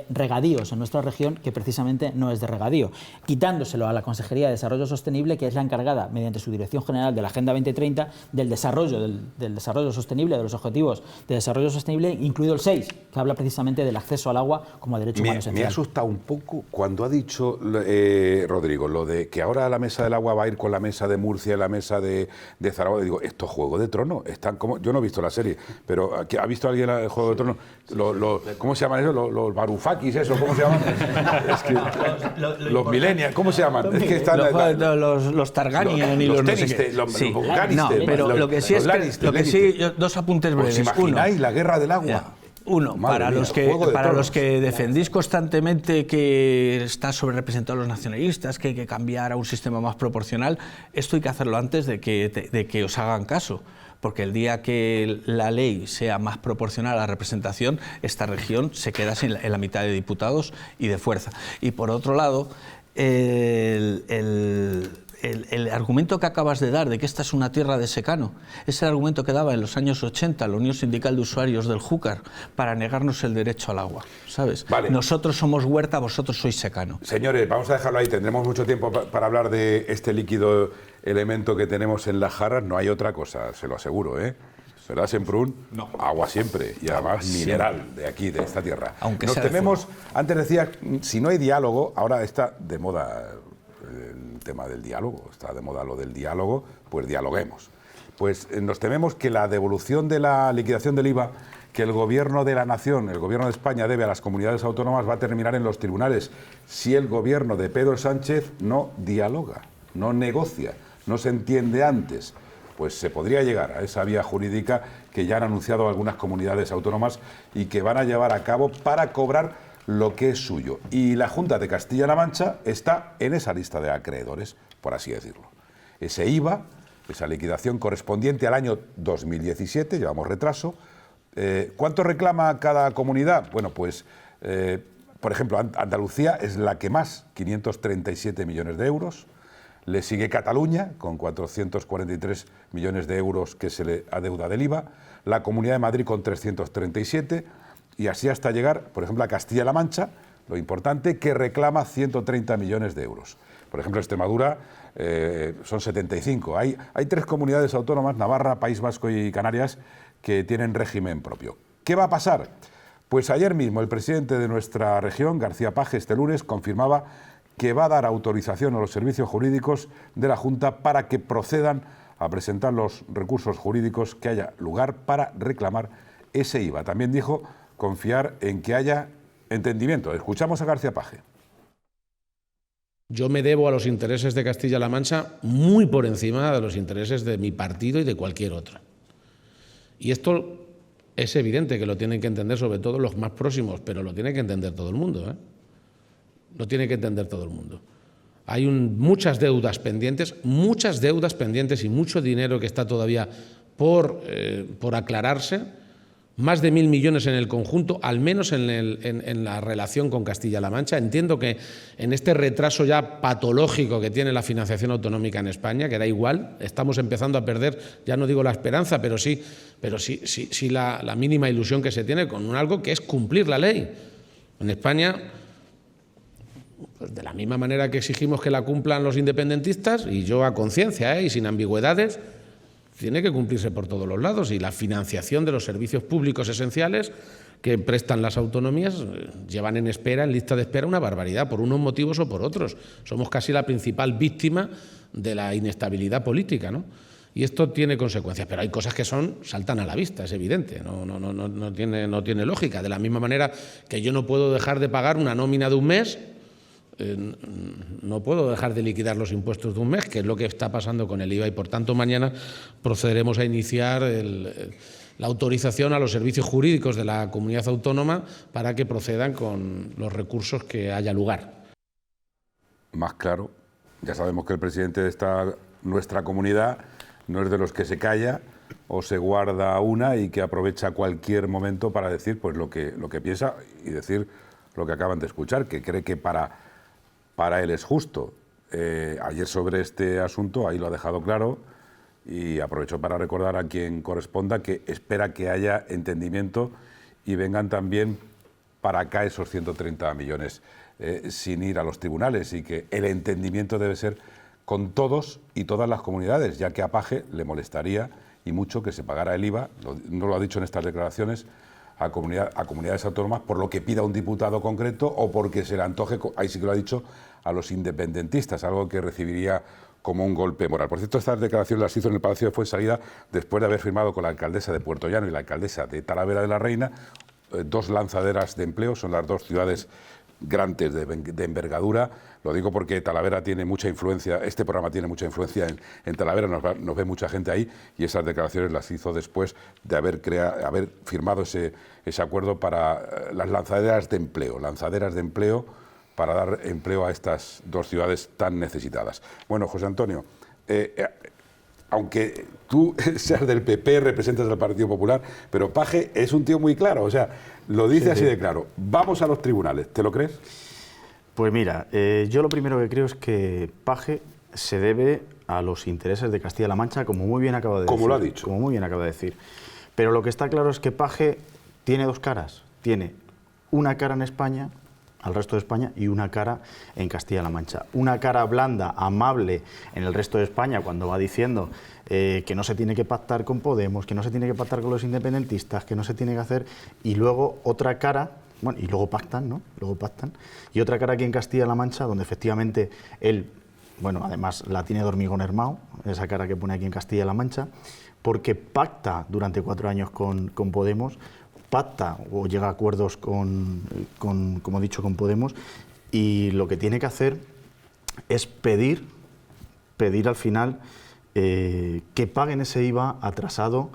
Speaker 3: regadíos en nuestra región, que precisamente no es de regadío, quitándoselo a la Consejería de Desarrollo Sostenible, que es la encargada, mediante su Dirección General de la Agenda 2030, del desarrollo, del desarrollo sostenible, de los objetivos de desarrollo sostenible, incluido el 6, que habla precisamente del acceso al agua como derecho humano esencial.
Speaker 1: Me ha asustado un poco cuando ha dicho Rodrigo lo de que ahora la mesa del agua va a ir con la mesa de Murcia y la mesa de Zaragoza. Digo, esto es Juego de Tronos. Están como, yo no he visto la serie, pero ¿ha visto alguien el Juego de Tronos? ¿Cómo se llaman eso? Los Barufakis, eso, ¿cómo se llaman? Es que, los millennials, ¿cómo se llaman? Es que están
Speaker 7: los Targaryen y los
Speaker 1: Lannister,
Speaker 7: sí.
Speaker 1: Lannister,
Speaker 7: pero lo que sí es que dos apuntes breves.
Speaker 1: ¿Os imagináis la guerra del agua?
Speaker 7: Uno, para los que defendís constantemente que está sobrerepresentado a los nacionalistas, que hay que cambiar a un sistema más proporcional, esto hay que hacerlo antes de que os hagan caso. Porque el día que la ley sea más proporcional a la representación, esta región se queda en la mitad de diputados y de fuerza. Y por otro lado, el argumento que acabas de dar de que esta es una tierra de secano, es el argumento que daba en los años 80 la Unión Sindical de Usuarios del Júcar para negarnos el derecho al agua, ¿sabes?
Speaker 1: Vale.
Speaker 7: Nosotros somos huerta, vosotros sois secano.
Speaker 1: Señores, vamos a dejarlo ahí, tendremos mucho tiempo para hablar de este líquido elemento que tenemos en las jarras, no hay otra cosa, se lo aseguro, ¿eh? ¿Verdad, Semprún?
Speaker 7: No.
Speaker 1: Agua siempre, y además mineral de aquí, de esta tierra.
Speaker 7: Aunque
Speaker 1: nos
Speaker 7: sea
Speaker 1: tememos, antes decía, si no hay diálogo, ahora está de moda el tema del diálogo, está de moda lo del diálogo, pues dialoguemos. Pues nos tememos que la devolución de la liquidación del IVA que el Gobierno de la Nación, el Gobierno de España debe a las comunidades autónomas va a terminar en los tribunales si el Gobierno de Pedro Sánchez no dialoga, no negocia, no se entiende antes. Pues se podría llegar a esa vía jurídica que ya han anunciado algunas comunidades autónomas y que van a llevar a cabo para cobrar lo que es suyo. Y la Junta de Castilla-La Mancha está en esa lista de acreedores, por así decirlo. Ese IVA, esa liquidación correspondiente al año 2017, llevamos retraso. ¿Cuánto reclama cada comunidad? Bueno, pues, por ejemplo, Andalucía es la que más, 537 millones de euros. Le sigue Cataluña, con 443 millones de euros que se le adeuda del IVA. La Comunidad de Madrid con 337. Y así hasta llegar, por ejemplo, a Castilla-La Mancha, lo importante, que reclama 130 millones de euros. Por ejemplo, Extremadura son 75. Hay 3 comunidades autónomas, Navarra, País Vasco y Canarias, que tienen régimen propio. ¿Qué va a pasar? Pues ayer mismo el presidente de nuestra región, García Page, este lunes, confirmaba que va a dar autorización a los servicios jurídicos de la Junta para que procedan a presentar los recursos jurídicos que haya lugar para reclamar ese IVA. También dijo confiar en que haya entendimiento. Escuchamos a García Page.
Speaker 12: Yo me debo a los intereses de Castilla-La Mancha muy por encima de los intereses de mi partido y de cualquier otro. Y esto es evidente que lo tienen que entender sobre todo los más próximos, pero lo tiene que entender todo el mundo, ¿eh? Lo tiene que entender todo el mundo. Hay muchas deudas pendientes y mucho dinero que está todavía por aclararse. Más de 1.000 millones en el conjunto, al menos en la relación con Castilla-La Mancha. Entiendo que en este retraso ya patológico que tiene la financiación autonómica en España, que da igual, estamos empezando a perder, ya no digo la esperanza, pero sí la mínima ilusión que se tiene con algo que es cumplir la ley. En España, pues de la misma manera que exigimos que la cumplan los independentistas, y yo a conciencia y sin ambigüedades, tiene que cumplirse por todos los lados, y la financiación de los servicios públicos esenciales que prestan las autonomías llevan en lista de espera una barbaridad, por unos motivos o por otros. Somos casi la principal víctima de la inestabilidad política, ¿no? Y esto tiene consecuencias, pero hay cosas que saltan a la vista, es evidente, no tiene lógica. De la misma manera que yo no puedo dejar de pagar una nómina de un mes, no puedo dejar de liquidar los impuestos de un mes, que es lo que está pasando con el IVA, y por tanto mañana procederemos a iniciar la autorización a los servicios jurídicos de la comunidad autónoma para que procedan con los recursos que haya lugar.
Speaker 1: Más claro, ya sabemos que el presidente de nuestra comunidad no es de los que se calla o se guarda una y que aprovecha cualquier momento para decir pues lo que piensa y decir lo que acaban de escuchar, que cree que para él es justo ayer sobre este asunto, ahí lo ha dejado claro, y aprovecho para recordar a quien corresponda que espera que haya entendimiento y vengan también para acá esos 130 millones sin ir a los tribunales, y que el entendimiento debe ser con todos y todas las comunidades, ya que a Paje le molestaría y mucho que se pagara el IVA, no lo ha dicho en estas declaraciones, a comunidades autónomas por lo que pida un diputado concreto o porque se le antoje, ahí sí que lo ha dicho, a los independentistas, algo que recibiría como un golpe moral. Por cierto, estas declaraciones las hizo en el Palacio de Fuensalida después de haber firmado con la alcaldesa de Puerto Llano y la alcaldesa de Talavera de la Reina 2 lanzaderas de empleo. Son las 2 ciudades grandes de envergadura. Lo digo porque Talavera tiene mucha influencia, este programa tiene mucha influencia en Talavera, nos ve mucha gente ahí, y esas declaraciones las hizo después de haber firmado ese acuerdo para las lanzaderas de empleo para dar empleo a estas 2 ciudades tan necesitadas. Bueno, José Antonio, aunque tú seas del PP, representas al Partido Popular, pero Paje es un tío muy claro, o sea, lo dice así de claro. Vamos a los tribunales, ¿te lo crees?
Speaker 2: Pues mira, yo lo primero que creo es que Paje se debe a los intereses de Castilla-La Mancha, como muy bien acaba de decir.
Speaker 1: Como lo ha dicho.
Speaker 2: Como muy bien acaba de decir. Pero lo que está claro es que Paje tiene 2 caras. Tiene una cara en España, al resto de España, y una cara en Castilla-La Mancha. Una cara blanda, amable en el resto de España, cuando va diciendo que no se tiene que pactar con Podemos, que no se tiene que pactar con los independentistas, que no se tiene que hacer, y luego otra cara, bueno, y luego pactan, ¿no? Luego pactan. Y otra cara aquí en Castilla-La Mancha, donde efectivamente él, bueno, además la tiene de hormigón hermao, esa cara que pone aquí en Castilla-La Mancha, porque pacta durante 4 años con Podemos, pacta o llega a acuerdos como he dicho, con Podemos, y lo que tiene que hacer es pedir al final que paguen ese IVA atrasado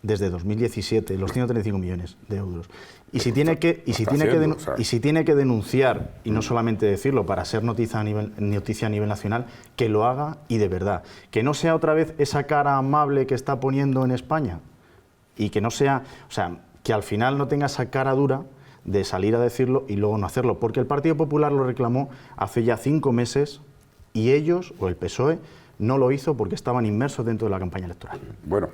Speaker 2: desde 2017, los 135 millones de euros. Y si tiene que denunciar, y no solamente decirlo para ser noticia a nivel nacional, que lo haga y de verdad. Que no sea otra vez esa cara amable que está poniendo en España, y que no sea, o sea, que al final no tenga esa cara dura de salir a decirlo y luego no hacerlo. Porque el Partido Popular lo reclamó hace ya 5 meses y ellos, o el PSOE, no lo hizo porque estaban inmersos dentro de la campaña electoral.
Speaker 1: Bueno,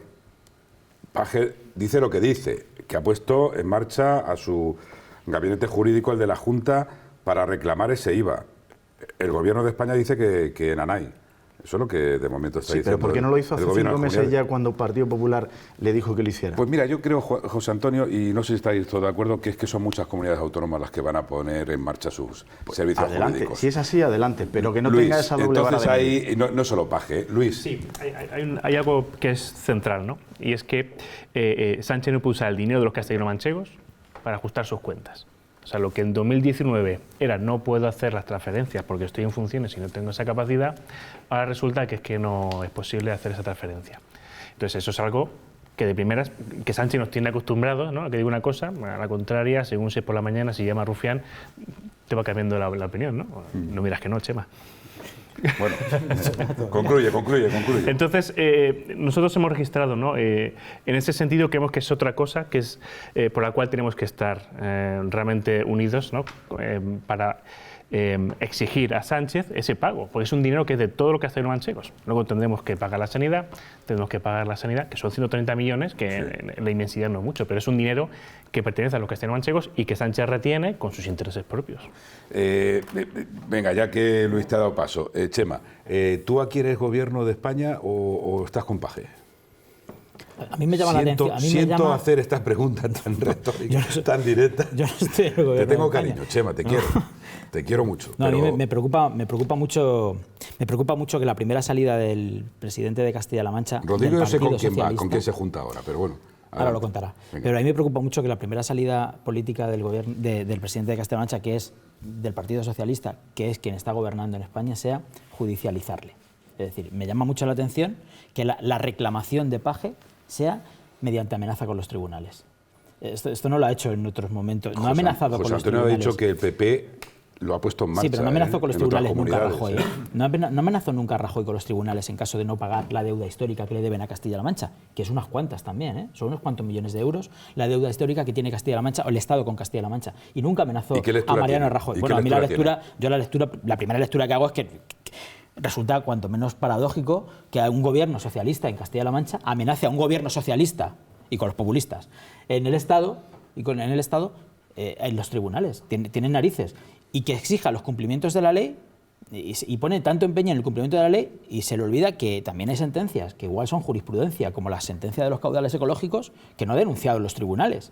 Speaker 1: Paje dice lo que dice, que ha puesto en marcha a su gabinete jurídico, el de la Junta, para reclamar ese IVA. El Gobierno de España dice que en Anay. Eso es lo que de momento está diciendo.
Speaker 2: Pero ¿por qué no lo hizo hace 5 meses ya, cuando el Partido Popular le dijo que lo hiciera?
Speaker 1: Pues mira, yo creo, José Antonio, y no sé si estáis todos de acuerdo, que es que son muchas comunidades autónomas las que van a poner en marcha sus servicios jurídicos.
Speaker 2: Si es así, adelante, pero que no tenga esa doble vara de medir.
Speaker 1: Entonces ahí, no solo Paje, Luis.
Speaker 4: Sí, hay algo que es central, ¿no? Y es que Sánchez no puede usar el dinero de los castellano-manchegos para ajustar sus cuentas. O sea, lo que en 2019 era no puedo hacer las transferencias porque estoy en funciones y no tengo esa capacidad, ahora resulta que es que no es posible hacer esa transferencia. Entonces eso es algo que de primeras, que Sánchez nos tiene acostumbrados, ¿no? A que diga una cosa, a la contraria, según si es por la mañana, si llama Rufián, te va cambiando la opinión, ¿no? No miras que no, Chema.
Speaker 1: Bueno, concluye.
Speaker 4: Entonces, nosotros hemos registrado, ¿no? En ese sentido, creemos que es otra cosa, que es por la cual tenemos que estar realmente unidos, ¿no? Para exigir a Sánchez ese pago, porque es un dinero que es de todo lo que hacen los manchegos. Luego tendremos que pagar la sanidad, que son 130 millones, que en la inmensidad no es mucho, pero es un dinero que pertenece a los castellano-manchegos y que Sánchez retiene con sus intereses propios.
Speaker 1: Venga, ya que Luis te ha dado paso. Chema, ¿tú aquí eres gobierno de España o estás con Paje?
Speaker 3: A mí me llama la atención.
Speaker 1: Siento hacer estas preguntas tan retóricas, tan directas.
Speaker 3: Yo no estoy en el gobierno.
Speaker 1: Te tengo cariño, Chema, te quiero. Te quiero mucho.
Speaker 3: No, pero... A mí me preocupa mucho que la primera salida del presidente de Castilla-La Mancha.
Speaker 1: Rodrigo, no sé con quién se junta ahora, pero bueno.
Speaker 3: Ahora lo contará. Venga. Pero a mí me preocupa mucho que la primera salida política del gobierno del presidente de Castilla-La Mancha, que es del Partido Socialista, que es quien está gobernando en España, sea judicializarle. Es decir, me llama mucho la atención que la reclamación de Paje sea mediante amenaza con los tribunales. Esto no lo ha hecho en otros momentos. No ha amenazado con los tribunales.
Speaker 1: José Antonio ha dicho que el PP lo ha puesto en marcha.
Speaker 3: Sí, pero no amenazó con los tribunales nunca Rajoy. No amenazó nunca Rajoy con los tribunales en caso de no pagar la deuda histórica que le deben a Castilla-La Mancha, que es unas cuantas también, son unos cuantos millones de euros la deuda histórica que tiene Castilla-La Mancha o el Estado con Castilla-La Mancha. Y nunca amenazó a Mariano Rajoy. Bueno, a mí la primera lectura que hago es que resulta cuanto menos paradójico que un gobierno socialista en Castilla-La Mancha amenace a un gobierno socialista y con los populistas en el Estado en los tribunales, tienen narices, y que exija los cumplimientos de la ley y pone tanto empeño en el cumplimiento de la ley y se le olvida que también hay sentencias que igual son jurisprudencia, como la sentencia de los caudales ecológicos, que no ha denunciado en los tribunales.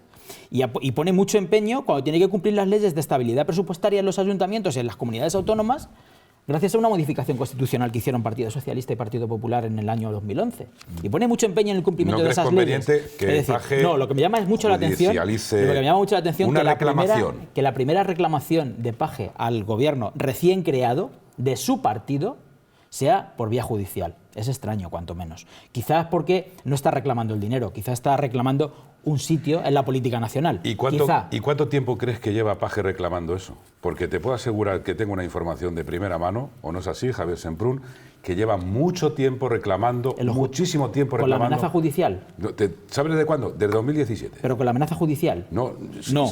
Speaker 3: Y pone mucho empeño cuando tiene que cumplir las leyes de estabilidad presupuestaria en los ayuntamientos y en las comunidades autónomas, gracias a una modificación constitucional que hicieron Partido Socialista y Partido Popular en el año 2011. Y pone mucho empeño en el cumplimiento de esas leyes.
Speaker 1: Que Paje
Speaker 3: no, lo que me llama mucho la atención, que la primera reclamación de Paje al gobierno recién creado de su partido sea por vía judicial. Es extraño, cuanto menos. Quizás porque no está reclamando el dinero, quizás está reclamando un sitio en la política nacional.
Speaker 1: ¿Y cuánto tiempo crees que lleva Paje reclamando eso? Porque te puedo asegurar que tengo una información de primera mano, ¿o no es así, Javier Semprún?, que lleva mucho tiempo reclamando, muchísimo tiempo reclamando.
Speaker 3: ¿Con la amenaza judicial?
Speaker 1: ¿Sabes desde cuándo? Desde 2017.
Speaker 3: ¿Pero con la amenaza judicial?
Speaker 1: No,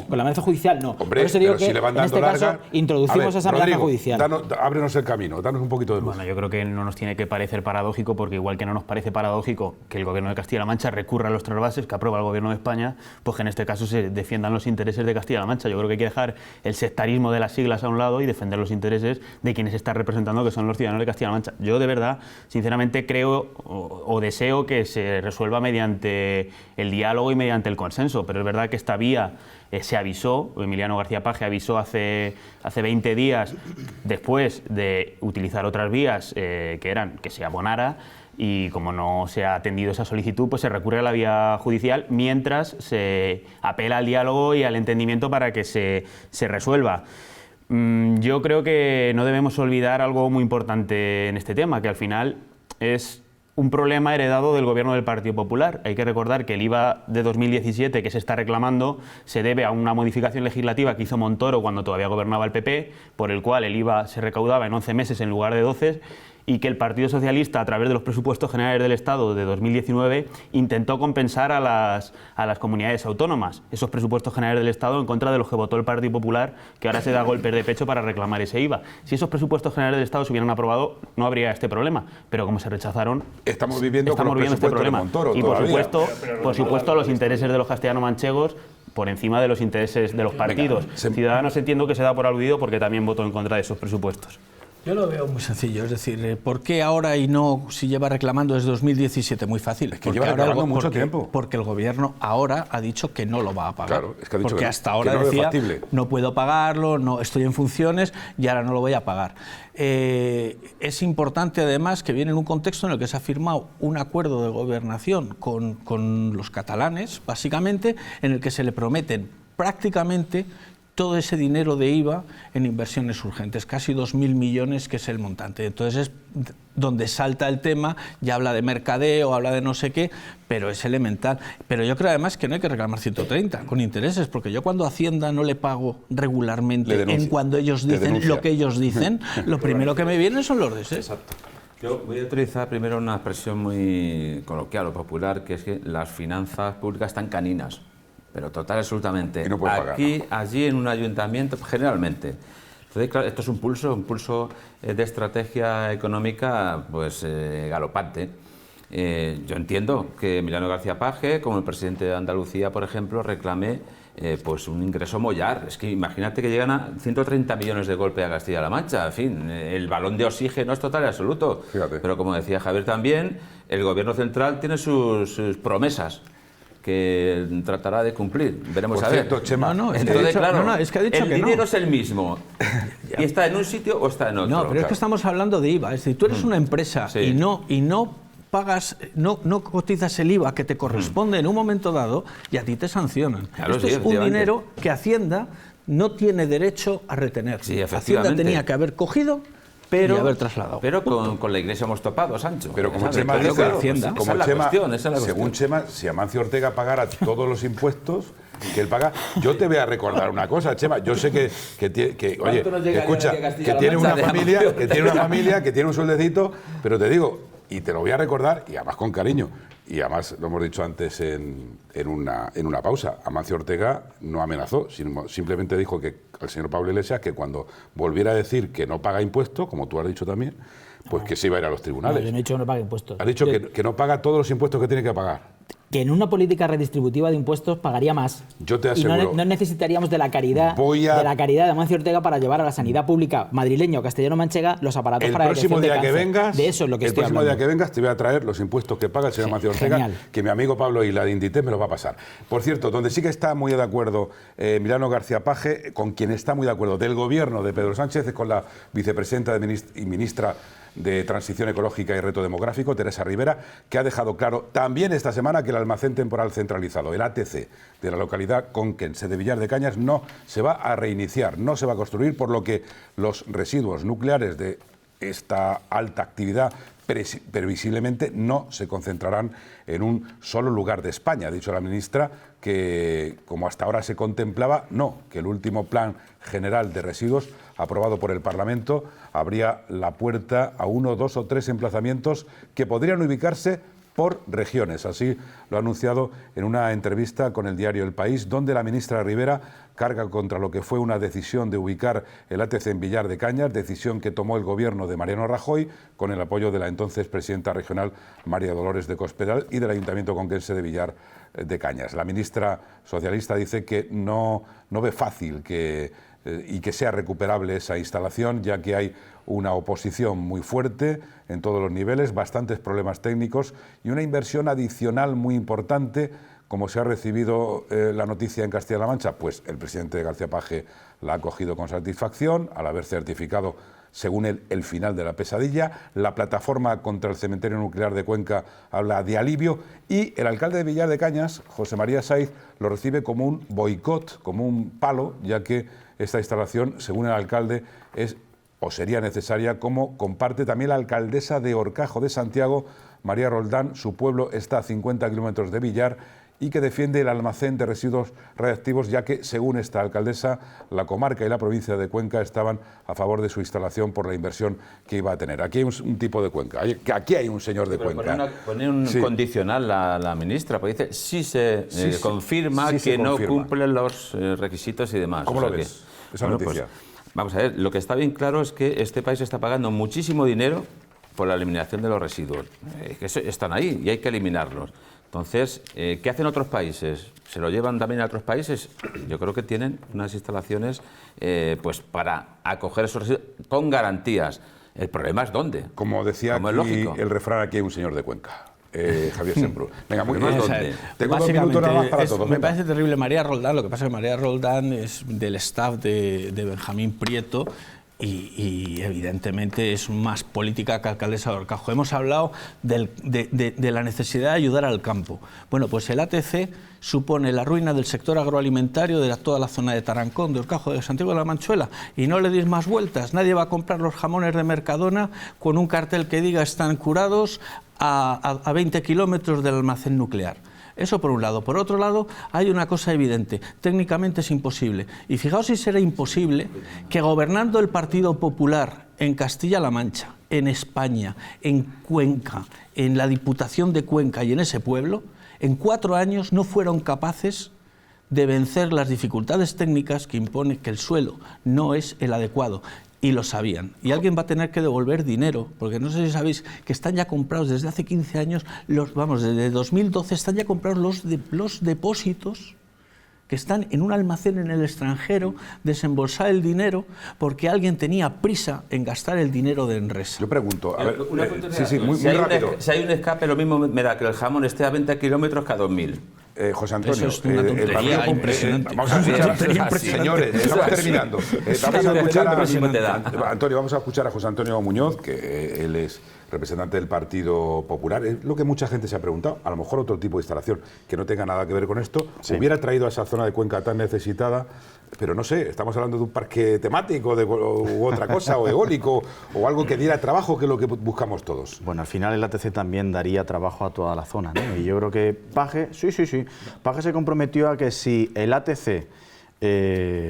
Speaker 3: con la amenaza judicial no.
Speaker 1: Hombre,
Speaker 3: por eso digo
Speaker 1: pero
Speaker 3: que
Speaker 1: si le van
Speaker 3: en
Speaker 1: dando
Speaker 3: este caso introducimos esa amenaza judicial.
Speaker 1: Ábrenos el camino, danos un poquito de luz.
Speaker 5: Bueno, yo creo que no nos tiene que parecer paradójico, porque igual que no nos parece paradójico que el gobierno de Castilla-La Mancha recurra a los trasvases que aprueba el gobierno de España, pues que en este caso se defiendan los intereses de Castilla-La Mancha. Yo creo que hay que dejar el sectarismo de las siglas a un lado y defender los intereses de quienes está representando, que son los ciudadanos de Castilla-La Mancha. Yo de verdad, sinceramente, creo o deseo que se resuelva mediante el diálogo y mediante el consenso, pero es verdad que esta vía se avisó, Emiliano García Paje avisó hace 20 días, después de utilizar otras vías que se abonara, y como no se ha atendido esa solicitud, pues se recurre a la vía judicial mientras se apela al diálogo y al entendimiento para que se resuelva. Yo creo que no debemos olvidar algo muy importante en este tema, que al final es un problema heredado del gobierno del Partido Popular. Hay que recordar que el IVA de 2017 que se está reclamando se debe a una modificación legislativa que hizo Montoro cuando todavía gobernaba el PP, por el cual el IVA se recaudaba en 11 meses en lugar de 12, y que el Partido Socialista, a través de los presupuestos generales del Estado de 2019, intentó compensar a las comunidades autónomas. Esos presupuestos generales del Estado en contra de los que votó el Partido Popular, que ahora se da golpes de pecho para reclamar ese IVA. Si esos presupuestos generales del Estado se hubieran aprobado, no habría este problema, pero como se rechazaron,
Speaker 1: estamos viviendo
Speaker 5: este problema.
Speaker 1: Montoro,
Speaker 5: y por supuesto los intereses de los castellano-manchegos por encima de los intereses de los partidos. Ciudadanos entiendo que se da por aludido porque también votó en contra de esos presupuestos.
Speaker 7: Yo lo veo muy sencillo, es decir, ¿por qué ahora y no si lleva reclamando desde 2017? Muy fácil.
Speaker 1: Es que lleva reclamando mucho tiempo.
Speaker 7: Porque el gobierno ahora ha dicho que no lo va a pagar.
Speaker 1: Claro, es que ha dicho
Speaker 7: porque
Speaker 1: que
Speaker 7: hasta ahora
Speaker 1: no
Speaker 7: decía,
Speaker 1: no
Speaker 7: puedo pagarlo, no estoy en funciones y ahora no lo voy a pagar. Es importante además que viene en un contexto en el que se ha firmado un acuerdo de gobernación con los catalanes, básicamente, en el que se le prometen prácticamente todo ese dinero de IVA en inversiones urgentes, casi 2.000 millones, que es el montante. Entonces es donde salta el tema, ya habla de mercadeo, habla de no sé qué, pero es elemental. Pero yo creo además que no hay que reclamar 130 con intereses, porque yo cuando a Hacienda no le pago regularmente en cuando ellos dicen lo que ellos dicen, lo primero que me vienen son los deseos.
Speaker 6: Exacto. Yo voy a utilizar primero una expresión muy coloquial o popular, que es que las finanzas públicas están caninas. Pero total, absolutamente.
Speaker 1: Y no puede pagar,
Speaker 6: aquí, allí, en un ayuntamiento, generalmente. Entonces, claro, esto es un pulso de estrategia económica, pues, galopante. Yo entiendo que Emiliano García Paje, como el presidente de Andalucía, por ejemplo, reclame pues un ingreso mollar. Es que imagínate que llegan a 130 millones de golpe a Castilla-La Mancha. En fin, el balón de oxígeno es total y absoluto.
Speaker 1: Fíjate.
Speaker 6: Pero como decía Javier también, el gobierno central tiene sus promesas que tratará de cumplir. Veremos a ver.
Speaker 1: Chema.
Speaker 7: Es que ha dicho
Speaker 6: el dinero es el mismo. ¿Y está en un sitio o está en otro?
Speaker 7: No, pero es que estamos hablando de IVA. Es decir, tú eres una empresa y no pagas, no cotizas el IVA que te corresponde en un momento dado y a ti te sancionan.
Speaker 6: Claro,
Speaker 7: esto es un dinero que Hacienda no tiene derecho a retener.
Speaker 6: Sí,
Speaker 7: Hacienda tenía que haber cogido y haber trasladado.
Speaker 6: Pero con la Iglesia hemos topado, Sancho.
Speaker 1: Pero como Chema dice, según Chema, si Amancio Ortega pagara todos los impuestos que él paga, yo te voy a recordar una cosa, Chema. Yo sé que oye, escucha, que tiene una familia, que tiene un sueldecito, pero te digo, y te lo voy a recordar, y además con cariño, y además lo hemos dicho antes en una pausa, Amancio Ortega no amenazó, simplemente dijo que al señor Pablo Iglesias que cuando volviera a decir que no paga impuestos, como tú has dicho también, pues que se iba a ir a los tribunales.
Speaker 3: No, yo no he dicho que no pague impuestos.
Speaker 1: Has dicho que no paga todos los impuestos que tiene que pagar.
Speaker 3: Que en una política redistributiva de impuestos pagaría más.
Speaker 1: Yo te aseguro.
Speaker 3: Y no necesitaríamos de la caridad de Amancio Ortega para llevar a la sanidad pública madrileña o castellano-manchega los aparatos para la detección de cáncer. De eso es lo que estoy hablando.
Speaker 1: El próximo día que vengas te voy a traer los impuestos que paga el señor Amancio Ortega, genial. Que mi amigo Pablo Isla de Inditex me los va a pasar. Por cierto, donde sí que está muy de acuerdo Milano García Paje, con quien está muy de acuerdo del gobierno de Pedro Sánchez, es con la vicepresidenta y ministra de Transición Ecológica y Reto Demográfico, Teresa Rivera, que ha dejado claro también esta semana que el almacén temporal centralizado, el ATC, de la localidad conquense de Villar de Cañas, no se va a reiniciar, no se va a construir, por lo que los residuos nucleares de esta alta actividad previsiblemente no se concentrarán en un solo lugar de España. Ha dicho la ministra que, como hasta ahora se contemplaba, no, que el último plan general de residuos aprobado por el Parlamento abría la puerta a 1, 2 o 3 emplazamientos que podrían ubicarse por regiones. Así lo ha anunciado en una entrevista con el diario El País, donde la ministra Rivera carga contra lo que fue una decisión de ubicar el ATC en Villar de Cañas, decisión que tomó el gobierno de Mariano Rajoy con el apoyo de la entonces presidenta regional María Dolores de Cospedal y del Ayuntamiento conquense de Villar de Cañas. La ministra socialista dice que no ve fácil y que sea recuperable esa instalación, ya que hay una oposición muy fuerte en todos los niveles, bastantes problemas técnicos y una inversión adicional muy importante. Como se ha recibido la noticia en Castilla-La Mancha, pues el presidente García Paje la ha acogido con satisfacción al haber certificado, según él, el final de la pesadilla. La plataforma contra el cementerio nuclear de Cuenca habla de alivio y el alcalde de Villar de Cañas, José María Saiz, lo recibe como un boicot, como un palo, ya que esta instalación, según el alcalde, es o sería necesaria, como comparte también la alcaldesa de Horcajo de Santiago, María Roldán. Su pueblo está a 50 kilómetros de Villar y que defiende el almacén de residuos radiactivos, ya que, según esta alcaldesa, la comarca y la provincia de Cuenca estaban a favor de su instalación por la inversión que iba a tener. Aquí hay un tipo de Cuenca, aquí hay un señor de Cuenca.
Speaker 6: Pone un condicional la ministra, porque dice si se confirma que no cumplen los requisitos y demás.
Speaker 1: ¿Cómo lo ves, esa noticia?
Speaker 6: Pues, vamos a ver, lo que está bien claro es que este país está pagando muchísimo dinero por la eliminación de los residuos. Que están ahí y hay que eliminarlos. Entonces, ¿qué hacen otros países? ¿Se lo llevan también a otros países? Yo creo que tienen unas instalaciones pues para acoger esos residuos con garantías. El problema es dónde.
Speaker 1: Como decía aquí el refrán, aquí hay un señor de Cuenca. Javier Semprún. Venga, muy bien.
Speaker 7: Tengo 2 minutos nada más para todos. Me parece terrible María Roldán. Lo que pasa es que María Roldán es del staff de Benjamín Prieto. Y evidentemente es más política que alcaldesa de Horcajo. Hemos hablado de la necesidad de ayudar al campo. Bueno, pues el ATC supone la ruina del sector agroalimentario de toda la zona de Tarancón, de Horcajo, de Santiago de la Manchuela. Y no le deis más vueltas. Nadie va a comprar los jamones de Mercadona con un cartel que diga están curados a 20 kilómetros del almacén nuclear. Eso por un lado. Por otro lado, hay una cosa evidente. Técnicamente es imposible. Y fijaos si será imposible que gobernando el Partido Popular en Castilla-La Mancha, en España, en Cuenca, en la Diputación de Cuenca y en ese pueblo, en 4 años no fueron capaces de vencer las dificultades técnicas que impone que el suelo no es el adecuado. Y lo sabían. Y alguien va a tener que devolver dinero, porque no sé si sabéis que están ya comprados desde hace 15 años, desde 2012 están ya comprados los depósitos que están en un almacén en el extranjero, desembolsar el dinero, porque alguien tenía prisa en gastar el dinero de Enresa.
Speaker 1: Yo pregunto, a ver,
Speaker 6: muy rápido. Si hay un escape, lo mismo me da que el jamón esté a 20 kilómetros cada 2.000.
Speaker 1: José Antonio,
Speaker 7: eso es una tontería impresionante.
Speaker 1: Vamos a escuchar, señores, estamos terminando. Vamos a escuchar a José Antonio Muñoz, que él es representante del Partido Popular. Es lo que mucha gente se ha preguntado. A lo mejor otro tipo de instalación que no tenga nada que ver con esto hubiera traído a esa zona de Cuenca tan necesitada, pero no sé, estamos hablando de un parque temático u otra cosa, o eólico, o algo que diera trabajo, que es lo que buscamos todos.
Speaker 2: Bueno, al final el ATC también daría trabajo a toda la zona, ¿no? Y yo creo que Paje, Paje se comprometió a que si el ATC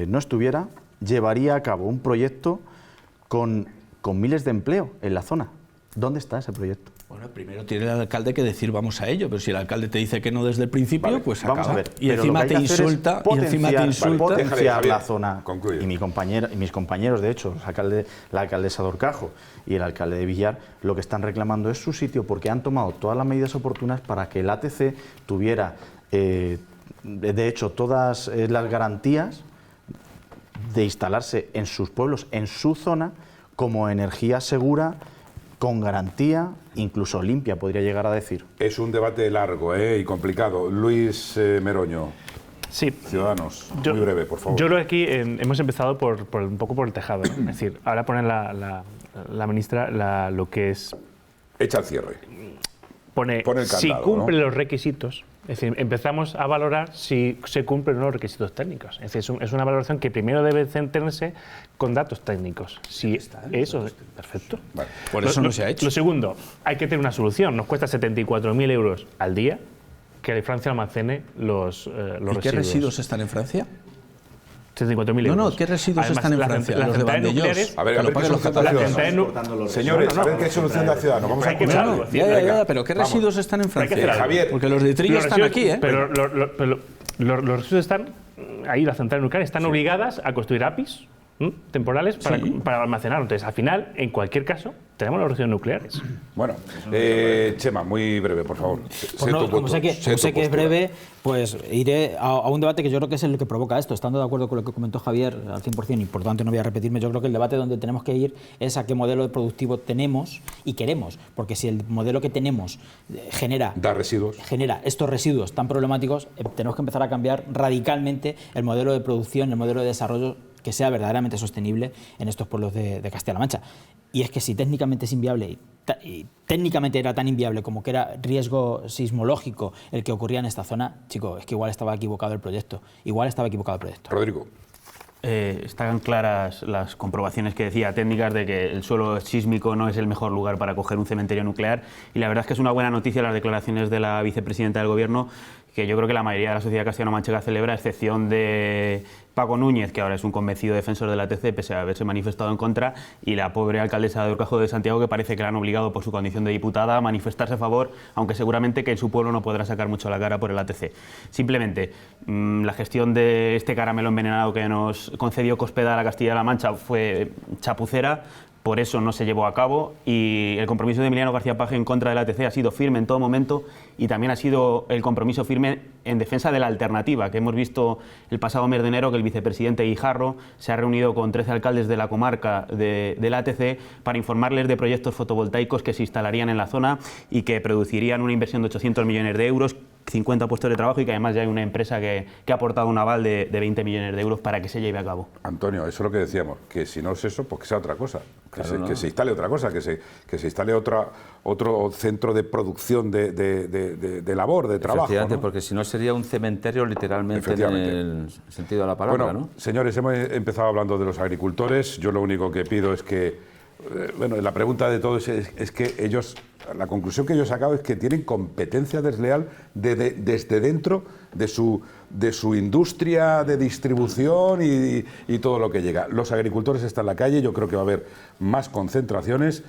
Speaker 2: no estuviera, llevaría a cabo un proyecto con miles de empleo en la zona. ¿Dónde está ese proyecto?
Speaker 7: Bueno, primero tiene el alcalde que decir vamos a ello, pero si el alcalde te dice que no desde el principio,
Speaker 2: Vale,
Speaker 7: pues
Speaker 2: vamos
Speaker 7: acaba.
Speaker 2: a ver.
Speaker 7: Y encima te insulta,
Speaker 2: potenciar la zona. Y mis compañeros, de hecho, la alcaldesa de Orcajo y el alcalde de Villar, lo que están reclamando es su sitio, porque han tomado todas las medidas oportunas para que el ATC tuviera, de hecho, todas las garantías de instalarse en sus pueblos, en su zona, como energía segura, con garantía, incluso limpia, podría llegar a decir.
Speaker 1: Es un debate largo y complicado. Luis Meroño,
Speaker 4: sí.
Speaker 1: Ciudadanos, muy breve, por favor.
Speaker 4: Yo creo que aquí hemos empezado un poco por el tejado, ¿no? Es decir, ahora pone la ministra lo que es...
Speaker 1: Echa el cierre.
Speaker 4: Pone el candado, si cumple, ¿no?, los requisitos. Es decir, empezamos a valorar si se cumplen los requisitos técnicos. Es decir, es una valoración que primero debe centrarse con datos técnicos. Si eso es perfecto.
Speaker 7: Vale. Por eso no se ha hecho.
Speaker 4: Lo segundo, hay que tener una solución. Nos cuesta 74.000 euros al día que Francia almacene los residuos.
Speaker 7: ¿Y qué residuos están en Francia?
Speaker 4: 74.000 euros.
Speaker 7: No, ¿qué residuos están en Francia? Los de Vandellós.
Speaker 1: A ver, señores, a ver qué solución da Ciudadanos. Vamos a escucharlo.
Speaker 7: Pero ¿qué residuos están en Francia?
Speaker 1: Javier.
Speaker 7: Porque los de Trillo están aquí, ¿eh?
Speaker 4: Pero los residuos están ahí, las centrales nucleares están obligadas a construir APIs temporales para almacenar. Entonces, al final, en cualquier caso, tenemos los residuos nucleares.
Speaker 1: Bueno, Chema, muy breve, por favor.
Speaker 3: Como sé que es breve, pues iré a un debate que yo creo que es el que provoca esto. Estando de acuerdo con lo que comentó Javier al 100%, y por tanto no voy a repetirme, yo creo que el debate donde tenemos que ir es a qué modelo productivo tenemos y queremos. Porque si el modelo que tenemos genera estos residuos tan problemáticos, tenemos que empezar a cambiar radicalmente el modelo de producción, el modelo de desarrollo que sea verdaderamente sostenible en estos pueblos de Castilla-La Mancha. Y es que si técnicamente es inviable, y técnicamente era tan inviable como que era riesgo sismológico el que ocurría en esta zona, chico, es que igual estaba equivocado el proyecto.
Speaker 1: Rodrigo.
Speaker 5: Están claras las comprobaciones que decía técnicas de que el suelo sísmico no es el mejor lugar para coger un cementerio nuclear, y la verdad es que es una buena noticia las declaraciones de la vicepresidenta del Gobierno, que yo creo que la mayoría de la sociedad castellano-manchega celebra, a excepción de Paco Núñez, que ahora es un convencido defensor del ATC, pese a haberse manifestado en contra, y la pobre alcaldesa de Orcajo de Santiago, que parece que la han obligado por su condición de diputada a manifestarse a favor, aunque seguramente que en su pueblo no podrá sacar mucho la cara por el ATC. Simplemente, la gestión de este caramelo envenenado que nos concedió Cospedal a Castilla-La Mancha fue chapucera. Por eso no se llevó a cabo, y el compromiso de Emiliano García Paje en contra del ATC ha sido firme en todo momento, y también ha sido el compromiso firme en defensa de la alternativa, que hemos visto el pasado mes de enero que el vicepresidente Guijarro se ha reunido con 13 alcaldes de la comarca del ATC para informarles de proyectos fotovoltaicos que se instalarían en la zona y que producirían una inversión de 800 millones de euros, 50 puestos de trabajo, y que además ya hay una empresa que ha aportado un aval de 20 millones de euros para que se lleve a cabo.
Speaker 1: Antonio, eso es lo que decíamos, que si no es eso, pues que sea otra cosa, que se instale otra cosa, que se instale otro centro de producción de labor, de trabajo, ¿no?
Speaker 6: Porque si no sería un cementerio literalmente en el sentido de la palabra,
Speaker 1: bueno,
Speaker 6: ¿no?
Speaker 1: Señores, hemos empezado hablando de los agricultores. Yo lo único que pido es que, la pregunta de todos es que ellos, la conclusión que yo he sacado es que tienen competencia desleal desde dentro de su industria de distribución y todo lo que llega. Los agricultores están en la calle, yo creo que va a haber más concentraciones,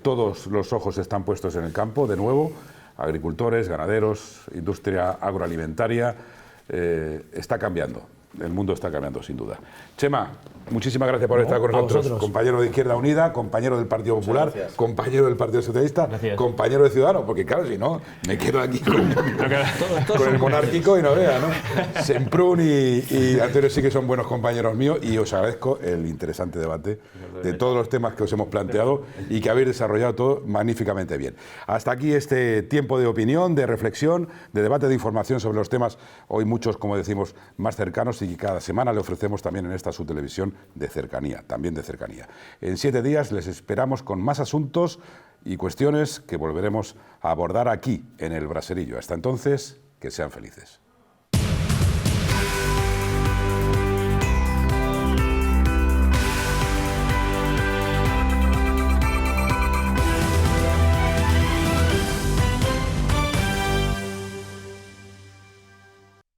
Speaker 1: todos los ojos están puestos en el campo, de nuevo, agricultores, ganaderos, industria agroalimentaria, está cambiando. El mundo está cambiando, sin duda. Chema, muchísimas gracias por estar con nosotros. Compañero de Izquierda Unida, compañero del Partido Popular, compañero del Partido Socialista, compañero de Ciudadanos, porque claro, si no, me quedo aquí con el monárquico y no vea, ¿no? Semprún y Antonio sí que son buenos compañeros míos, y os agradezco el interesante debate de todos los temas que os hemos planteado y que habéis desarrollado todo magníficamente bien. Hasta aquí este tiempo de opinión, de reflexión, de debate, de información sobre los temas, hoy muchos, como decimos, más cercanos, y cada semana le ofrecemos también en esta su televisión de cercanía, también de cercanía. En 7 días les esperamos con más asuntos y cuestiones que volveremos a abordar aquí, en El Braserillo. Hasta entonces, que sean felices.